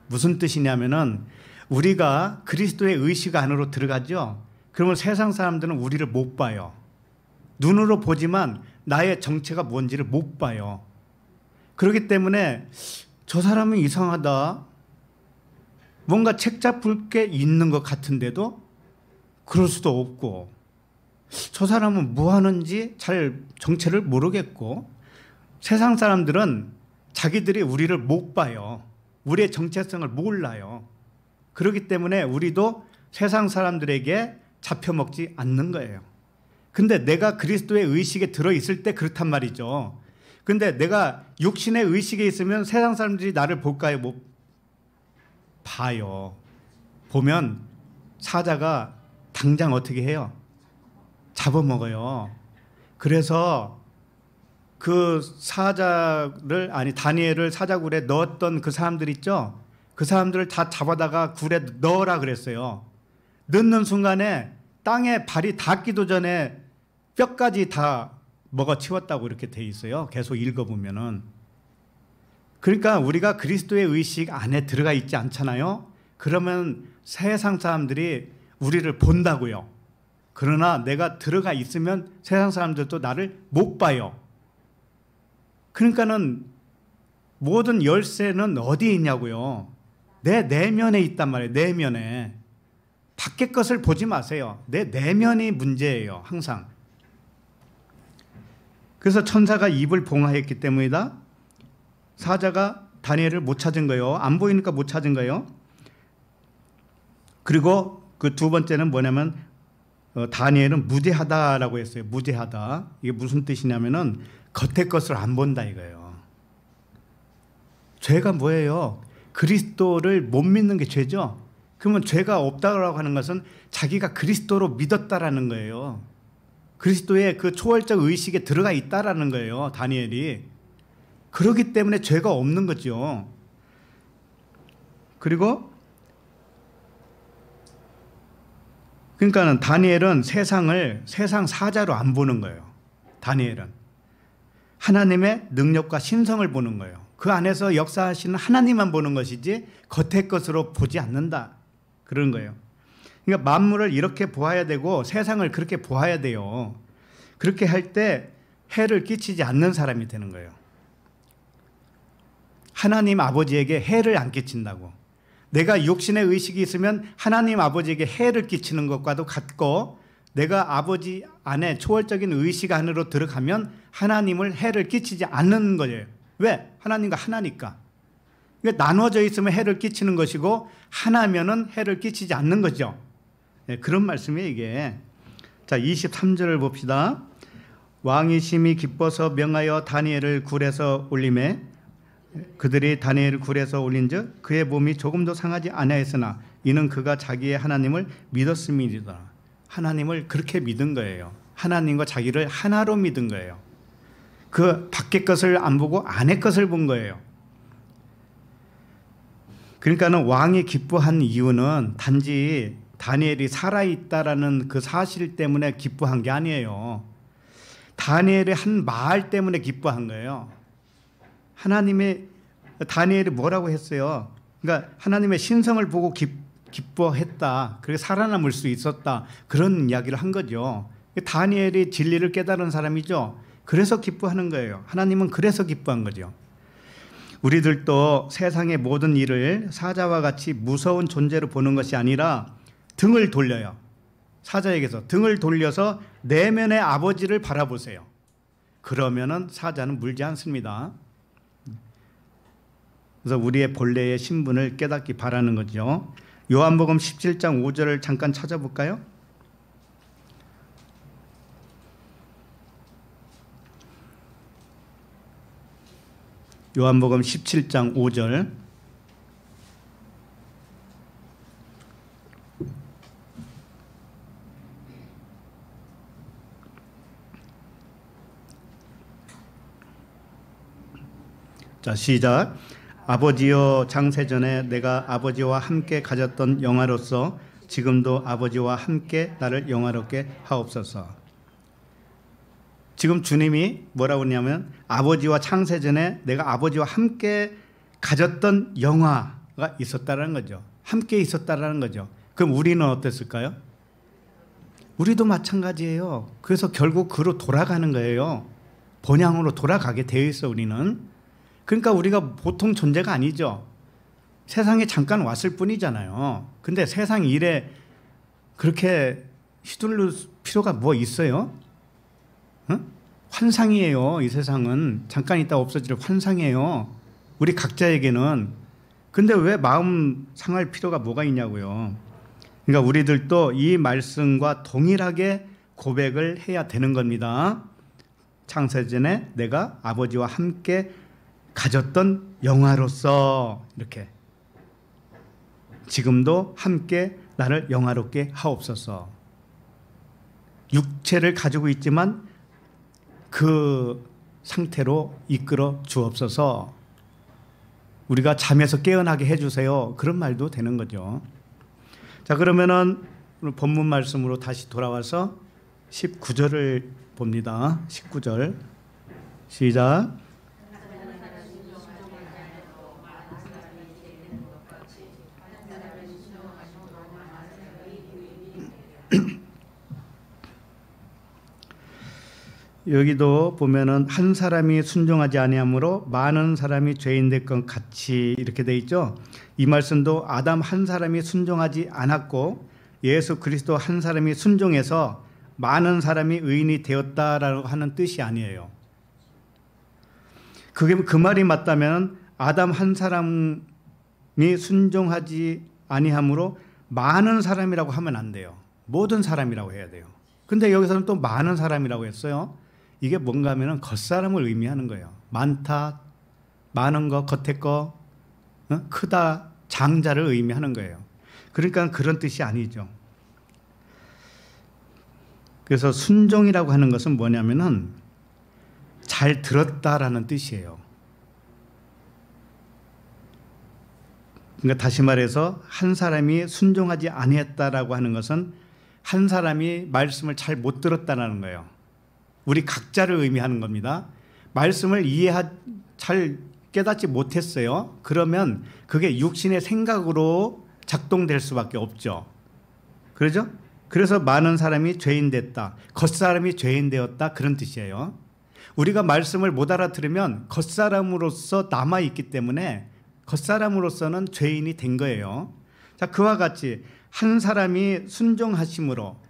무슨 뜻이냐면은 우리가 그리스도의 의식 안으로 들어가죠. 그러면 세상 사람들은 우리를 못 봐요. 눈으로 보지만 나의 정체가 뭔지를 못 봐요. 그렇기 때문에 저 사람은 이상하다. 뭔가 책 잡을 게 있는 것 같은데도 그럴 수도 없고, 저 사람은 뭐 하는지 잘 정체를 모르겠고, 세상 사람들은 자기들이 우리를 못 봐요. 우리의 정체성을 몰라요. 그렇기 때문에 우리도 세상 사람들에게 잡혀먹지 않는 거예요. 근데 내가 그리스도의 의식에 들어있을 때 그렇단 말이죠. 근데 내가 육신의 의식에 있으면 세상 사람들이 나를 볼까요? 못 봐요. 보면 사자가 당장 어떻게 해요? 잡아먹어요. 그래서 그 다니엘을 사자굴에 넣었던 그 사람들 있죠? 그 사람들을 다 잡아다가 굴에 넣으라 그랬어요. 넣는 순간에 땅에 발이 닿기도 전에 뼈까지 다 먹어치웠다고 이렇게 돼 있어요. 계속 읽어보면은. 그러니까 우리가 그리스도의 의식 안에 들어가 있지 않잖아요. 그러면 세상 사람들이 우리를 본다고요. 그러나 내가 들어가 있으면 세상 사람들도 나를 못 봐요. 그러니까는 모든 열쇠는 어디에 있냐고요. 내 내면에 있단 말이에요. 내면에. 밖의 것을 보지 마세요. 내 내면이 문제예요. 항상. 그래서 천사가 입을 봉하였기 때문이다. 사자가 다니엘을 못 찾은 거예요. 안 보이니까 못 찾은 거예요. 그리고 그 두 번째는 뭐냐면 다니엘은 무죄하다라고 했어요. 무죄하다. 이게 무슨 뜻이냐면은 겉의 것을 안 본다 이거예요. 죄가 뭐예요? 그리스도를 못 믿는 게 죄죠. 그러면 죄가 없다고 하는 것은 자기가 그리스도로 믿었다라는 거예요. 그리스도의 그 초월적 의식에 들어가 있다라는 거예요. 다니엘이. 그렇기 때문에 죄가 없는 거죠. 그리고 그러니까는 다니엘은 세상 사자로 안 보는 거예요. 다니엘은 하나님의 능력과 신성을 보는 거예요. 그 안에서 역사하시는 하나님만 보는 것이지 겉의 것으로 보지 않는다. 그런 거예요. 그러니까 만물을 이렇게 보아야 되고 세상을 그렇게 보아야 돼요. 그렇게 할 때 해를 끼치지 않는 사람이 되는 거예요. 하나님 아버지에게 해를 안 끼친다고. 내가 육신의 의식이 있으면 하나님 아버지에게 해를 끼치는 것과도 같고, 내가 아버지 안에 초월적인 의식 안으로 들어가면 하나님을 해를 끼치지 않는 거예요. 왜? 하나님과 하나니까. 그러니까 나눠져 있으면 해를 끼치는 것이고 하나면은 해를 끼치지 않는 거죠. 네, 그런 말씀이에요 이게. 자, 23절을 봅시다. 왕이 심히 기뻐서 명하여 다니엘을 굴에서 올리매 그들이 다니엘을 굴에서 올린즉 그의 몸이 조금도 상하지 아니하였으나 이는 그가 자기의 하나님을 믿었음이니라. 하나님을 그렇게 믿은 거예요. 하나님과 자기를 하나로 믿은 거예요. 그 밖의 것을 안 보고 안의 것을 본 거예요. 그러니까는 왕이 기뻐한 이유는 단지 다니엘이 살아있다라는 그 사실 때문에 기뻐한 게 아니에요. 다니엘의 한 말 때문에 기뻐한 거예요. 다니엘이 뭐라고 했어요? 그러니까 하나님의 신성을 보고 기뻐했다. 그래서 살아남을 수 있었다. 그런 이야기를 한 거죠. 다니엘이 진리를 깨달은 사람이죠. 그래서 기뻐하는 거예요. 하나님은 그래서 기뻐한 거죠. 우리들도 세상의 모든 일을 사자와 같이 무서운 존재로 보는 것이 아니라 등을 돌려요. 사자에게서 등을 돌려서 내면의 아버지를 바라보세요. 그러면은 사자는 물지 않습니다. 그래서 우리의 본래의 신분을 깨닫기 바라는 거죠. 요한복음 17장 5절을 잠깐 찾아볼까요? 요한복음 17장 5절. 자, 시작. 아버지여, 창세전에 내가 아버지와 함께 가졌던 영화로서 지금도 아버지와 함께 나를 영화롭게 하옵소서. 지금 주님이 뭐라고 하냐면 아버지와 창세전에 내가 아버지와 함께 가졌던 영화가 있었다는 거죠. 함께 있었다는 거죠. 그럼 우리는 어땠을까요? 우리도 마찬가지예요. 그래서 결국 그로 돌아가는 거예요. 본향으로 돌아가게 되어 있어 우리는. 그러니까 우리가 보통 존재가 아니죠. 세상에 잠깐 왔을 뿐이잖아요. 근데 세상 일에 그렇게 휘둘릴 필요가 뭐 있어요? 응? 환상이에요. 이 세상은 잠깐 있다 없어질 환상이에요. 우리 각자에게는. 근데 왜 마음 상할 필요가 뭐가 있냐고요. 그러니까 우리들도 이 말씀과 동일하게 고백을 해야 되는 겁니다. 창세전에 내가 아버지와 함께 가졌던 영화로서 이렇게 지금도 함께 나를 영화롭게 하옵소서. 육체를 가지고 있지만 그 상태로 이끌어 주옵소서. 우리가 잠에서 깨어나게 해주세요. 그런 말도 되는 거죠. 자, 그러면은 본문 말씀으로 다시 돌아와서 19절을 봅니다. 19절 시작. 여기도 보면은 한 사람이 순종하지 아니하므로 많은 사람이 죄인 될 것 같이 이렇게 돼 있죠. 이 말씀도 아담 한 사람이 순종하지 않았고 예수 그리스도 한 사람이 순종해서 많은 사람이 의인이 되었다라고 하는 뜻이 아니에요. 그게 그 말이 맞다면 아담 한 사람이 순종하지 아니하므로 많은 사람이라고 하면 안 돼요. 모든 사람이라고 해야 돼요. 근데 여기서는 또 많은 사람이라고 했어요. 이게 뭔가 하면은 겉사람을 의미하는 거예요. 많다, 많은 거, 겉에 거, 크다, 장자를 의미하는 거예요. 그러니까 그런 뜻이 아니죠. 그래서 순종이라고 하는 것은 뭐냐면은 잘 들었다라는 뜻이에요. 그러니까 다시 말해서 한 사람이 순종하지 아니했다라고 하는 것은 한 사람이 말씀을 잘 못 들었다라는 거예요. 우리 각자를 의미하는 겁니다. 말씀을 잘 깨닫지 못했어요. 그러면 그게 육신의 생각으로 작동될 수밖에 없죠. 그러죠? 그래서 많은 사람이 죄인 됐다. 겉사람이 죄인 되었다. 그런 뜻이에요. 우리가 말씀을 못 알아들으면 겉사람으로서 남아있기 때문에 겉사람으로서는 죄인이 된 거예요. 자, 그와 같이 한 사람이 순종하심으로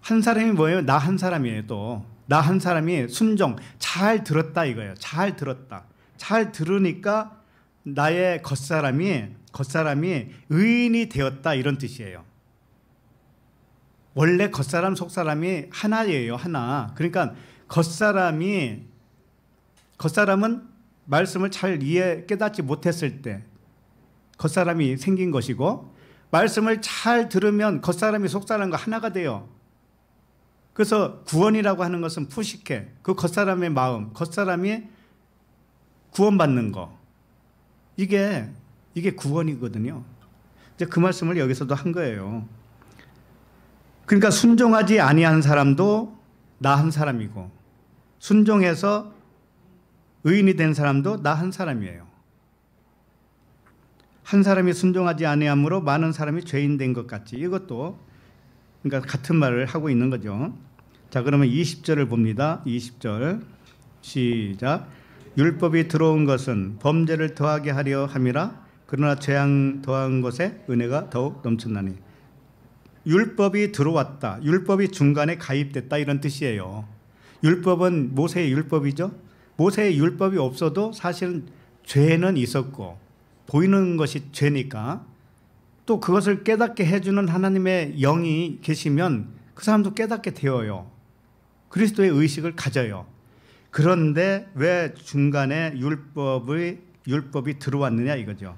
한 사람이 뭐예요? 나 한 사람이에요. 또 나 한 사람이 순종 잘 들었다 이거예요. 잘 들었다. 잘 들으니까 나의 겉사람이 의인이 되었다 이런 뜻이에요. 원래 겉사람 속사람이 하나예요. 하나. 그러니까 겉사람은 말씀을 잘 깨닫지 못했을 때 겉사람이 생긴 것이고 말씀을 잘 들으면 겉사람이 속사람과 하나가 돼요. 그래서 구원이라고 하는 것은 푸시케, 그 겉사람의 마음, 겉사람이 구원받는 거. 이게 구원이거든요. 이제 그 말씀을 여기서도 한 거예요. 그러니까 순종하지 아니한 사람도 나 한 사람이고 순종해서 의인이 된 사람도 나 한 사람이에요. 한 사람이 순종하지 아니함으로 많은 사람이 죄인 된 것 같이 이것도 그러니까 같은 말을 하고 있는 거죠. 자, 그러면 20절을 봅니다. 20절 시작. 율법이 들어온 것은 범죄를 더하게 하려 함이라 그러나 죄악 더한 것에 은혜가 더욱 넘쳤나니. 율법이 들어왔다. 율법이 중간에 가입됐다 이런 뜻이에요. 율법은 모세의 율법이죠. 모세의 율법이 없어도 사실은 죄는 있었고 보이는 것이 죄니까 또 그것을 깨닫게 해주는 하나님의 영이 계시면 그 사람도 깨닫게 되어요. 그리스도의 의식을 가져요. 그런데 왜 중간에 율법이 들어왔느냐 이거죠.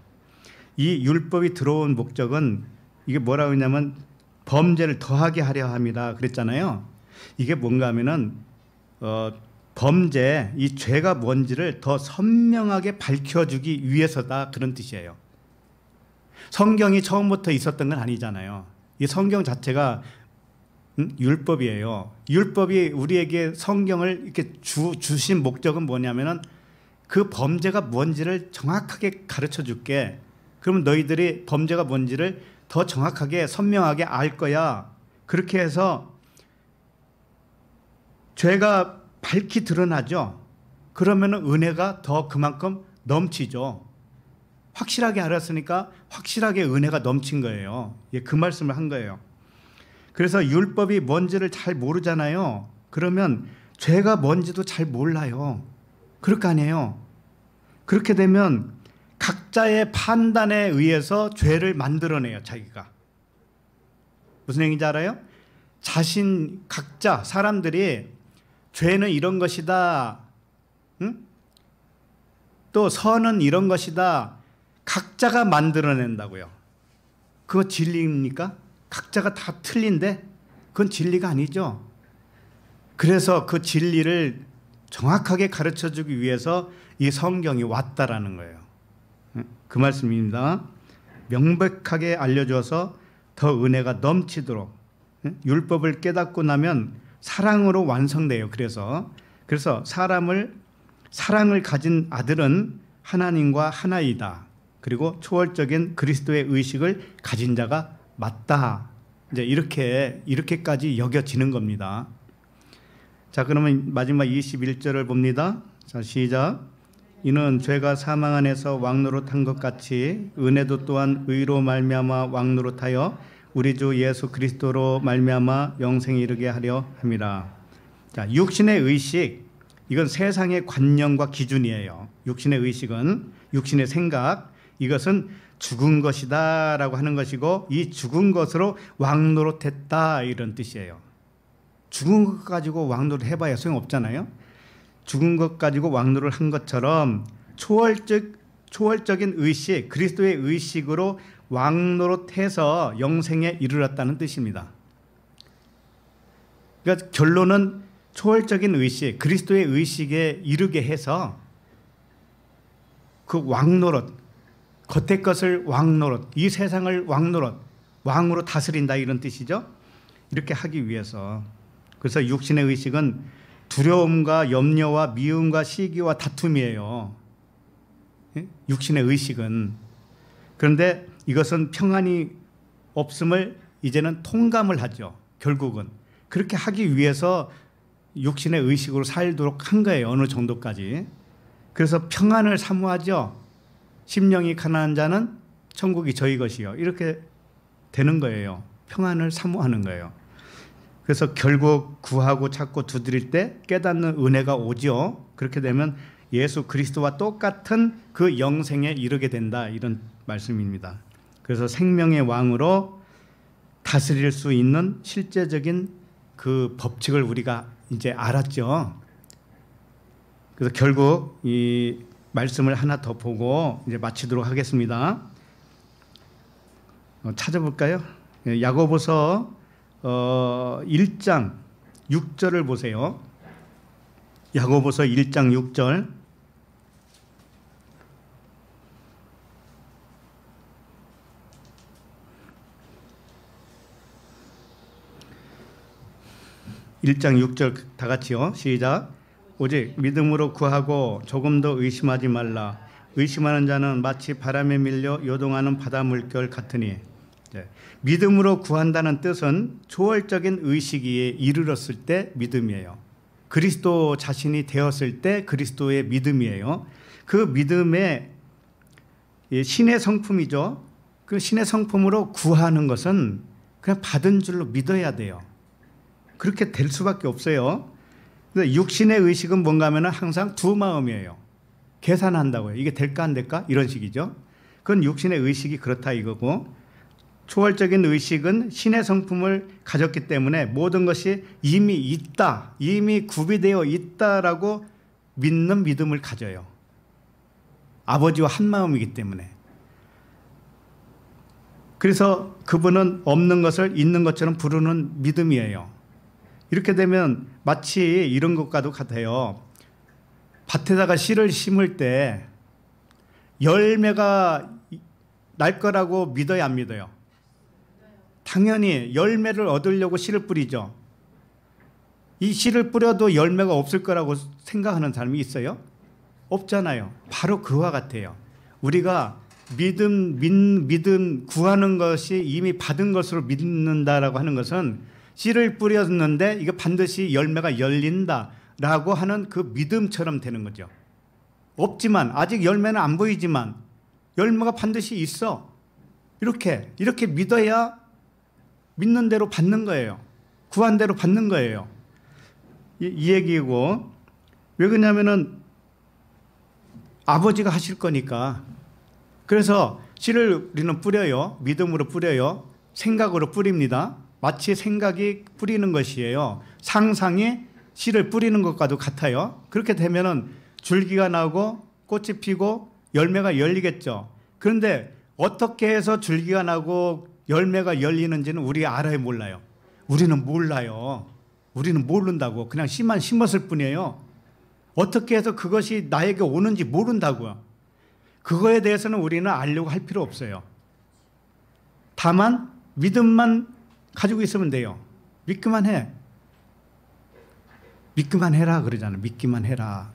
이 율법이 들어온 목적은 이게 뭐라고 했냐면 범죄를 더하게 하려 합니다. 그랬잖아요. 이게 뭔가 하면은 범죄, 이 죄가 뭔지를 더 선명하게 밝혀주기 위해서다, 그런 뜻이에요. 성경이 처음부터 있었던 건 아니잖아요. 이 성경 자체가 율법이에요. 율법이 우리에게 성경을 이렇게 주신 목적은 뭐냐면은 그 범죄가 뭔지를 정확하게 가르쳐 줄게. 그러면 너희들이 범죄가 뭔지를 더 정확하게 선명하게 알 거야. 그렇게 해서 죄가 밝히 드러나죠. 그러면 은혜가 더 그만큼 넘치죠. 확실하게 알았으니까 확실하게 은혜가 넘친 거예요. 예, 그 말씀을 한 거예요. 그래서 율법이 뭔지를 잘 모르잖아요. 그러면 죄가 뭔지도 잘 몰라요. 그럴 거 아니에요. 그렇게 되면 각자의 판단에 의해서 죄를 만들어내요, 자기가. 무슨 얘기인지 알아요? 각자 사람들이 죄는 이런 것이다, 응? 또 선은 이런 것이다, 각자가 만들어낸다고요. 그거 진리입니까? 각자가 다 틀린데 그건 진리가 아니죠. 그래서 그 진리를 정확하게 가르쳐주기 위해서 이 성경이 왔다라는 거예요. 그 말씀입니다. 명백하게 알려줘서 더 은혜가 넘치도록. 율법을 깨닫고 나면 사랑으로 완성돼요. 그래서 사랑을 가진 아들은 하나님과 하나이다. 그리고 초월적인 그리스도의 의식을 가진 자가 맞다. 이제 이렇게까지 여겨지는 겁니다. 자, 그러면 마지막 21절을 봅니다. 자, 시작. 이는 죄가 사망 안에서 왕노릇한 것 같이 은혜도 또한 의로 말미암아 왕노릇하여 우리 주 예수 그리스도로 말미암아 영생에 이르게 하려 함이라. 자, 육신의 의식, 이건 세상의 관념과 기준이에요. 육신의 의식은, 육신의 생각, 이것은 죽은 것이다 라고 하는 것이고, 이 죽은 것으로 왕노릇했다, 이런 뜻이에요. 죽은 것 가지고 왕노릇 해봐야 소용없잖아요. 죽은 것 가지고 왕노릇 한 것처럼 초월적인 의식, 그리스도의 의식으로 왕노릇해서 영생에 이르렀다는 뜻입니다. 그러니까 결론은 초월적인 의식, 그리스도의 의식에 이르게 해서 그 왕노릇, 겉의 것을 왕노릇, 이 세상을 왕노릇, 왕으로 다스린다, 이런 뜻이죠. 이렇게 하기 위해서. 그래서 육신의 의식은 두려움과 염려와 미움과 시기와 다툼이에요. 육신의 의식은. 그런데 이것은 평안이 없음을 이제는 통감을 하죠. 결국은. 그렇게 하기 위해서 육신의 의식으로 살도록 한 거예요. 어느 정도까지. 그래서 평안을 사모하죠. 심령이 가난한 자는 천국이 저희 것이요. 이렇게 되는 거예요. 평안을 사모하는 거예요. 그래서 결국 구하고 찾고 두드릴 때 깨닫는 은혜가 오죠. 그렇게 되면 예수 그리스도와 똑같은 그 영생에 이르게 된다, 이런 말씀입니다. 그래서 생명의 왕으로 다스릴 수 있는 실제적인 그 법칙을 우리가 이제 알았죠. 그래서 결국 이 말씀을 하나 더 보고 이제 마치도록 하겠습니다. 찾아볼까요? 야고보서 1장 6절을 보세요. 야고보서 1장 6절. (1장 6절) 다 같이요. 시작. 오직 믿음으로 구하고 조금 더 의심하지 말라. 의심하는 자는 마치 바람에 밀려 요동하는 바다 물결 같으니. 믿음으로 구한다는 뜻은 초월적인 의식에 이르렀을 때 믿음이에요. 그리스도 자신이 되었을 때 그리스도의 믿음이에요. 그 믿음의 신의 성품이죠. 그 신의 성품으로 구하는 것은 그냥 받은 줄로 믿어야 돼요. 그렇게 될 수밖에 없어요. 육신의 의식은 뭔가 하면 항상 두 마음이에요. 계산한다고요. 이게 될까 안 될까? 이런 식이죠. 그건 육신의 의식이 그렇다 이거고, 초월적인 의식은 신의 성품을 가졌기 때문에 모든 것이 이미 있다, 이미 구비되어 있다라고 믿는 믿음을 가져요. 아버지와 한 마음이기 때문에. 그래서 그분은 없는 것을 있는 것처럼 부르는 믿음이에요. 이렇게 되면 마치 이런 것과도 같아요. 밭에다가 씨를 심을 때 열매가 날 거라고 믿어야 안 믿어요? 당연히 열매를 얻으려고 씨를 뿌리죠. 이 씨를 뿌려도 열매가 없을 거라고 생각하는 사람이 있어요? 없잖아요. 바로 그와 같아요. 우리가 믿음 구하는 것이 이미 받은 것으로 믿는다라고 하는 것은 씨를 뿌렸는데 이게 반드시 열매가 열린다라고 하는 그 믿음처럼 되는 거죠. 없지만 아직 열매는 안 보이지만 열매가 반드시 있어. 이렇게 믿어야 믿는 대로 받는 거예요. 구한 대로 받는 거예요. 이 얘기고, 왜 그러냐면은 아버지가 하실 거니까. 그래서 씨를 우리는 뿌려요. 믿음으로 뿌려요. 생각으로 뿌립니다. 마치 생각이 뿌리는 것이에요. 상상이 씨를 뿌리는 것과도 같아요. 그렇게 되면은 줄기가 나고 꽃이 피고 열매가 열리겠죠. 그런데 어떻게 해서 줄기가 나고 열매가 열리는지는 우리가 알아요, 몰라요? 우리는 몰라요. 우리는 모른다고. 그냥 씨만 심었을 뿐이에요. 어떻게 해서 그것이 나에게 오는지 모른다고요. 그거에 대해서는 우리는 알려고 할 필요 없어요. 다만 믿음만 가지고 있으면 돼요. 믿기만 해. 믿기만 해라 그러잖아요. 믿기만 해라.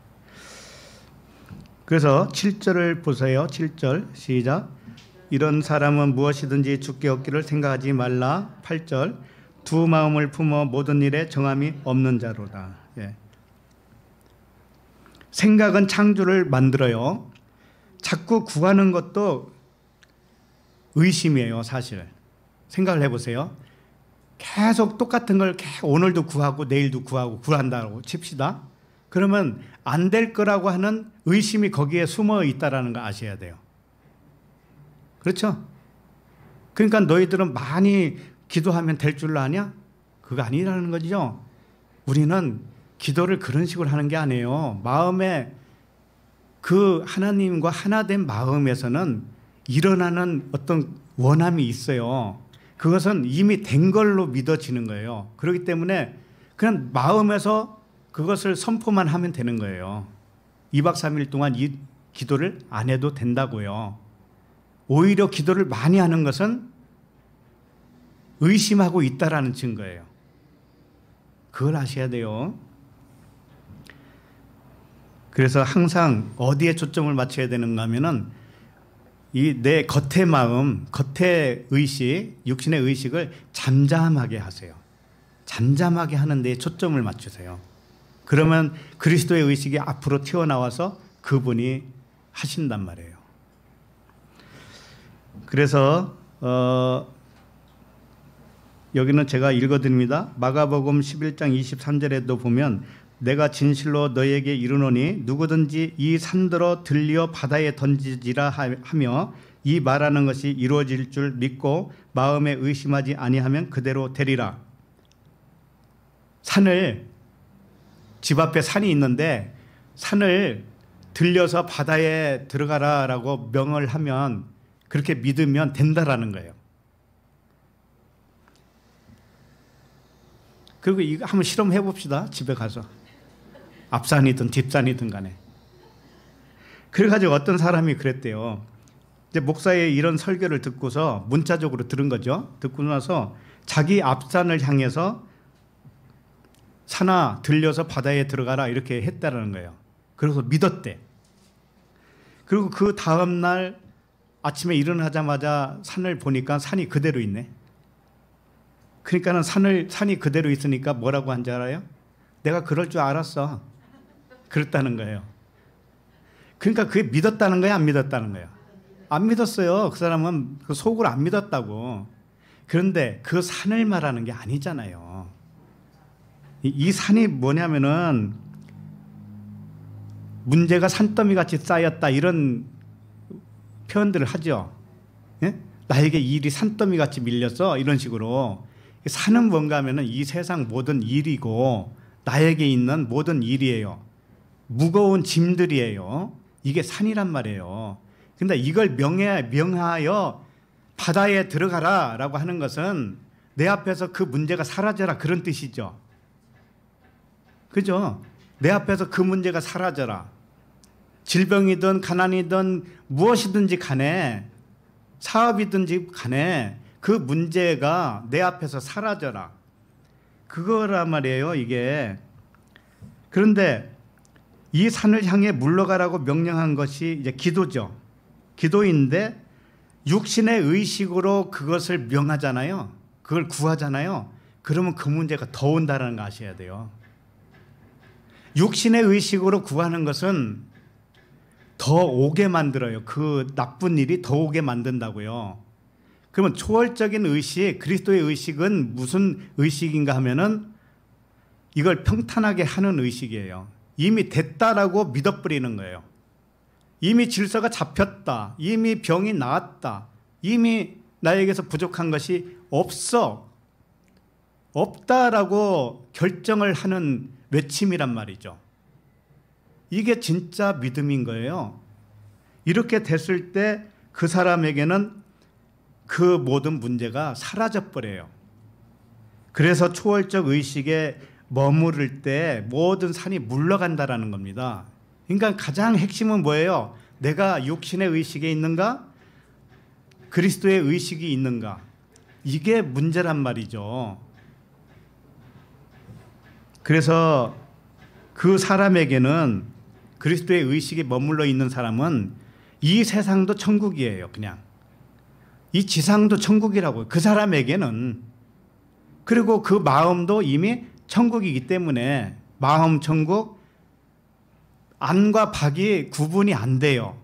그래서 7절을 보세요. 7절 시작. 이런 사람은 무엇이든지 주께 얻기를 생각하지 말라. 8절. 두 마음을 품어 모든 일에 정함이 없는 자로다. 예. 생각은 창조를 만들어요. 자꾸 구하는 것도 의심이에요, 사실. 생각을 해보세요. 계속 똑같은 걸 오늘도 구하고 내일도 구하고 구한다고 칩시다. 그러면 안 될 거라고 하는 의심이 거기에 숨어 있다는 거 아셔야 돼요. 그렇죠? 그러니까 너희들은 많이 기도하면 될 줄 아냐? 그거 아니라는 거죠. 우리는 기도를 그런 식으로 하는 게 아니에요. 마음에 그 하나님과 하나된 마음에서는 일어나는 어떤 원함이 있어요. 그것은 이미 된 걸로 믿어지는 거예요. 그렇기 때문에 그냥 마음에서 그것을 선포만 하면 되는 거예요. 2박 3일 동안 이 기도를 안 해도 된다고요. 오히려 기도를 많이 하는 것은 의심하고 있다라는 증거예요. 그걸 아셔야 돼요. 그래서 항상 어디에 초점을 맞춰야 되는가 하면은 이 내 겉의 마음, 겉의 의식, 육신의 의식을 잠잠하게 하세요. 잠잠하게 하는 데에 초점을 맞추세요. 그러면 그리스도의 의식이 앞으로 튀어나와서 그분이 하신단 말이에요. 그래서 여기는 제가 읽어드립니다. 마가복음 11장 23절에도 보면 내가 진실로 너희에게 이르노니 누구든지 이 산더러 들려 바다에 던지지라 하며 이 말하는 것이 이루어질 줄 믿고 마음에 의심하지 아니하면 그대로 되리라. 집 앞에 산이 있는데 산을 들려서 바다에 들어가라라고 명을 하면 그렇게 믿으면 된다라는 거예요. 그리고 이거 한번 실험해 봅시다. 집에 가서. 앞산이든 뒷산이든 간에. 그래가지고 어떤 사람이 그랬대요. 이제 목사의 이런 설교를 듣고서 문자적으로 들은 거죠. 듣고 나서 자기 앞산을 향해서 산아 들려서 바다에 들어가라 이렇게 했다라는 거예요. 그래서 믿었대. 그리고 그 다음 날 아침에 일어나자마자 산을 보니까 산이 그대로 있네. 그러니까는 산이 그대로 있으니까 뭐라고 한 줄 알아요? 내가 그럴 줄 알았어. 그랬다는 거예요. 그러니까 그게 믿었다는 거예요? 안 믿었다는 거예요? 안 믿었어요. 그 사람은 그 속으로 안 믿었다고. 그런데 그 산을 말하는 게 아니잖아요. 이 산이 뭐냐면은 문제가 산더미 같이 쌓였다 이런 표현들을 하죠. 예? 나에게 일이 산더미 같이 밀렸어 이런 식으로. 산은 뭔가 하면은 이 세상 모든 일이고 나에게 있는 모든 일이에요. 무거운 짐들이에요. 이게 산이란 말이에요. 근데 이걸 명하여 바다에 들어가라 라고 하는 것은 내 앞에서 그 문제가 사라져라 그런 뜻이죠. 그죠? 내 앞에서 그 문제가 사라져라. 질병이든 가난이든 무엇이든지 간에 사업이든지 간에 그 문제가 내 앞에서 사라져라. 그거란 말이에요, 이게. 그런데 이 산을 향해 물러가라고 명령한 것이 이제 기도죠. 기도인데 육신의 의식으로 그것을 명하잖아요. 그걸 구하잖아요. 그러면 그 문제가 더 온다는 거 아셔야 돼요. 육신의 의식으로 구하는 것은 더 오게 만들어요. 그 나쁜 일이 더 오게 만든다고요. 그러면 초월적인 의식, 그리스도의 의식은 무슨 의식인가 하면은 이걸 평탄하게 하는 의식이에요. 이미 됐다라고 믿어버리는 거예요. 이미 질서가 잡혔다. 이미 병이 나았다. 이미 나에게서 부족한 것이 없다라고 결정을 하는 외침이란 말이죠. 이게 진짜 믿음인 거예요. 이렇게 됐을 때 그 사람에게는 그 모든 문제가 사라져버려요. 그래서 초월적 의식에 머무를 때 모든 산이 물러간다라는 겁니다. 그러니까 가장 핵심은 뭐예요? 내가 육신의 의식에 있는가? 그리스도의 의식이 있는가? 이게 문제란 말이죠. 그래서 그 사람에게는 그리스도의 의식이 머물러 있는 사람은 이 세상도 천국이에요. 그냥 이 지상도 천국이라고요. 그 사람에게는. 그리고 그 마음도 이미 천국이기 때문에 마음 천국, 안과 밖이 구분이 안 돼요.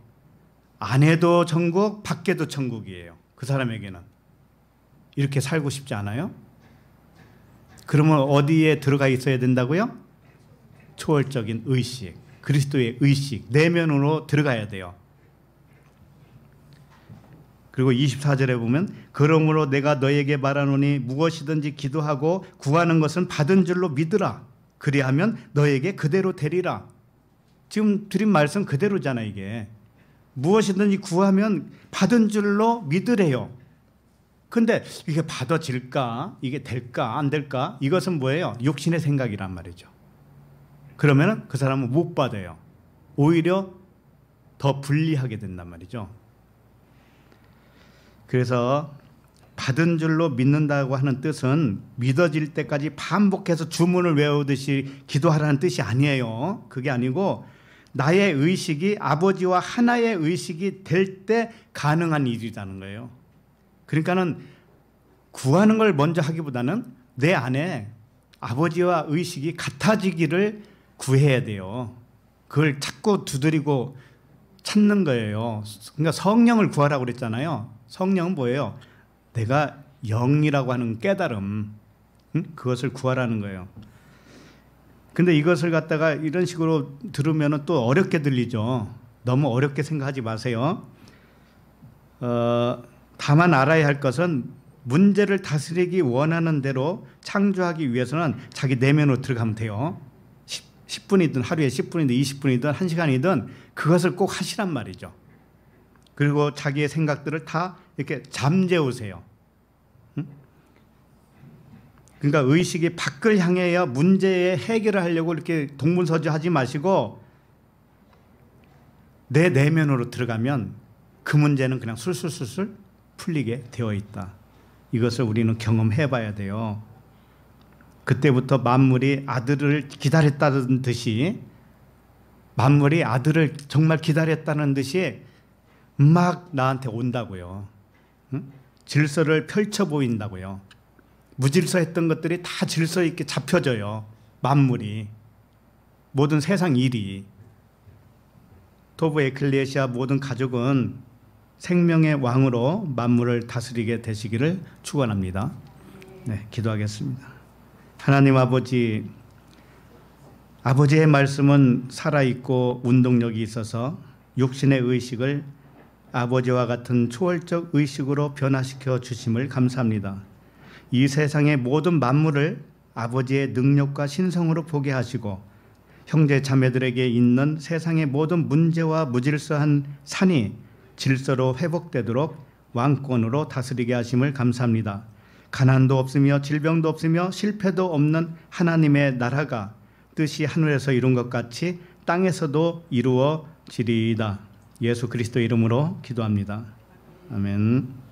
안에도 천국, 밖에도 천국이에요. 그 사람에게는. 이렇게 살고 싶지 않아요? 그러면 어디에 들어가 있어야 된다고요? 초월적인 의식, 그리스도의 의식, 내면으로 들어가야 돼요. 그리고 24절에 보면 그러므로 내가 너에게 말하노니 무엇이든지 기도하고 구하는 것은 받은 줄로 믿으라. 그리하면 너에게 그대로 되리라. 지금 드린 말씀 그대로잖아 이게. 무엇이든지 구하면 받은 줄로 믿으래요. 근데 이게 받아질까? 이게 될까? 안 될까? 이것은 뭐예요? 육신의 생각이란 말이죠. 그러면 그 사람은 못 받아요. 오히려 더 불리하게 된단 말이죠. 그래서 받은 줄로 믿는다고 하는 뜻은 믿어질 때까지 반복해서 주문을 외우듯이 기도하라는 뜻이 아니에요. 그게 아니고 나의 의식이 아버지와 하나의 의식이 될 때 가능한 일이라는 거예요. 그러니까는 구하는 걸 먼저 하기보다는 내 안에 아버지와 의식이 같아지기를 구해야 돼요. 그걸 자꾸 두드리고 찾는 거예요. 그러니까 성령을 구하라고 그랬잖아요. 성령은 뭐예요? 내가 영이라고 하는 깨달음, 그것을 구하라는 거예요. 근데 이것을 갖다가 이런 식으로 들으면 또 어렵게 들리죠. 너무 어렵게 생각하지 마세요. 다만 알아야 할 것은 문제를 다스리기 원하는 대로 창조하기 위해서는 자기 내면으로 들어가면 돼요. 10분이든 하루에 10분이든 20분이든 1시간이든 그것을 꼭 하시란 말이죠. 그리고 자기의 생각들을 다 이렇게 잠재우세요. 그러니까 의식이 밖을 향해야 문제의 해결을 하려고 이렇게 동분서주하지 마시고 내 내면으로 들어가면 그 문제는 그냥 술술술술 풀리게 되어 있다. 이것을 우리는 경험해 봐야 돼요. 그때부터 만물이 아들을 기다렸다는 듯이, 만물이 아들을 정말 기다렸다는 듯이 막 나한테 온다고요. 질서를 펼쳐 보인다고요. 무질서했던 것들이 다 질서 있게 잡혀져요. 만물이, 모든 세상 일이. 토부 에클레시아 모든 가족은 생명의 왕으로 만물을 다스리게 되시기를 축원합니다. 네, 기도하겠습니다. 하나님 아버지, 아버지의 말씀은 살아있고 운동력이 있어서 육신의 의식을 아버지와 같은 초월적 의식으로 변화시켜 주심을 감사합니다. 이 세상의 모든 만물을 아버지의 능력과 신성으로 보게 하시고 형제 자매들에게 있는 세상의 모든 문제와 무질서한 산이 질서로 회복되도록 왕권으로 다스리게 하심을 감사합니다. 가난도 없으며 질병도 없으며 실패도 없는 하나님의 나라가 뜻이 하늘에서 이룬 것 같이 땅에서도 이루어지리이다. 예수 그리스도 이름으로 기도합니다. 아멘.